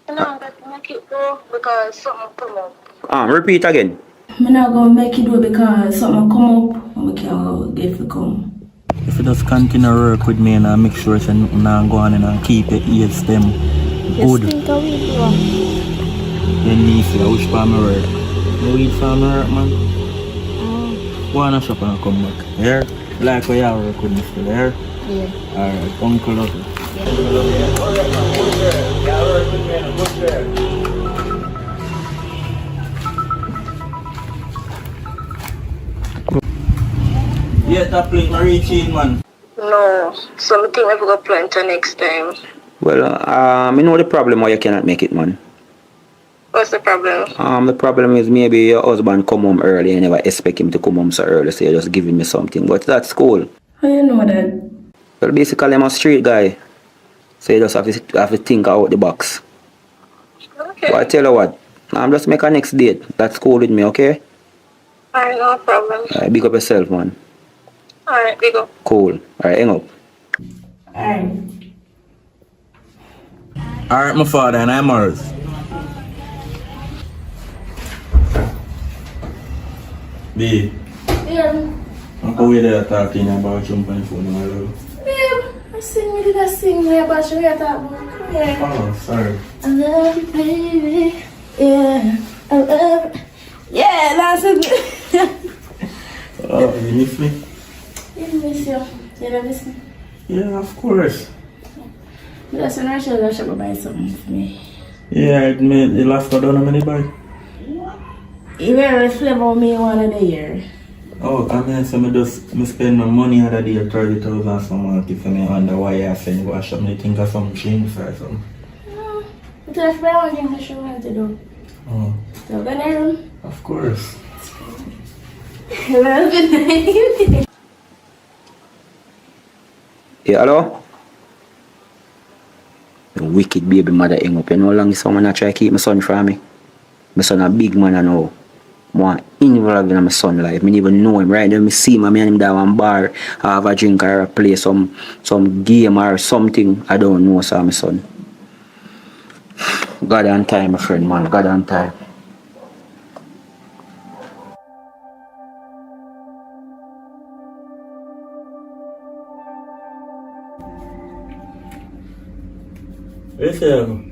Speaker 9: No, but make it go because something come up.
Speaker 4: Repeat again.
Speaker 2: I'm not gonna make it do it because something come up and we can't get it come.
Speaker 1: If you just continue to work with me and I make sure that nothing not go on and keep your ears them good.
Speaker 8: Just think of it,
Speaker 1: Then me say, which part me work? The weed farm me work, man. Go on a shop and come back. Here? Like how you work with me still, here?
Speaker 8: Yeah.
Speaker 1: Alright, uncle love you. Yeah, that plate my reaching, man.
Speaker 9: No, something I forgot plan to next time.
Speaker 4: Well, I know the problem why you cannot make it, man.
Speaker 9: What's the problem?
Speaker 4: The problem is maybe your husband come home early and you never expect him to come home so early, so you're just giving me something. But that's cool.
Speaker 2: How you know that?
Speaker 4: Well, basically, I'm a street guy. So you just have to think out the box.
Speaker 9: Okay.
Speaker 4: But I tell you what, I'm just make a next date. That's cool with me, okay?
Speaker 9: Alright, no problem.
Speaker 4: Alright, big up yourself, man.
Speaker 9: Alright, we go.
Speaker 4: Cool. Alright, hang up.
Speaker 2: Alright.
Speaker 1: Alright, my father and I'm ours. B,
Speaker 2: Yeah.
Speaker 1: I'm going there talking about jumping on the phone, my love.
Speaker 2: Babe, I sing me did I sing me about you talk about. Come here.
Speaker 1: Oh, sorry.
Speaker 2: I love you, baby. Yeah. I love you. Yeah, that's it.
Speaker 1: Oh, you miss me?
Speaker 2: You miss you. You don't miss me.
Speaker 1: Yeah, of course.
Speaker 2: But that's when I should go shop and buy something for me.
Speaker 1: Yeah, I made the last go down how many buy?
Speaker 2: You wear the flavor of me one of the year.
Speaker 1: Oh, I mean, so me spend my money other day 30,000 for market for me under why I send go shop. Me think of some drinks or something.
Speaker 2: No. But if I want to show what to do.
Speaker 1: Oh,
Speaker 2: So go in the room.
Speaker 1: of course.
Speaker 2: Well, good night.
Speaker 4: Yeah, hello? The wicked baby mother hang up. You know how long someone I try to keep my son from me? My son a big man I know. More involved in my son life. I even know him right now. I see him and him down one bar, have a drink or play some game or something. I don't know, so my son. God on time, my friend, man. God on time.
Speaker 1: Listen,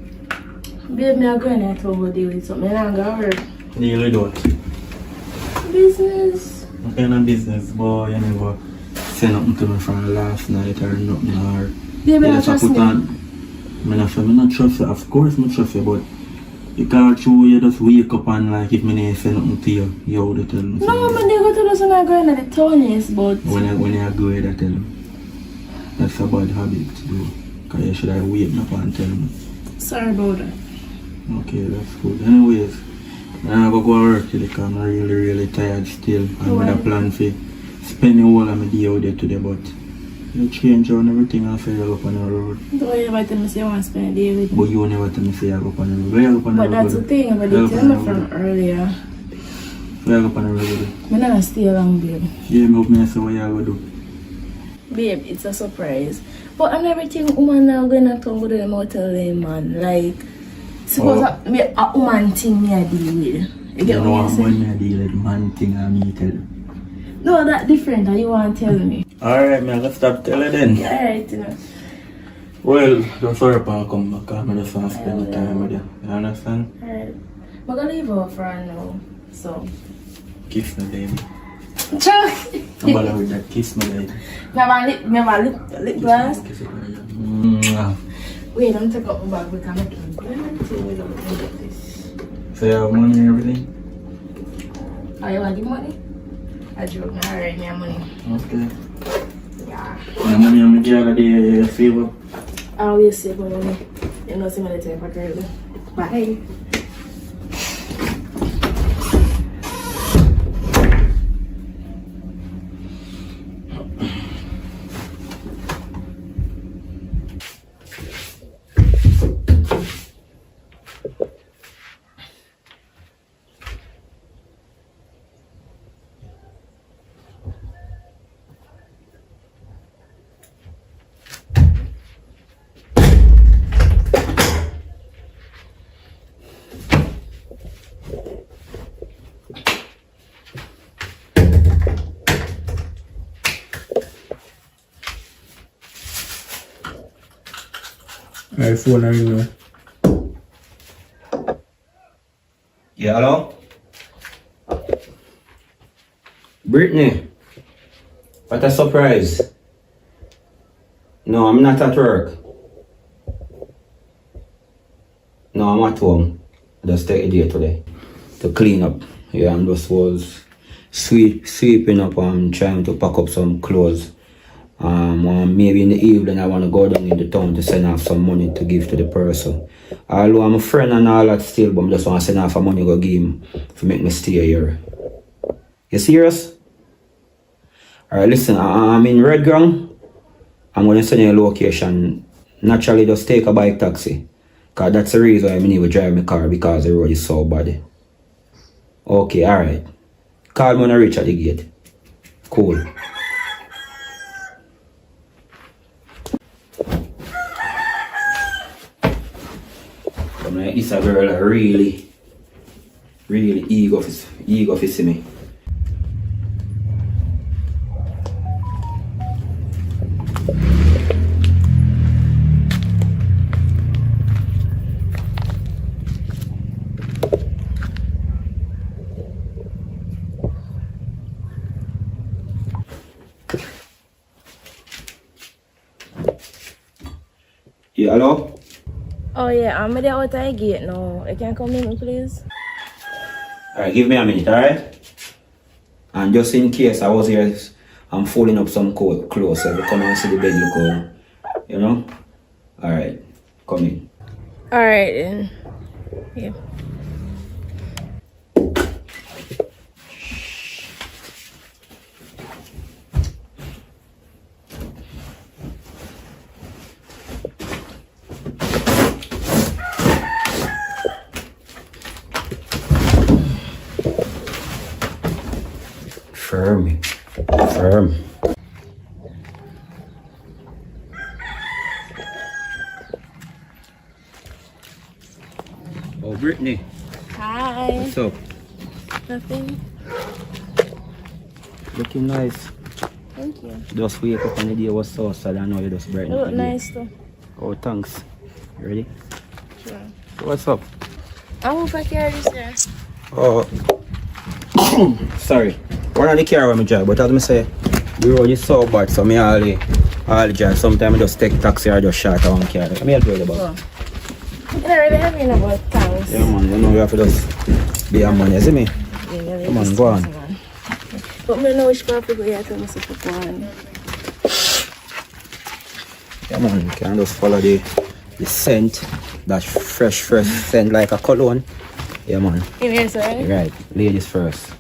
Speaker 2: Babe, me a going out to go deal with something. I'm going to work.
Speaker 1: nearly do it.
Speaker 2: Business.
Speaker 1: I'm in a business, boy. You never say nothing to me from last night or nothing. Or
Speaker 2: Babe,
Speaker 1: you
Speaker 2: I
Speaker 1: just
Speaker 2: trust
Speaker 1: put
Speaker 2: me.
Speaker 1: on. I not trust you. Of course, I trust you, but you can't show you just wake up and like if me say nothing to you, you would tell me.
Speaker 2: No, man, they go to the son of going to the town, yes, but...
Speaker 1: When you go ahead, I tell you. That's a bad habit to do. Because you should have wake up and tell me.
Speaker 2: Sorry about that.
Speaker 1: Okay, that's good. Anyways, I'm going to go work today because I'm really tired still. I'm with a plan for spend the whole of my day out there today, but you change on everything after you go up on the road.
Speaker 2: Don't worry about it, say you want to spend a day with me.
Speaker 1: But you never tell me say you go up on the road. Where you go up on the
Speaker 2: But
Speaker 1: road?
Speaker 2: that's the thing, but they tell me from earlier.
Speaker 1: Where you go up on the road?
Speaker 2: I'm not stay long, babe.
Speaker 1: Yeah, me up me say what you go do.
Speaker 2: Babe, it's a surprise. But I'm everything woman now going to go to the motel them, man. Like, suppose a woman thing me I deal with. You get
Speaker 1: You know
Speaker 2: what I'm
Speaker 1: I'm
Speaker 2: saying?
Speaker 1: going to deal with man thing and me tell you.
Speaker 2: No, that's different and you want to tell me.
Speaker 1: Alright, man, let's stop telling then.
Speaker 2: Alright, you know.
Speaker 1: Well, don't sorry if I come back because I just want to spend the time with you. You understand?
Speaker 2: Alright. I'm going to leave her for now. So.
Speaker 1: Kiss me, baby.
Speaker 2: Chuck!
Speaker 1: I'm bother with that. Kiss me, baby.
Speaker 2: Lip gloss.
Speaker 1: Kiss it, baby. Mwah.
Speaker 2: Wait, I'm taking up my bag because I'm making this.
Speaker 1: So you have money and everything?
Speaker 2: Oh, you want the money? I joke, alright, me have money.
Speaker 1: Okay.
Speaker 2: Yeah.
Speaker 1: The money I'm going to give you favor.
Speaker 2: I always save my money. You know, see my little for girl. Bye.
Speaker 1: My phone are in there.
Speaker 4: Yeah, hello? Brittany, what a surprise. No, I'm not at work. No, I'm at home. I just take a day today to clean up. Yeah, I'm just was sweeping up and trying to pack up some clothes. Maybe in the evening I want to go down in the town to send off some money to give to the person. Although I'm a friend and all that still, but I just want to send off some money to go give him to make me stay here. You serious? Alright, listen, I'm in Red Ground. I'm going to send you a location. Naturally, just take a bike taxi. Because that's the reason I need to drive my car, because the road is so bad. Okay, alright. Call me when I reach at the gate. Cool. This a girl that really eager to see me. Yeah, hello?
Speaker 2: Oh yeah, I'm there out of the gate now. You can come meet me, please?
Speaker 4: Alright, give me a minute, alright? And just in case I was here, I'm folding up some clothes, so you come and see the bed look how, you know? Alright, come in.
Speaker 2: Alright then. Yeah.
Speaker 4: Firm. Oh, Brittany.
Speaker 2: Hi.
Speaker 4: What's up?
Speaker 2: Nothing.
Speaker 4: Looking nice.
Speaker 2: Thank you.
Speaker 4: Just wake up and the day was so sad. I know you just brighten
Speaker 2: You
Speaker 4: up
Speaker 2: look
Speaker 4: the day.
Speaker 2: nice too.
Speaker 4: Oh, thanks. You ready?
Speaker 2: Sure.
Speaker 4: What's up?
Speaker 2: I'm over here this year.
Speaker 4: Oh, sorry. One of the car when I drive, but as I say, the road is so bad, so me all drive. Sometimes I just take taxi or just short one car. Let me help you with the bag.
Speaker 2: You don't really have me about thanks.
Speaker 4: Yeah, man, you know you have to just be a man, you see me?
Speaker 2: Yeah,
Speaker 4: Come on, go on.
Speaker 2: But I know which part to go here to myself to go on.
Speaker 4: Yeah, man, you can just follow the scent, that fresh scent like a cologne. Yeah, man.
Speaker 2: In here, sir.
Speaker 4: Right. Ladies first.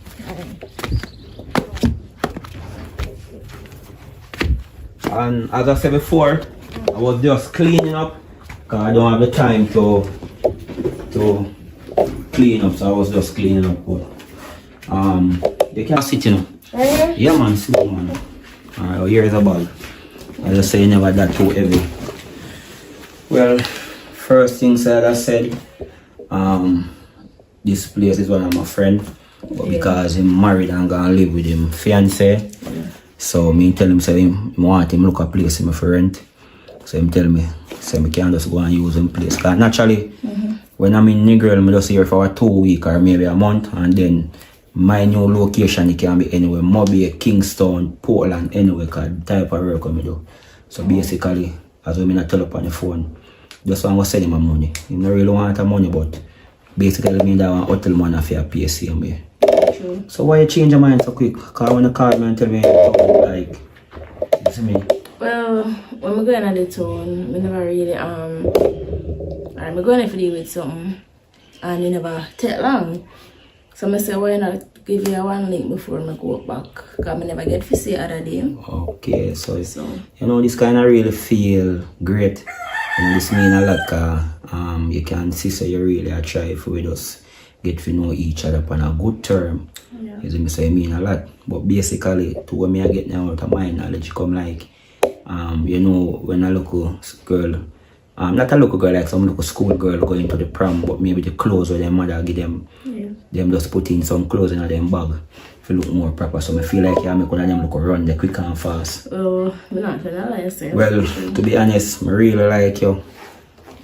Speaker 4: And as I said before, I was just cleaning up because I don't have the time to clean up, so I was just cleaning up. But you can sit, you know. Yeah, man, sit, man. Alright, well, here is a bag. I just say never that too heavy. Well, first things that I said, this place is one of my friend, but because him married and gonna live with him fiance, so me tell him say him want him look a place him for rent. So him tell me, say me can just go and use him place. Cause naturally, when I'm in Negril, I'm just here for 2 weeks or maybe a month, and then my new location it can be anywhere, Mobile, Kingston, Portland, anywhere, cause the type of work I do. So basically, as we not tell up on the phone, just want to send him my money. He don't really want the money, but basically me that want hotel man for a pay same way. True. So why you change your mind so quick? Cause when you call me and tell me like, you see me?
Speaker 2: Well, when I'm going to the town, I never really I'm going to deal with something and you never take long. So I say why not give you one link before I go back, because I never get to see other day.
Speaker 4: Okay, so you know this kind of really feel great. And this mean a lot because you can see so you really are trying if we just get to know each other on a good term. Yeah. You see me, so it mean a lot. But basically, to when I get out of my knowledge, come like, you know, when I look a girl, not a local girl, like some local school girl going to the prom, but maybe the clothes where their mother give them, them just put in some clothes in their bag to look more proper. So I feel like I make one of them look run the quick and fast.
Speaker 2: Oh, I'm not gonna lie,
Speaker 4: well, to be honest, I really like you,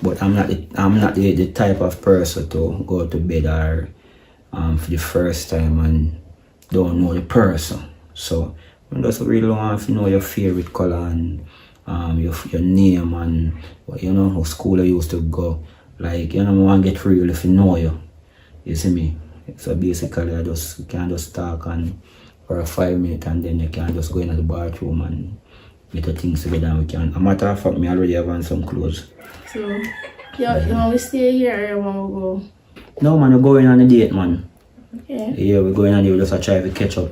Speaker 4: but I'm not the type of person to go to bed or for the first time and don't know the person. So I just really want to know your favorite color and your name and you know how school I used to go. Like, you know, I want to get real if you know you. You see me? So basically I just can just talk and for 5 minutes and then you can just go into the bathroom and get the things together and we can. A matter of fact, me already have on some clothes.
Speaker 2: So you want to stay here or you want to go?
Speaker 4: No man, we're going on a date, man.
Speaker 2: Okay.
Speaker 4: Yeah, we're going on a date, we just try to catch up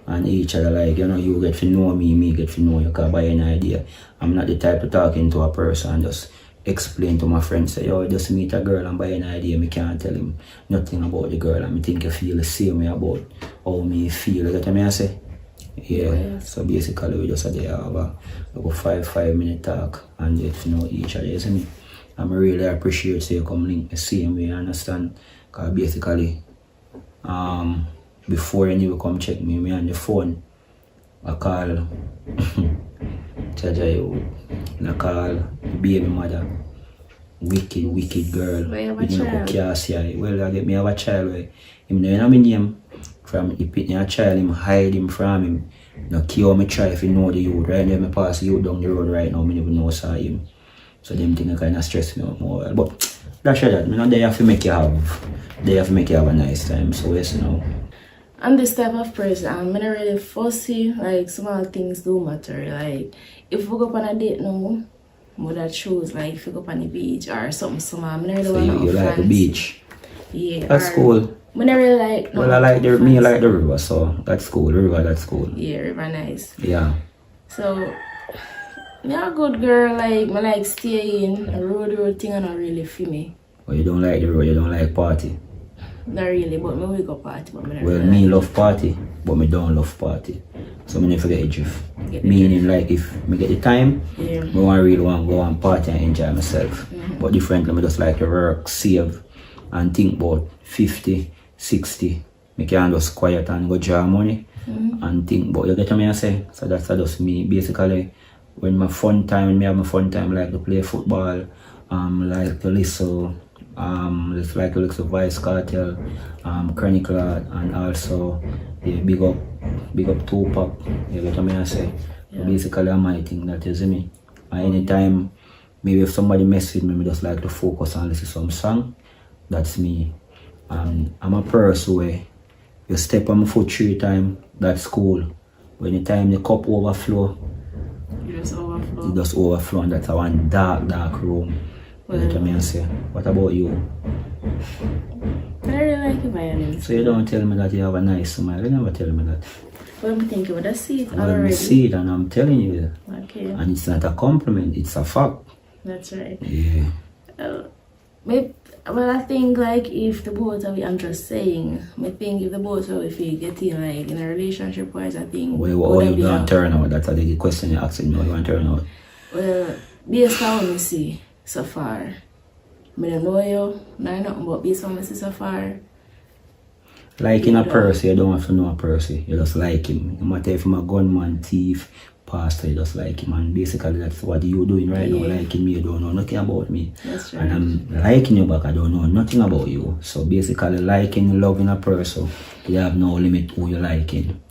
Speaker 4: and each other, like, you know, you get to know me get to know you, because by any idea, I'm not the type to talk into a person and just explain to my friends, say, yo, just meet a girl and by any idea, me can't tell him nothing about the girl and me think you feel the same way about how me feel, you get what I say? Yeah, so basically we just there have a 5-minute talk and get to know each other, you see me? And I really appreciate say you come link the same way, you understand? Because basically, before you come check me on the phone, I call Jaja, I call baby mother, wicked girl.
Speaker 2: Well, you have a child.
Speaker 4: Well, I get me have a child. Him know my name. From he pick me a child, him hide him from him. Now kill me try if you know the youth. Right now, me pass the youth down the road right now, me never know saw him. So them things kind of stress me out more. But that's that. Me not there to make you have. They have to make you have a nice time. So yes, you know.
Speaker 2: I'm this type of person, I'm not really fussy, like small things do matter. Like if we go up on a date now, I would choose like if we go up on the beach or something small. I'm not really
Speaker 4: so you like the beach?
Speaker 2: Yeah.
Speaker 4: That's cool.
Speaker 2: I not really like
Speaker 4: well I like the me like the river, so that's cool. The river, that's cool.
Speaker 2: Yeah, river nice.
Speaker 4: Yeah.
Speaker 2: So me a good girl, like I like staying a road thing and not really for me.
Speaker 4: Well, you don't like the road, you don't like party?
Speaker 2: Not really, but me wake up party, but me not
Speaker 4: well,
Speaker 2: really
Speaker 4: me
Speaker 2: like
Speaker 4: love party, but me don't love party. So me never get the drift. Meaning like if me get the time,
Speaker 2: yeah.
Speaker 4: me really want to go and party and enjoy myself. But differently, me just like to work, save, and think about 50, 60. Me can just quiet and go draw money and think about, you get what I say? So that's just me. Basically, when me have my fun time, like to play football, like to listen. It's like a little Vice Cartel, Chronicle, and also yeah, big up Tupac, you get what I say? Yeah. Basically I might think that you see me. And anytime maybe if somebody mess with me, I just like to focus and listen to some song. That's me. I'm a person where you step on my foot 3 times, that's cool. When the time the cup overflow,
Speaker 2: you
Speaker 4: just overflow and that's a one dark room. Well, what I say? What about you?
Speaker 2: I really like you, Violin.
Speaker 4: So you don't tell me that you have a nice smile. You never tell me that.
Speaker 2: Well, I'm thinking with a seat
Speaker 4: Well, I
Speaker 2: already.
Speaker 4: see it and I'm telling you.
Speaker 2: Okay,
Speaker 4: And it's not a compliment, it's a fact.
Speaker 2: that's right.
Speaker 4: Yeah.
Speaker 2: Well, I think like if the both of you, I'm just saying, I think if the both of you if you get in like in a relationship wise, I think.
Speaker 4: Well, what you going to turn out? That's the question you're asking me. What you want to turn out?
Speaker 2: Well, based on what I see so far, I don't know you, nothing but based on what I see so far.
Speaker 4: Like in a person, you don't have to know a person. You just like him. No matter if I'm a gunman, thief, pastor, you just like him. And basically that's what you're doing right now. Liking me, you don't know nothing about me.
Speaker 2: That's right.
Speaker 4: And I'm liking you back, I don't know nothing about you. So basically liking, loving a person, you have no limit who you're liking.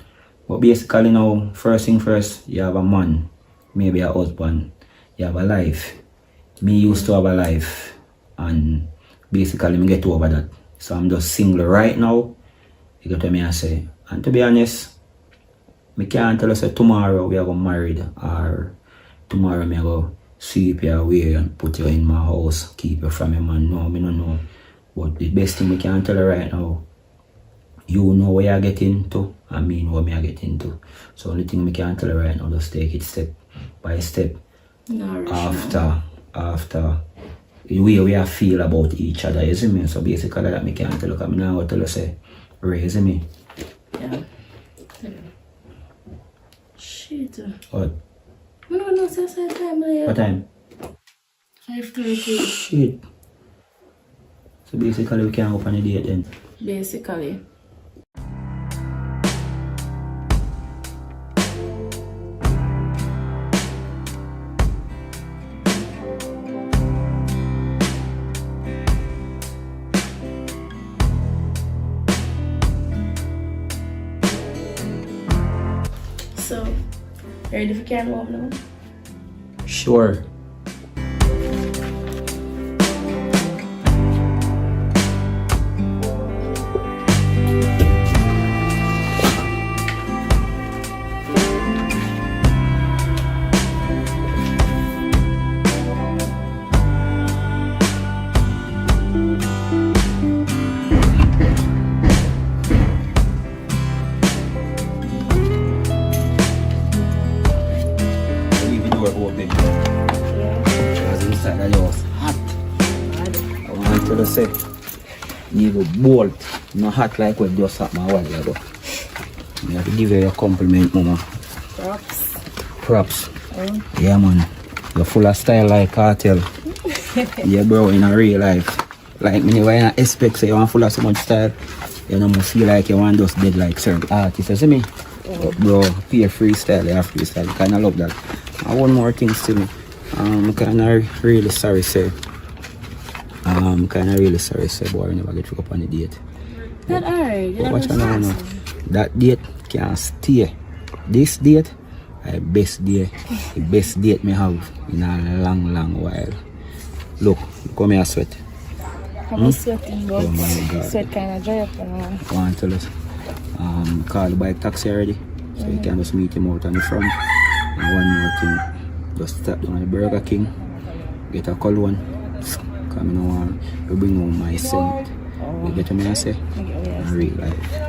Speaker 4: But basically now, first thing first, you have a man, maybe a husband, you have a life. Me used to have a life. And basically me get over that. So I'm just single right now. You get what me I say. And to be honest, me can't tell us that tomorrow we are going married or tomorrow me go sweep you away and put you in my house, keep you from your man. No, me no know. But the best thing we can tell you right now, you know where you're getting to and me know where me I get into. So only thing we can tell you right now, just take it step by step.
Speaker 2: No,
Speaker 4: After the way we are feel about each other, you see me? So basically that me can't tell you, because I now tell you say, raise me.
Speaker 2: Yeah. Shit.
Speaker 4: What?
Speaker 2: I don't know say time later.
Speaker 4: What time?
Speaker 2: 5:30.
Speaker 4: Shit. So basically we can't open a date then.
Speaker 2: Basically. So, ready for camera open?
Speaker 4: Sure. Leave the door open. Because inside the house hot. I want you to say, leave it bolt. Not hot like what just happened a while ago. You have to give her your compliment, mama. Props. Yeah, man. You're full of style like cartel. Yeah, bro, in a real life. Like, me never expect say you want full of so much style. You know, feel like you want just dead like certain artists. You see me? But bro, pay freestyle, you have freestyle. I kinda love that. And one more thing still. Kinda really sorry, sir. Kinda really sorry, sir, boy, I never get hooked up on the date.
Speaker 2: That alright.
Speaker 4: But watch out now. That date can't stay. This date, the best date me have in a long while. Look how me I sweat.
Speaker 8: I'm sweating, but
Speaker 4: Oh my God.
Speaker 8: sweat kind of dry up.
Speaker 4: I want to tell us, call the bike taxi already, so you can just meet him out on the front. And one more thing, just stop down at the Burger King, get a cold one, come in on, you bring home my scent. You get what me I say? In real life.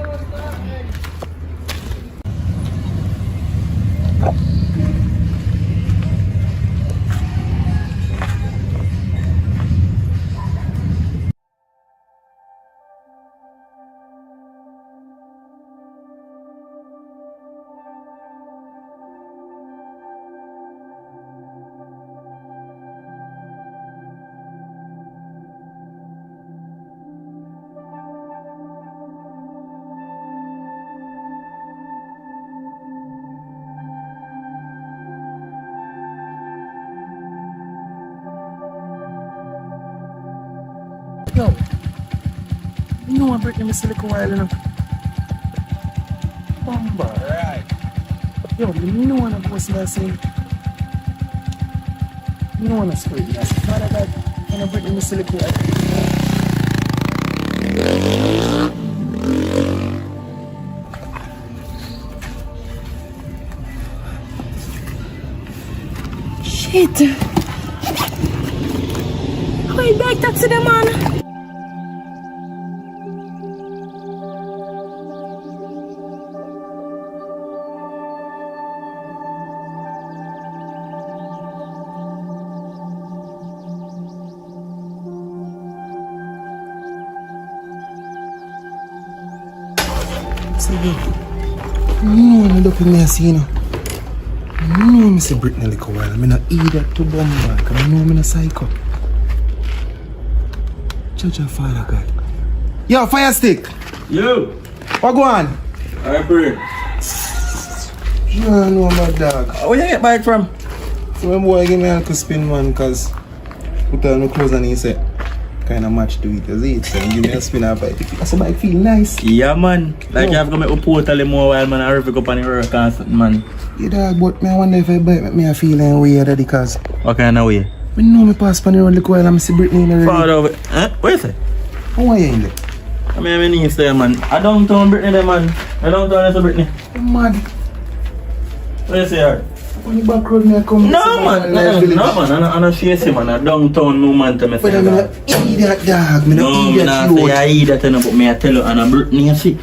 Speaker 3: Yo, you know I'm breaking this little while enough. Bumba, right. Yo, you know what I'm supposed to say? You know what I'm supposed to say? Father God, I'm breaking this little while.
Speaker 2: Shit. Why back taxi them man?
Speaker 3: No, I'm not me see you know. No, I see Britney like a while. I'm not eat that to bomb back. I know I'm not psycho. Judge and Father God. Yo, fire stick.
Speaker 1: Yo.
Speaker 3: What go on?
Speaker 1: Alright, bro.
Speaker 3: No, no, my dog.
Speaker 1: Where you get bike from?
Speaker 3: So my boy give me a little spin, man, cause put on my clothes and he said, kind of match to it, is it? So give me a spin and bike. I said, bike feel nice.
Speaker 1: Yeah, man. Like you have to make a portal more while, man. I have to go up on the road or something, man.
Speaker 3: Yeah, dog, but I wonder if I bike make me a feeling weird, because
Speaker 1: What kind of way?
Speaker 3: I know me pass on the road, look while I'm see Britney in the
Speaker 1: Far
Speaker 3: road.
Speaker 1: over. Huh? Where is it?
Speaker 3: How are you in there?
Speaker 1: I mean, my niece there, man. I downtown Britney there, man. I downtown is Britney.
Speaker 3: I'm mad.
Speaker 1: Where you say her?
Speaker 3: On the back road, me I come.
Speaker 1: No, man. No, man. I'm not chase him, man. I downtown no man to me
Speaker 3: But
Speaker 1: say
Speaker 3: I'm
Speaker 1: that.
Speaker 3: not eat that dog. Me
Speaker 1: No,
Speaker 3: not
Speaker 1: me
Speaker 3: eat
Speaker 1: not
Speaker 3: that
Speaker 1: say
Speaker 3: youth.
Speaker 1: I eat that, but me I tell you, and a Britney, you see.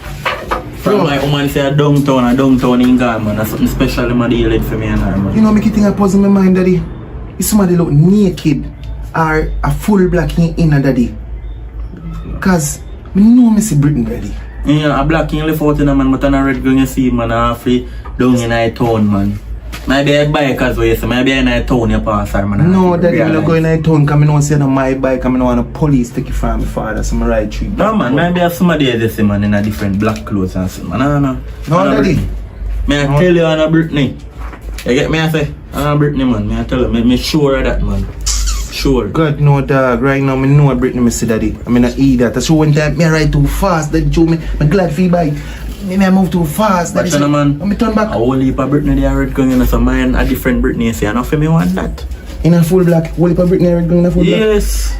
Speaker 1: From
Speaker 3: Bro.
Speaker 1: my woman say a downtown in Ghana, man. That's something special in my deal for me and her, man.
Speaker 3: You know, make it think I puzzle my mind, daddy. If somebody look naked or a full black in a daddy. Cause me know me see Britney, daddy.
Speaker 1: Yeah, a black in left out in a man, but on a red gun you see, man, halfway down in a town, man. Maybe I bike as well, you see. Maybe in a town you pass her, man.
Speaker 3: No, daddy, I'm not going to town because I don't see on my bike. I don't want the police take it from my father, so I ride through.
Speaker 1: No, man, maybe have somebody you see, man, in a different black clothes and see, man. No,
Speaker 3: daddy.
Speaker 1: May I tell you on a Britney. You get me, I say? On a Britney, man. May I tell you, me sure of that, man. Sure.
Speaker 3: God, no, dog. Right now, I know Britney, me see, daddy. I mean, I eat that. That's one time me ride too fast. Daddy show me. I'm glad for you bike. Me I move too fast.
Speaker 1: But
Speaker 3: Daddy
Speaker 1: you know, man,
Speaker 3: let me turn back.
Speaker 1: a whole heap of Britney they are red gun, you know, so mine a different Britney, you see. And for me want that.
Speaker 3: In a full black. Whole heap of Britney red gun in a full black.
Speaker 1: Yes.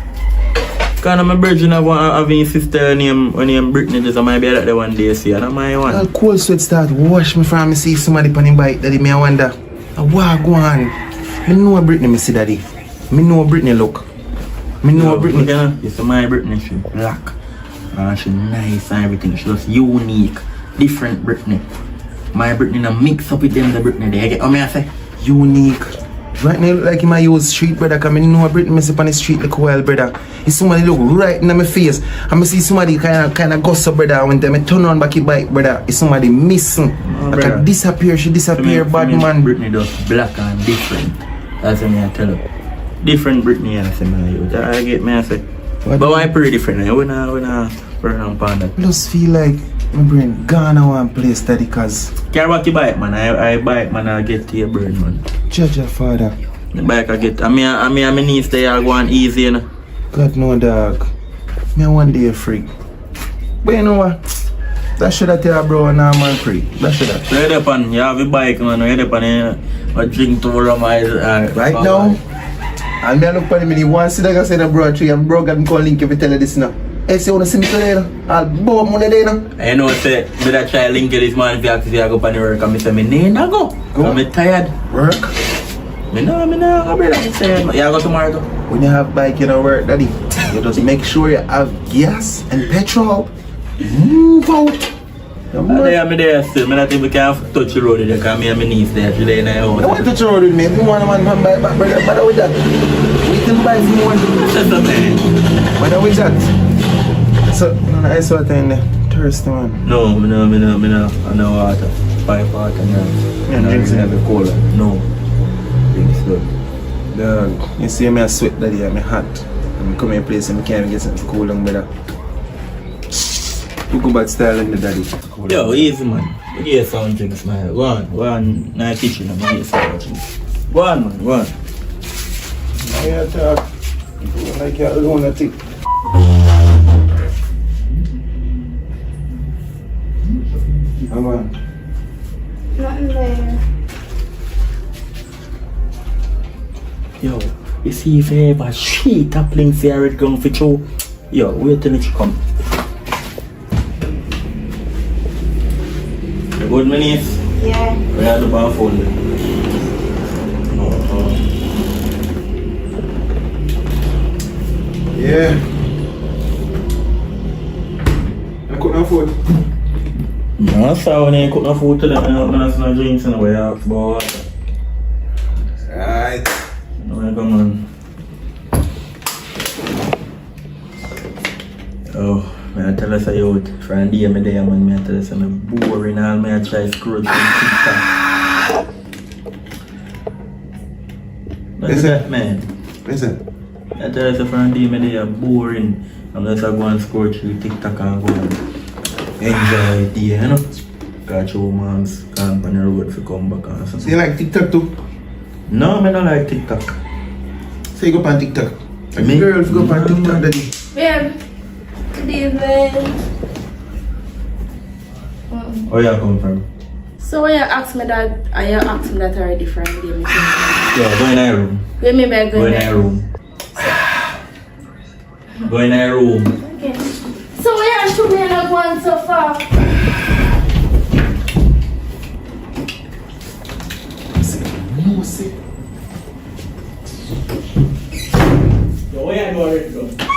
Speaker 1: Because my virgin having sister name Britney, so might be that the one day, see. And my one.
Speaker 3: A cold sweat start wash me from me see somebody on the bike. Daddy, me I wonder. What go on? Me know Britney, me see, daddy. Me know Britney look. Me know Britney.
Speaker 1: Yeah, you see my Britney, she black. She nice and everything. She just unique. Different Britney. My Britney now mix up with them the Britney there. You get what me I say?
Speaker 3: Unique. Right now look like in my use street, brother. Cause me know Britney me see on the street like well, brother. If somebody look right in my face, and me see somebody kind of gossip, brother. When they turn on back your bike, brother, if somebody missing, like
Speaker 1: brother.
Speaker 3: disappear, she disappear,
Speaker 1: For
Speaker 3: bad
Speaker 1: me,
Speaker 3: man.
Speaker 1: Britney just black and different. That's what me I tell you. Different Britney I say me I use. I get me I say. But why pretty different? We not burn on that.
Speaker 3: I just feel like my brain gone to one place, daddy, cause
Speaker 1: Care about your bike, man. I bike, man. I get to your burn, man.
Speaker 3: judge your father.
Speaker 1: The bike I get. I mean, niece they are going easy, you know.
Speaker 3: God no, dog. Me one day free. But you know what? That should have tell bro now man free. That should have.
Speaker 1: You're there, pan. You have a bike, man. You're there, pan. I drink to rum.
Speaker 3: Right now, and me look for me. One see that I said a bro tree and bro got call link if you tell you this now. Hey, see wanna see me today now? I'll blow up money there now.
Speaker 1: I know, say, me that try link this man if you actually go on the work and me say, me need to go.
Speaker 3: Go.
Speaker 1: I'm tired.
Speaker 3: Work.
Speaker 1: Me no, go, brother. Me say, you go tomorrow, though.
Speaker 3: When you have bike, you know work, daddy. You just make sure you have gas and petrol. Move out.
Speaker 1: I'm there still. Me not even can touch the road there because me and my niece there. She lay in the house.
Speaker 3: I want to touch the road with me. If you want a man buy back, brother, bother with that. We can buy if you want.
Speaker 1: That's okay.
Speaker 3: Bother with that. So, no, ice water in there. Thirsty, man.
Speaker 1: No, me no. I know water. 5 water, no.
Speaker 3: Yeah, drinks
Speaker 1: have a cola. No. Drinks, though.
Speaker 3: Dog, you see me I sweat daddy, I'm hot. I'm coming to a place and I can't even get something cool on, brother. You go bad style in the daddy.
Speaker 1: Yo, easy, man. You get some drinks, man. Go on in the kitchen and get some drinks. Go on, man. Go on.
Speaker 3: I talk. Like you're alone, I think. Come on.
Speaker 7: Nothing there.
Speaker 1: Yo, you see if you ever shit a playing for it going for you. Yo, wait till it come. You good, my niece?
Speaker 7: Yeah.
Speaker 1: We have the bar phone.
Speaker 3: Yeah. I couldn't afford.
Speaker 1: No, so when you cook no food to them, I'm not no drinks in the way out, but
Speaker 3: Right.
Speaker 1: no, come on. Oh, man, I tell us out from the day me there man, me tell us I'm boring all me I try scroll through TikTok. What's that man?
Speaker 3: Listen.
Speaker 1: I tell us from the day me there boring. I'm just go and scroll through TikTok and go and enjoy it, you know? Catch romance, camp on the road to come back and
Speaker 3: So
Speaker 1: something.
Speaker 3: you like TikTok too?
Speaker 1: No, I don't like TikTok.
Speaker 3: So you go on TikTok?
Speaker 1: Me?
Speaker 3: Girls go on TikTok daddy.
Speaker 2: Babe, good evening.
Speaker 1: Where you come from?
Speaker 2: So when you ask me that, I asked me that already for a day.
Speaker 1: Yeah, go in my room.
Speaker 2: Wait me back,
Speaker 1: Go in my room. Go in my room.
Speaker 2: Okay. So when you should be not going so far.
Speaker 3: No, see.
Speaker 1: Where you go already go?